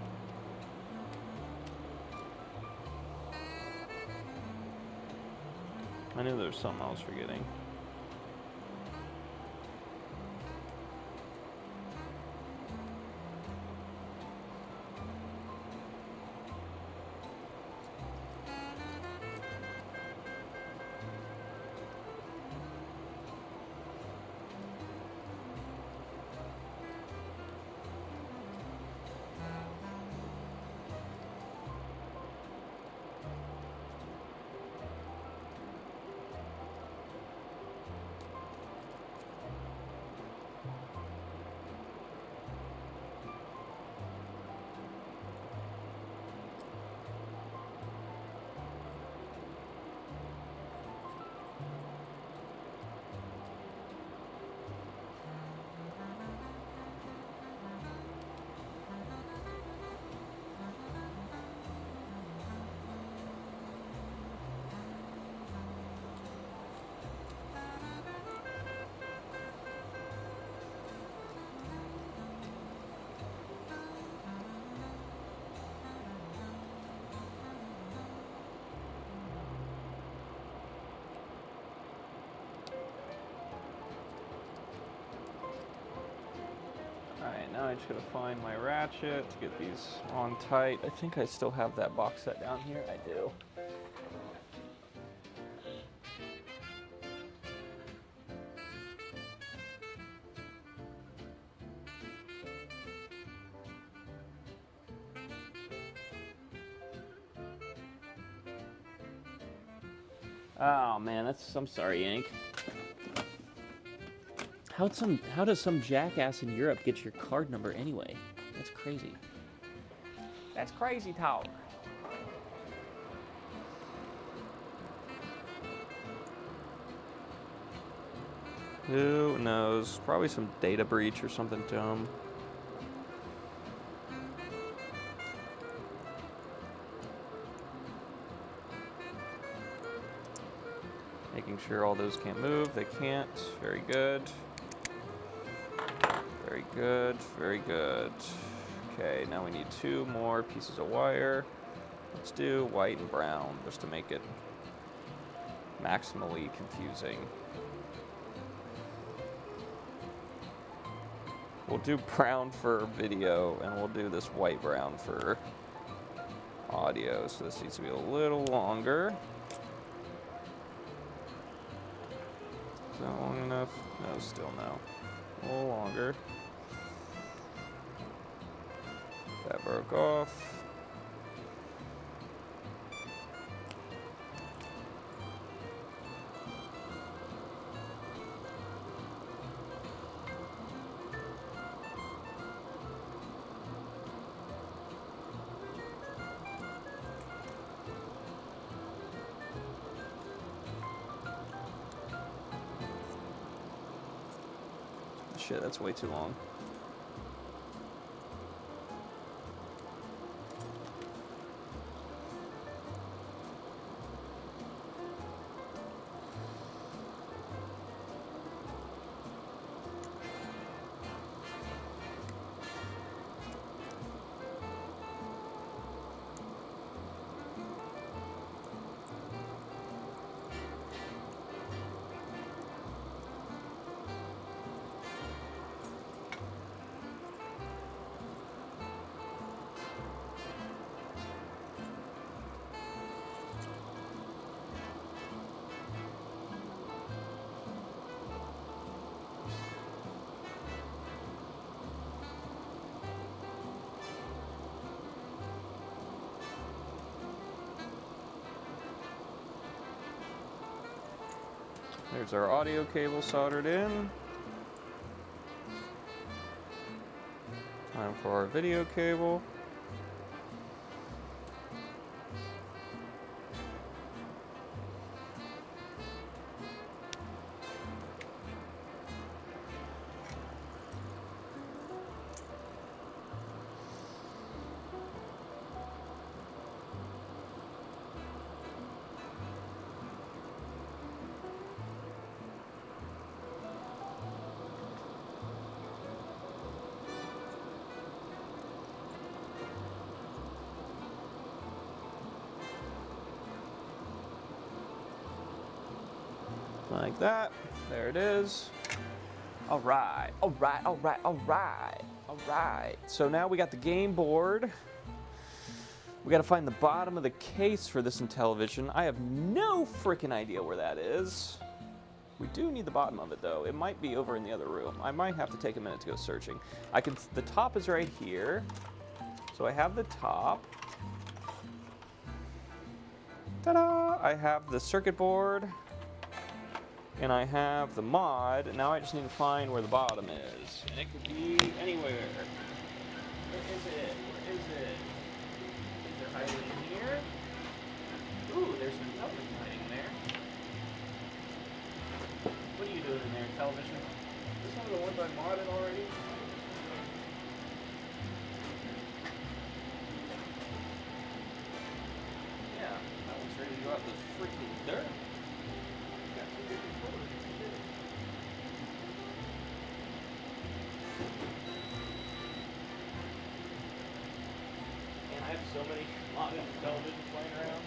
I knew there was something I was forgetting. Alright, now I just gotta find my ratchet to get these on tight. I think I still have that box set down here. I do. Oh man, I'm sorry, Yank. How does some jackass in Europe get your card number anyway? That's crazy. That's crazy talk. Who knows? Probably some data breach or something dumb. making sure all those can't move. They can't. Very good. Very good. Very good. Okay, now we need 2 more pieces of wire. Let's do white and brown just to make it maximally confusing. We'll do brown for video, and we'll do this white-brown for audio. So this needs to be a little longer. Is that long enough? No, still no. A little longer. That broke off. Shit, that's way too long. There's our audio cable soldered in. Time for our video cable. Like that. There it is. All right, all right, all right, all right, all right. So now we got the game board. We got to find the bottom of the case for this Intellivision. I have no freaking idea where that is. We do need the bottom of it though. It might be over in the other room. I might have to take a minute to go searching. The top is right here. So I have the top. Ta-da! I have the circuit board. And I have the mod, and now I just need to find where the bottom is. And it could be anywhere. Where is it? Where is it? Is it hiding in here? Ooh, there's an Intellivision hiding in there. What are you doing in there, Intellivision? Is this one of the ones I modded already? Yeah, that one's ready to go out in the freaking dirt. I have so many modded televisions laying around.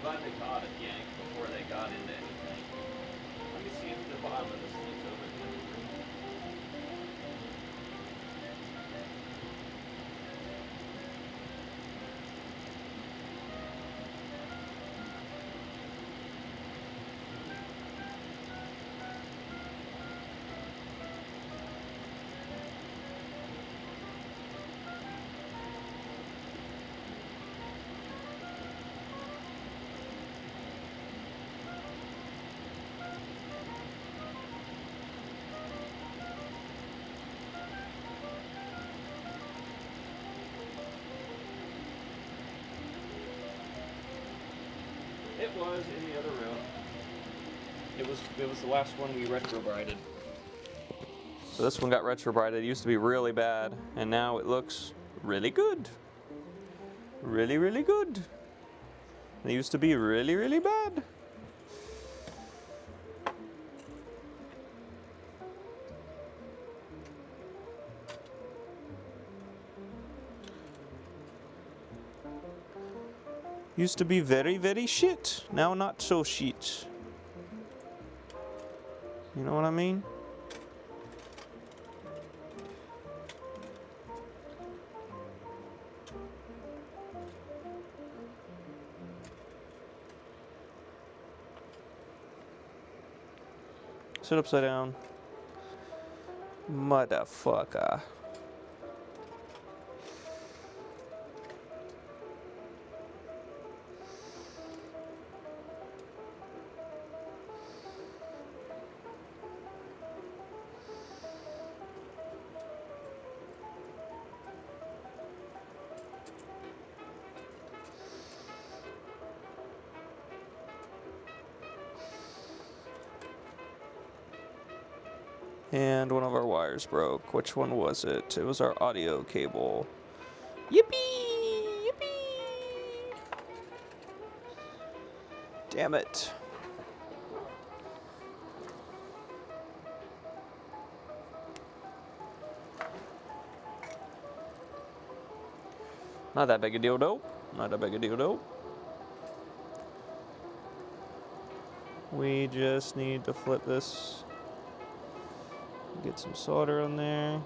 Glad they caught it, Yank, before they got into anything. Let me see if the bottom of this thing's over there. was in the other room. It was the last one we retrobrided. So this one got retrobrided. It used to be really bad, and now it looks really good. Really, really good. It used to be really, really bad. Used to be very, very shit. Now not so shit. You know what I mean? Sit upside down. Motherfucker. And one of our wires broke. Which one was it? It was our audio cable. Yippee! Yippee! Damn it. Not that big a deal, though. Not that big a deal, though. We just need to flip this. Get some solder on there.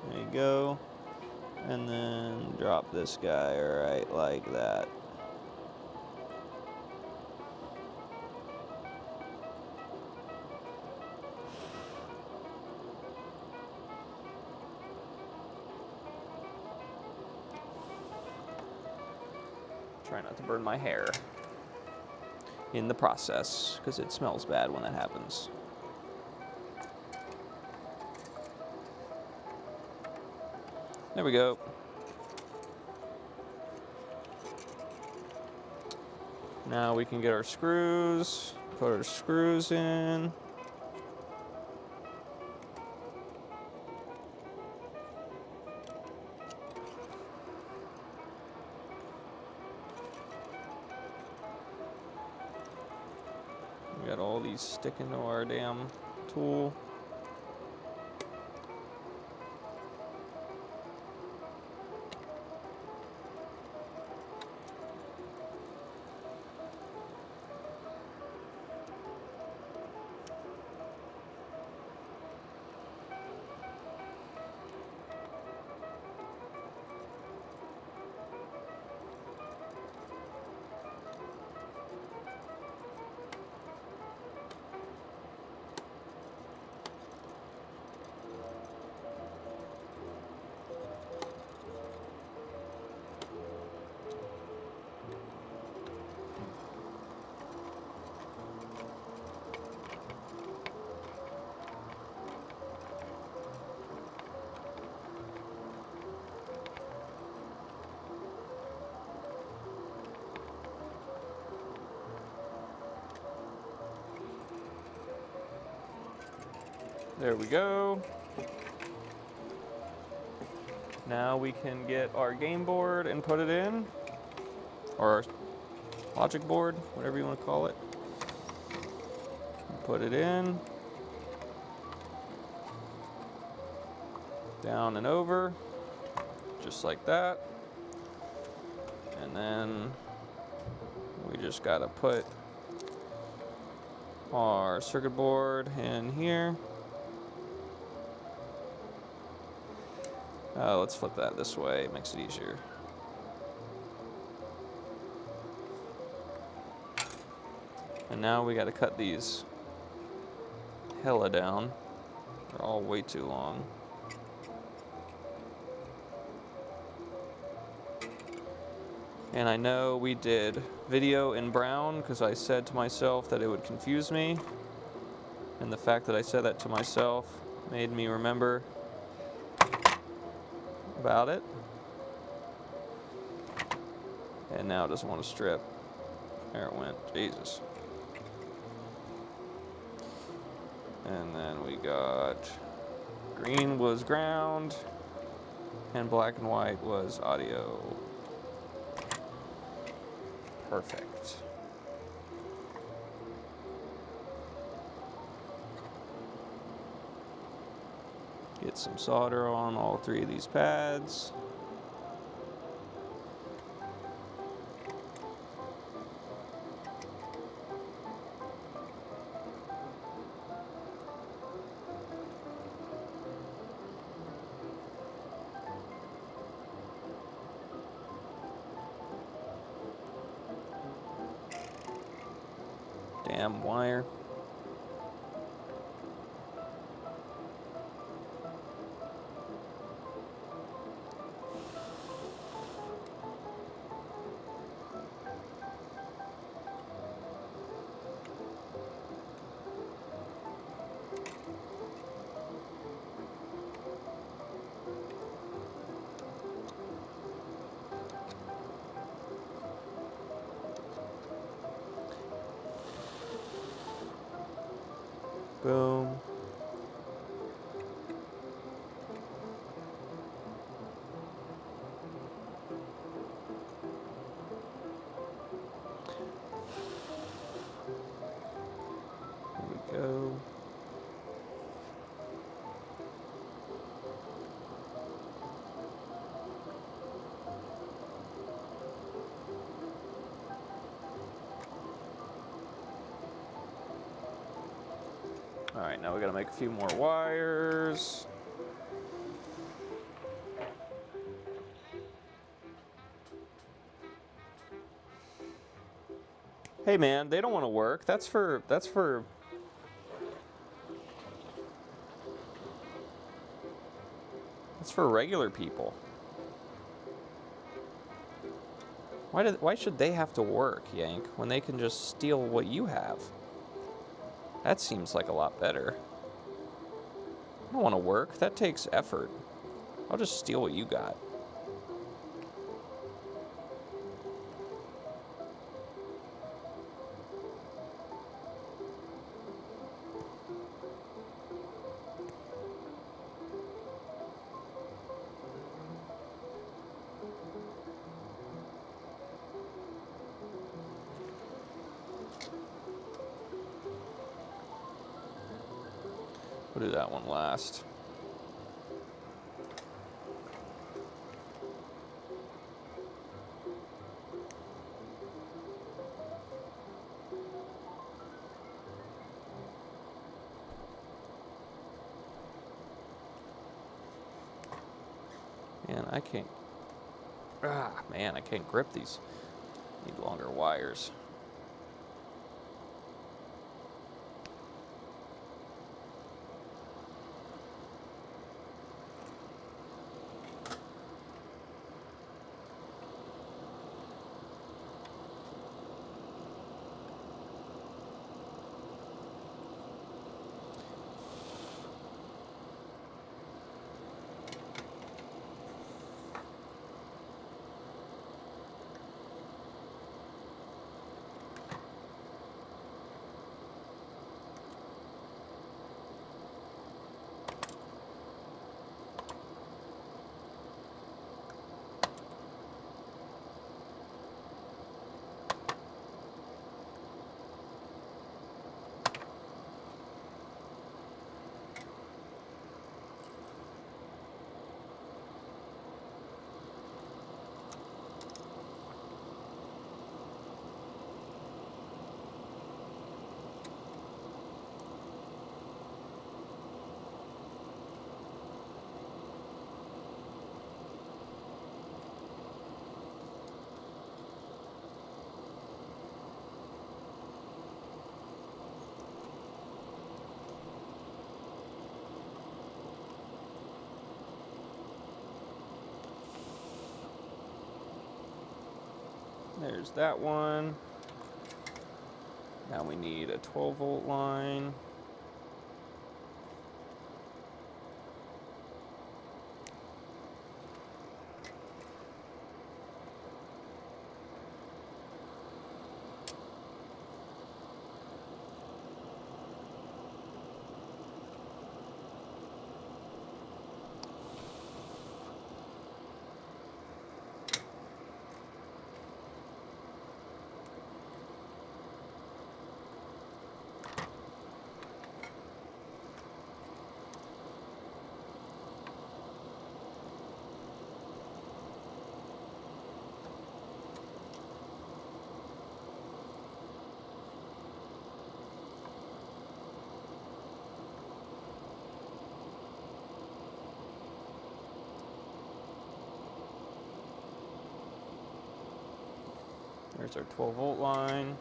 There you go. And then drop this guy right like that. Try not to burn my hair in the process, because it smells bad when that happens. There we go. Now we can get our screws, put our screws in. We got all these sticking to our damn tool. There we go. Now we can get our game board and put it in, or our logic board, whatever you want to call it. Put it in, down and over, just like that. And then we just gotta put our circuit board in here. Let's flip that this way, it makes it easier. And now we gotta cut these hella down. They're all way too long. And I know we did video in brown because I said to myself that it would confuse me. And the fact that I said that to myself made me remember about it. And now it doesn't want to strip. There it went. Jesus. And then we got green was ground, and black and white was audio. Perfect. Get some solder on all three of these pads. Damn wire. Boom. Here we go. All right, now we gotta make a few more wires. Hey man, they don't want to work. That's for regular people. Why should they have to work, Yank, when they can just steal what you have? That seems like a lot better. I don't want to work. That takes effort. I'll just steal what you got. We'll do that one last. Man, I can't. Man, I can't grip these. Need longer wires. There's that one. Now we need a 12-volt line. There's our 12-volt line.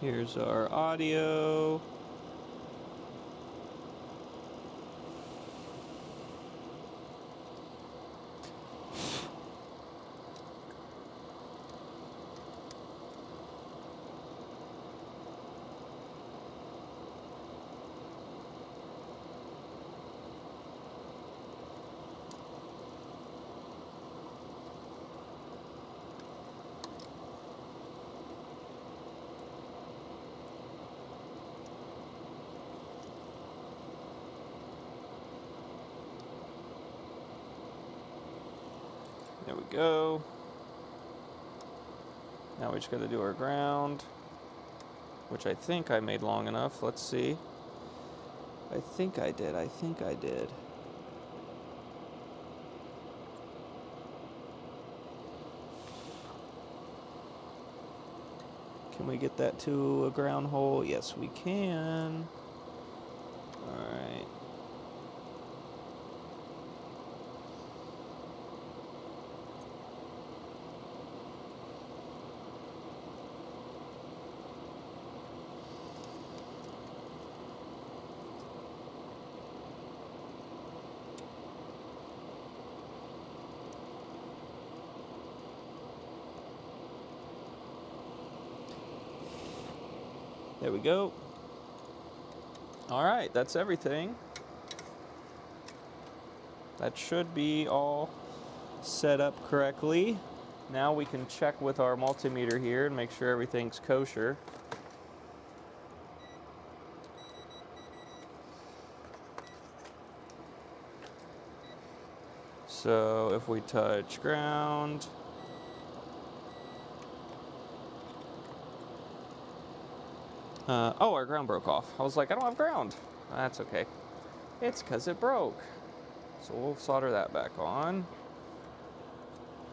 Here's our audio. There we go. Now we just got to do our ground, which I think I made long enough. Let's see. I think I did. Can we get that to a ground hole? Yes, we can. All right. There we go. All right, that's everything. That should be all set up correctly. Now we can check with our multimeter here and make sure everything's kosher. So if we touch ground, oh, our ground broke off. I was like, I don't have ground. That's okay. It's because it broke. So we'll solder that back on.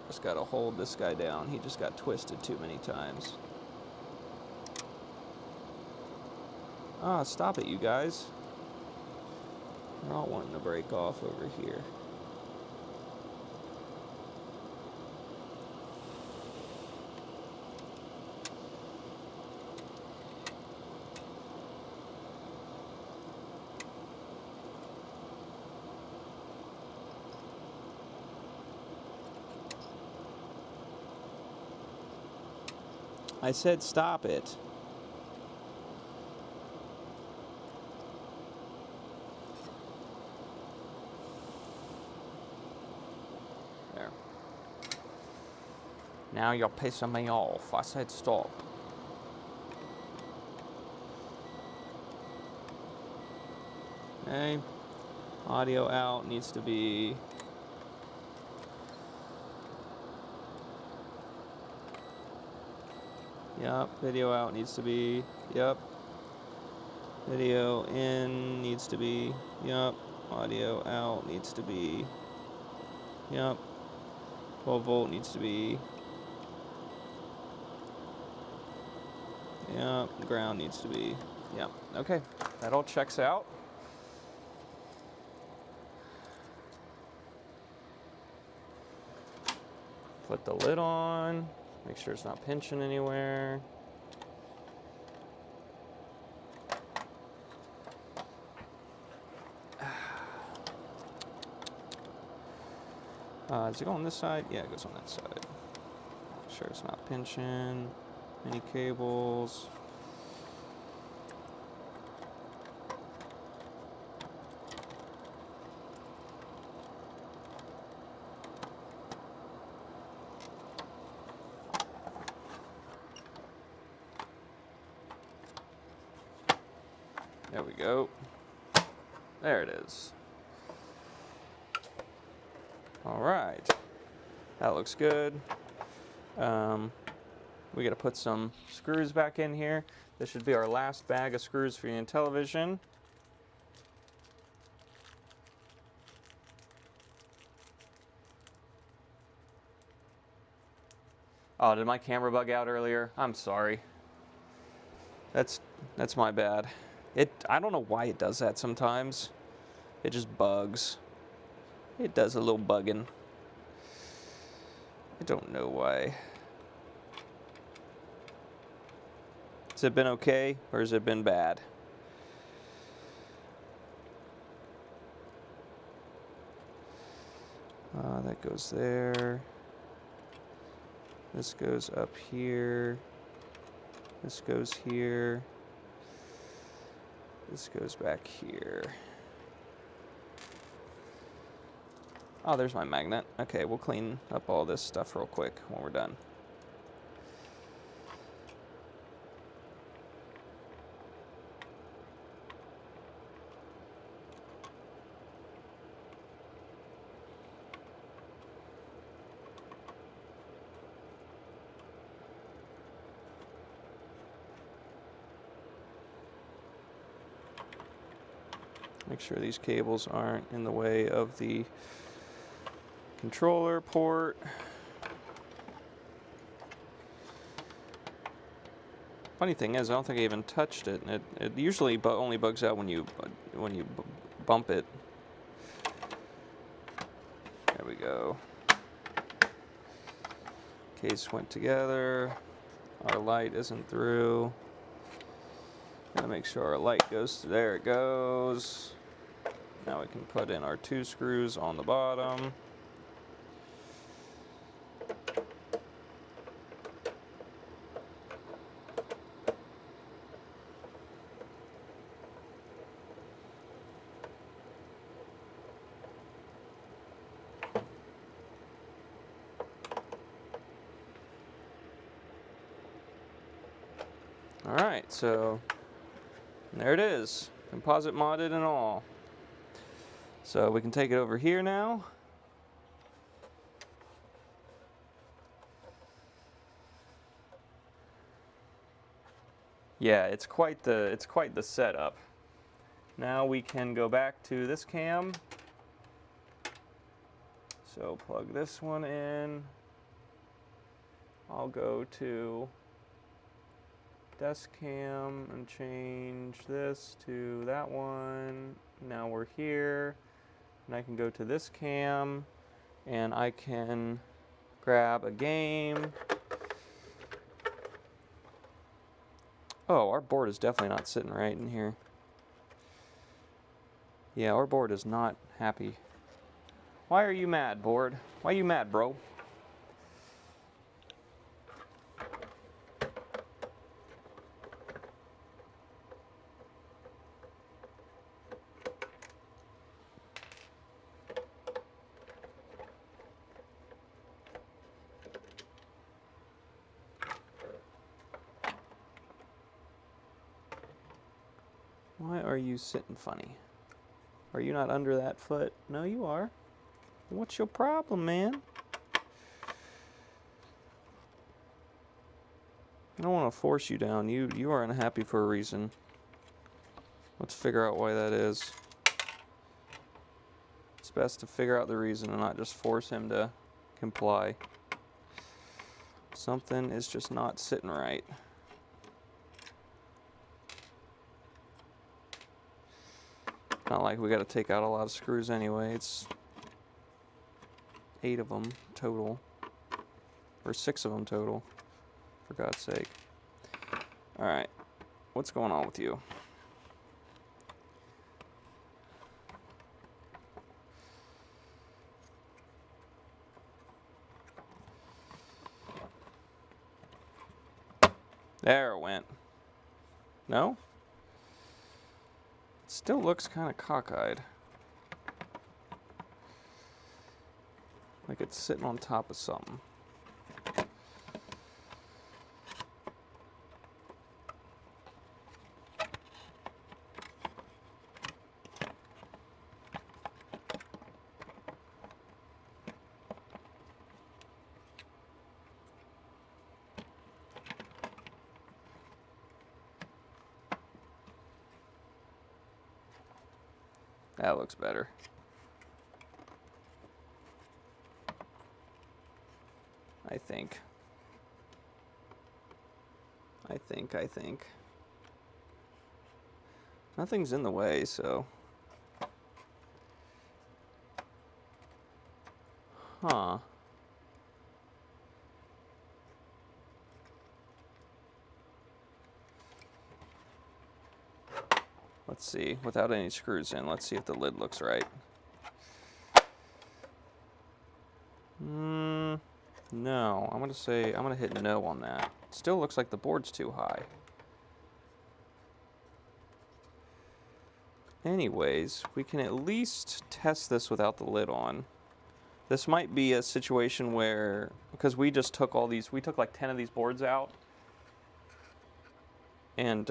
Just got to hold this guy down. He just got twisted too many times. Ah, stop it, you guys. They're all wanting to break off over here. I said stop it. There. Now you're pissing me off. I said stop. Okay. Audio out needs to be... Yep, video out needs to be, yep. Video in needs to be, yep. Audio out needs to be, yep. 12 volt needs to be, yep. Ground needs to be, yep. Okay, that all checks out. Put the lid on. Make sure it's not pinching anywhere. Does it go on this side? Yeah, it goes on that side. Make sure it's not pinching. Any cables. There we go. There it is. All right. That looks good. we got to put some screws back in here. This should be our last bag of screws for the Intellivision. Oh, did my camera bug out earlier? I'm sorry. That's my bad. I don't know why it does that sometimes. It just bugs. It does a little bugging. I don't know why. Has it been okay, or has it been bad? That goes there. This goes up here. This goes here. This goes back here. Oh, there's my magnet. Okay, we'll clean up all this stuff real quick when we're done. Make sure these cables aren't in the way of the controller port. Funny thing is, I don't think I even touched it. It usually only bugs out when you bump it. There we go. Case went together. Our light isn't through. Gotta make sure our light goes through. There it goes. Now we can put in our 2 screws on the bottom. All right, so there it is, composite modded and all. So we can take it over here now. Yeah, it's quite the setup. Now we can go back to this cam. So plug this one in. I'll go to desk cam and change this to that one. Now we're here. And I can go to this cam and I can grab a game. Oh, our board is definitely not sitting right in here. Yeah, our board is not happy. Why are you mad, board? Why are you mad, bro? Why are you sitting funny? Are you not under that foot? No, you are. What's your problem, man? I don't want to force you down. You are unhappy for a reason. Let's figure out why that is. It's best to figure out the reason and not just force him to comply. Something is just not sitting right. Not like we got to take out a lot of screws anyway. It's 8 of them total, or 6 of them total, for God's sake. All right, what's going on with you? There it went. No? Still looks kind of cockeyed. Like it's sitting on top of something. That looks better. I think. Nothing's in the way, so. Huh. Let's see, without any screws in, let's see if the lid looks right. No, I'm gonna hit no on that. Still looks like the board's too high. Anyways, we can at least test this without the lid on. This might be a situation where, because we just took all these, we took like 10 of these boards out, and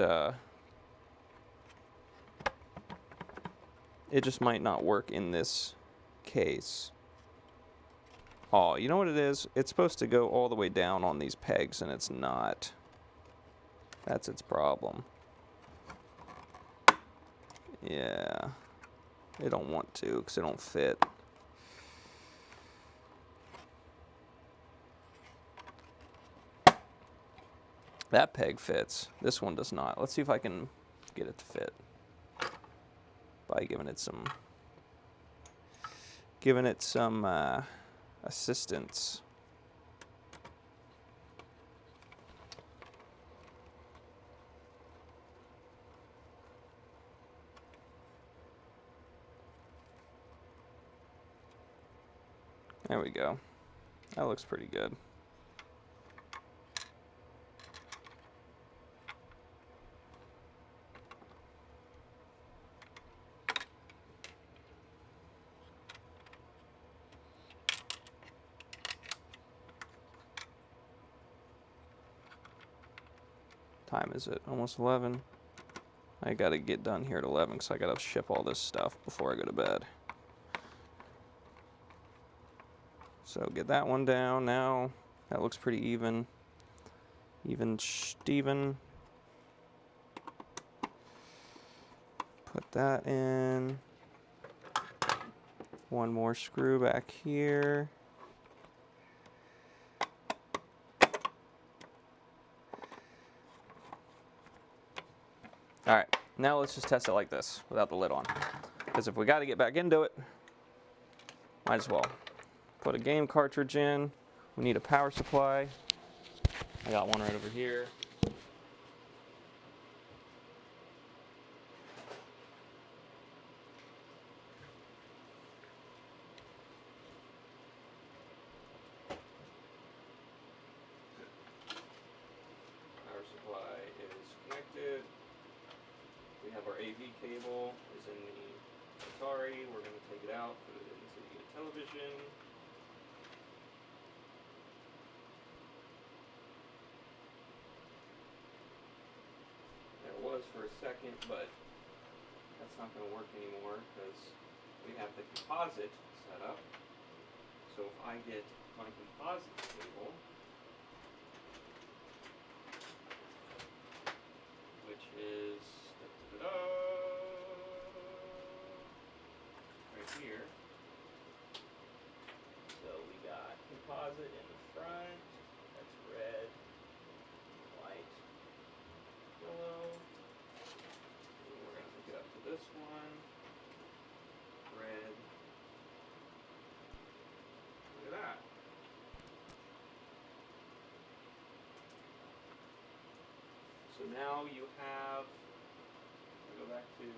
it just might not work in this case. Oh, you know what it is? It's supposed to go all the way down on these pegs, and it's not. That's its problem. Yeah. They don't want to, because they don't fit. That peg fits. This one does not. Let's see if I can get it to fit by giving it some assistance. There we go. That looks pretty good. Time is it? Almost 11. I gotta get done here at 11 because I gotta ship all this stuff before I go to bed. So get that one down now. That looks pretty even. Even Steven. Put that in. One more screw back here. All right, now let's just test it like this without the lid on. Because if we got to get back into it, might as well. Put a game cartridge in. We need a power supply. I got one right over here. Power supply is connected. We have our AV cable is in the Atari. We're going to take it out, put it into the Intellivision. There was for a second, but that's not going to work anymore because we have the composite set up. So if I get my composite cable, which is right here. So we got composite in the front. That's red, white, yellow. And we're going to hook it up to this one. Red. Look at that. So now you have, go back to,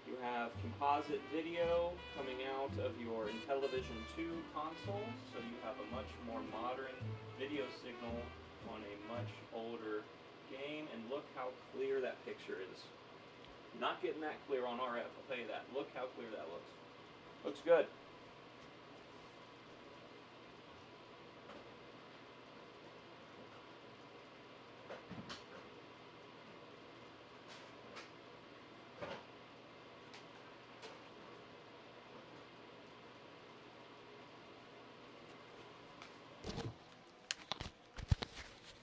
you have composite video coming out of your Intellivision 2 console, so you have a much more modern video signal on a much older game, and look how clear that picture is. Not getting that clear on RF, I'll tell you that. Look how clear that looks. Looks good.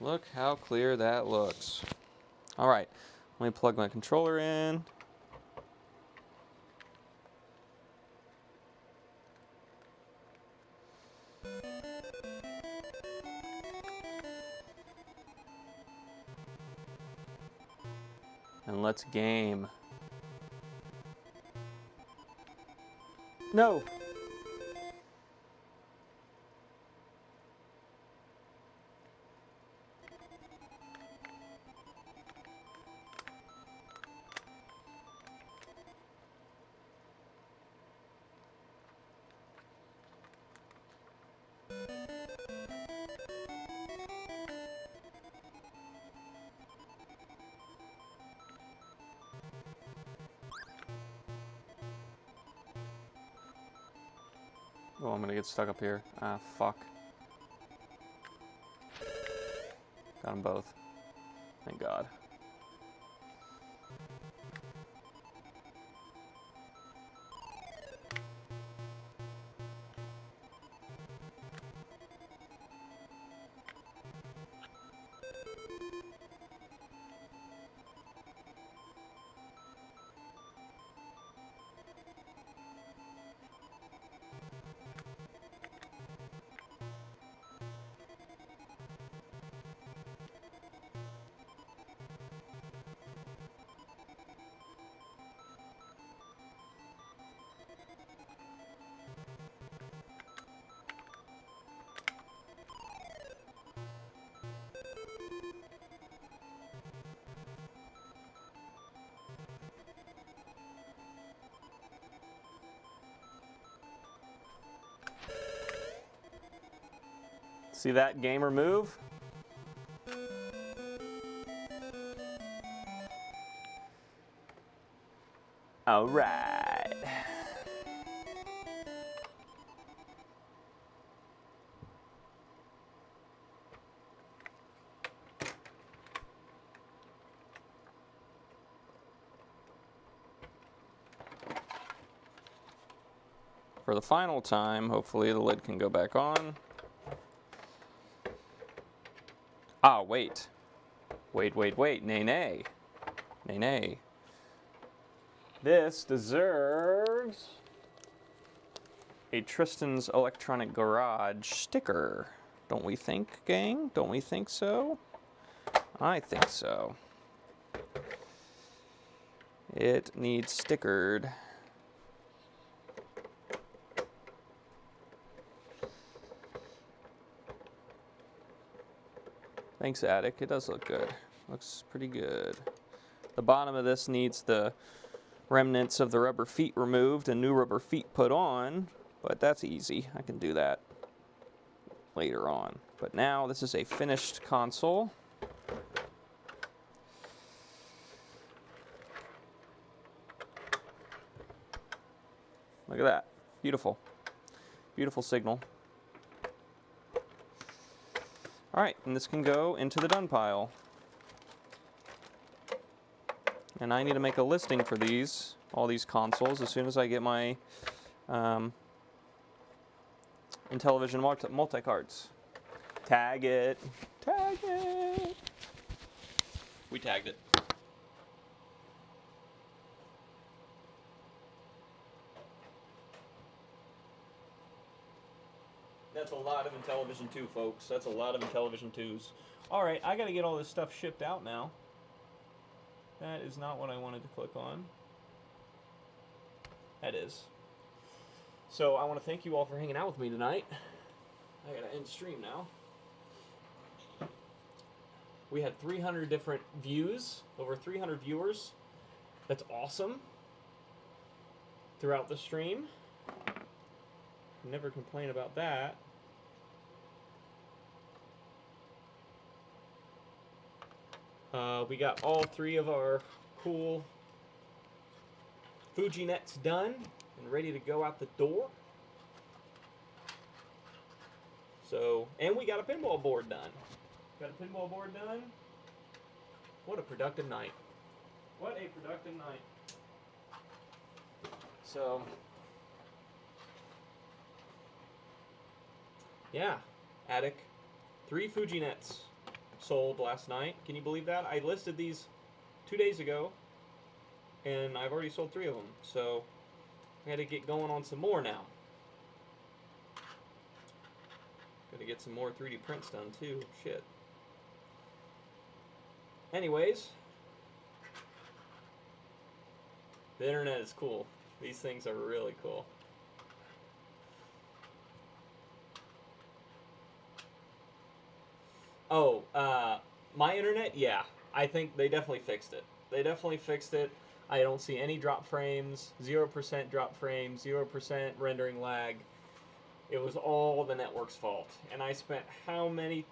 Look how clear that looks. All right, let me plug my controller in. and let's game. No! Oh, I'm gonna get stuck up here. Ah, fuck. Got them both. Thank God. See that gamer move? All right. For the final time, hopefully the lid can go back on. Ah, wait. Wait. Nay, nay. Nay, nay. This deserves a Tristan's Electronic Garage sticker. Don't we think, gang? Don't we think so? I think so. It needs stickered. Thanks, Attic. It does look good. Looks pretty good. The bottom of this needs the remnants of the rubber feet removed and new rubber feet put on, but that's easy. I can do that later on. But now this is a finished console. Look at that. Beautiful. Beautiful signal. All right, and this can go into the done pile. And I need to make a listing for these, all these consoles, as soon as I get my Intellivision multi-cards. Tag it. Tag it. We tagged it. That's a lot of Intellivision 2, folks. That's a lot of Intellivision 2s. All right, I got to get all this stuff shipped out now. That is not what I wanted to click on. That is. So I want to thank you all for hanging out with me tonight. I got to end stream now. We had 300 different views, over 300 viewers. That's awesome. Throughout the stream. Never complain about that. We got all 3 of our cool Fuji nets done and ready to go out the door. So, and we got a pinball board done. Got a pinball board done. What a productive night. What a productive night. So, yeah, Attic. 3 Fuji nets sold last night. Can you believe that? I listed these 2 days ago, and I've already sold 3 of them. So I got to get going on some more now. Got to get some more 3D prints done too. Shit. Anyways, The internet is cool. These things are really cool. Oh, my internet? Yeah. I think they definitely fixed it. They definitely fixed it. I don't see any drop frames, 0% drop frames, 0% rendering lag. It was all the network's fault. And I spent how many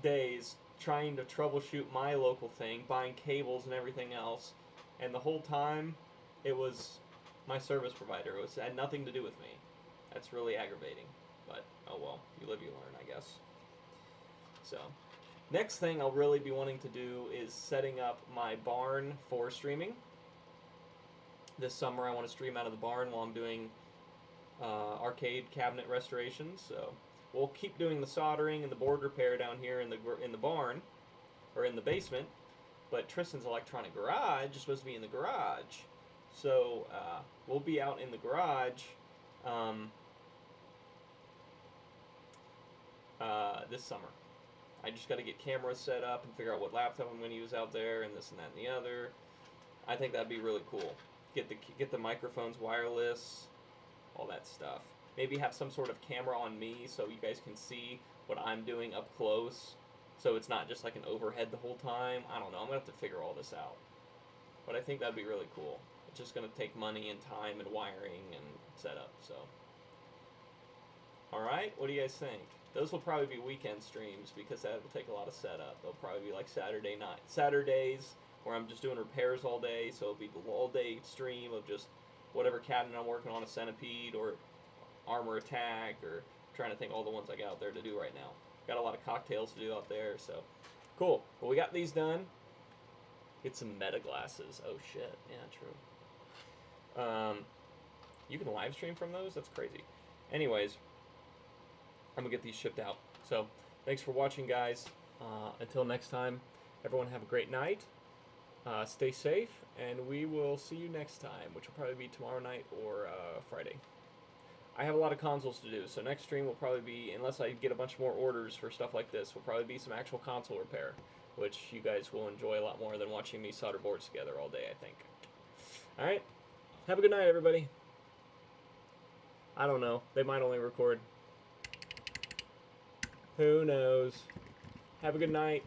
days trying to troubleshoot my local thing, buying cables and everything else. And the whole time, it was my service provider. It had nothing to do with me. That's really aggravating. But, oh well, you live, you learn, I guess. So, next thing I'll really be wanting to do is setting up my barn for streaming. This summer I want to stream out of the barn while I'm doing arcade cabinet restorations. So we'll keep doing the soldering and the board repair down here in the barn, or in the basement. But Tristan's electronic garage is supposed to be in the garage. So we'll be out in the garage this summer. I just got to get cameras set up and figure out what laptop I'm going to use out there, and this and that and the other. I think that'd be really cool. Get the microphones wireless, all that stuff. Maybe have some sort of camera on me so you guys can see what I'm doing up close, so it's not just like an overhead the whole time. I don't know. I'm going to have to figure all this out. But I think that'd be really cool. It's just going to take money and time and wiring and setup, so. Alright, what do you guys think? Those will probably be weekend streams because that will take a lot of setup. They'll probably be like Saturdays where I'm just doing repairs all day, so it'll be the all-day stream of just whatever cabinet I'm working on, a Centipede or Armor Attack, or trying to think all the ones I got out there to do right now. Got a lot of cocktails to do out there, so cool. Well, we got these done. Get some meta glasses. Oh shit, yeah, true. You can live stream from those? That's crazy. Anyways, I'm gonna get these shipped out. So thanks for watching, guys. Until next time, everyone have a great night. Stay safe, and we will see you next time, which will probably be tomorrow night or Friday. I have a lot of consoles to do, so next stream will probably be, unless I get a bunch more orders for stuff like this, will probably be some actual console repair, which you guys will enjoy a lot more than watching me solder boards together all day, I think. Alright, have a good night, everybody. I don't know, they might only record. Who knows? Have a good night.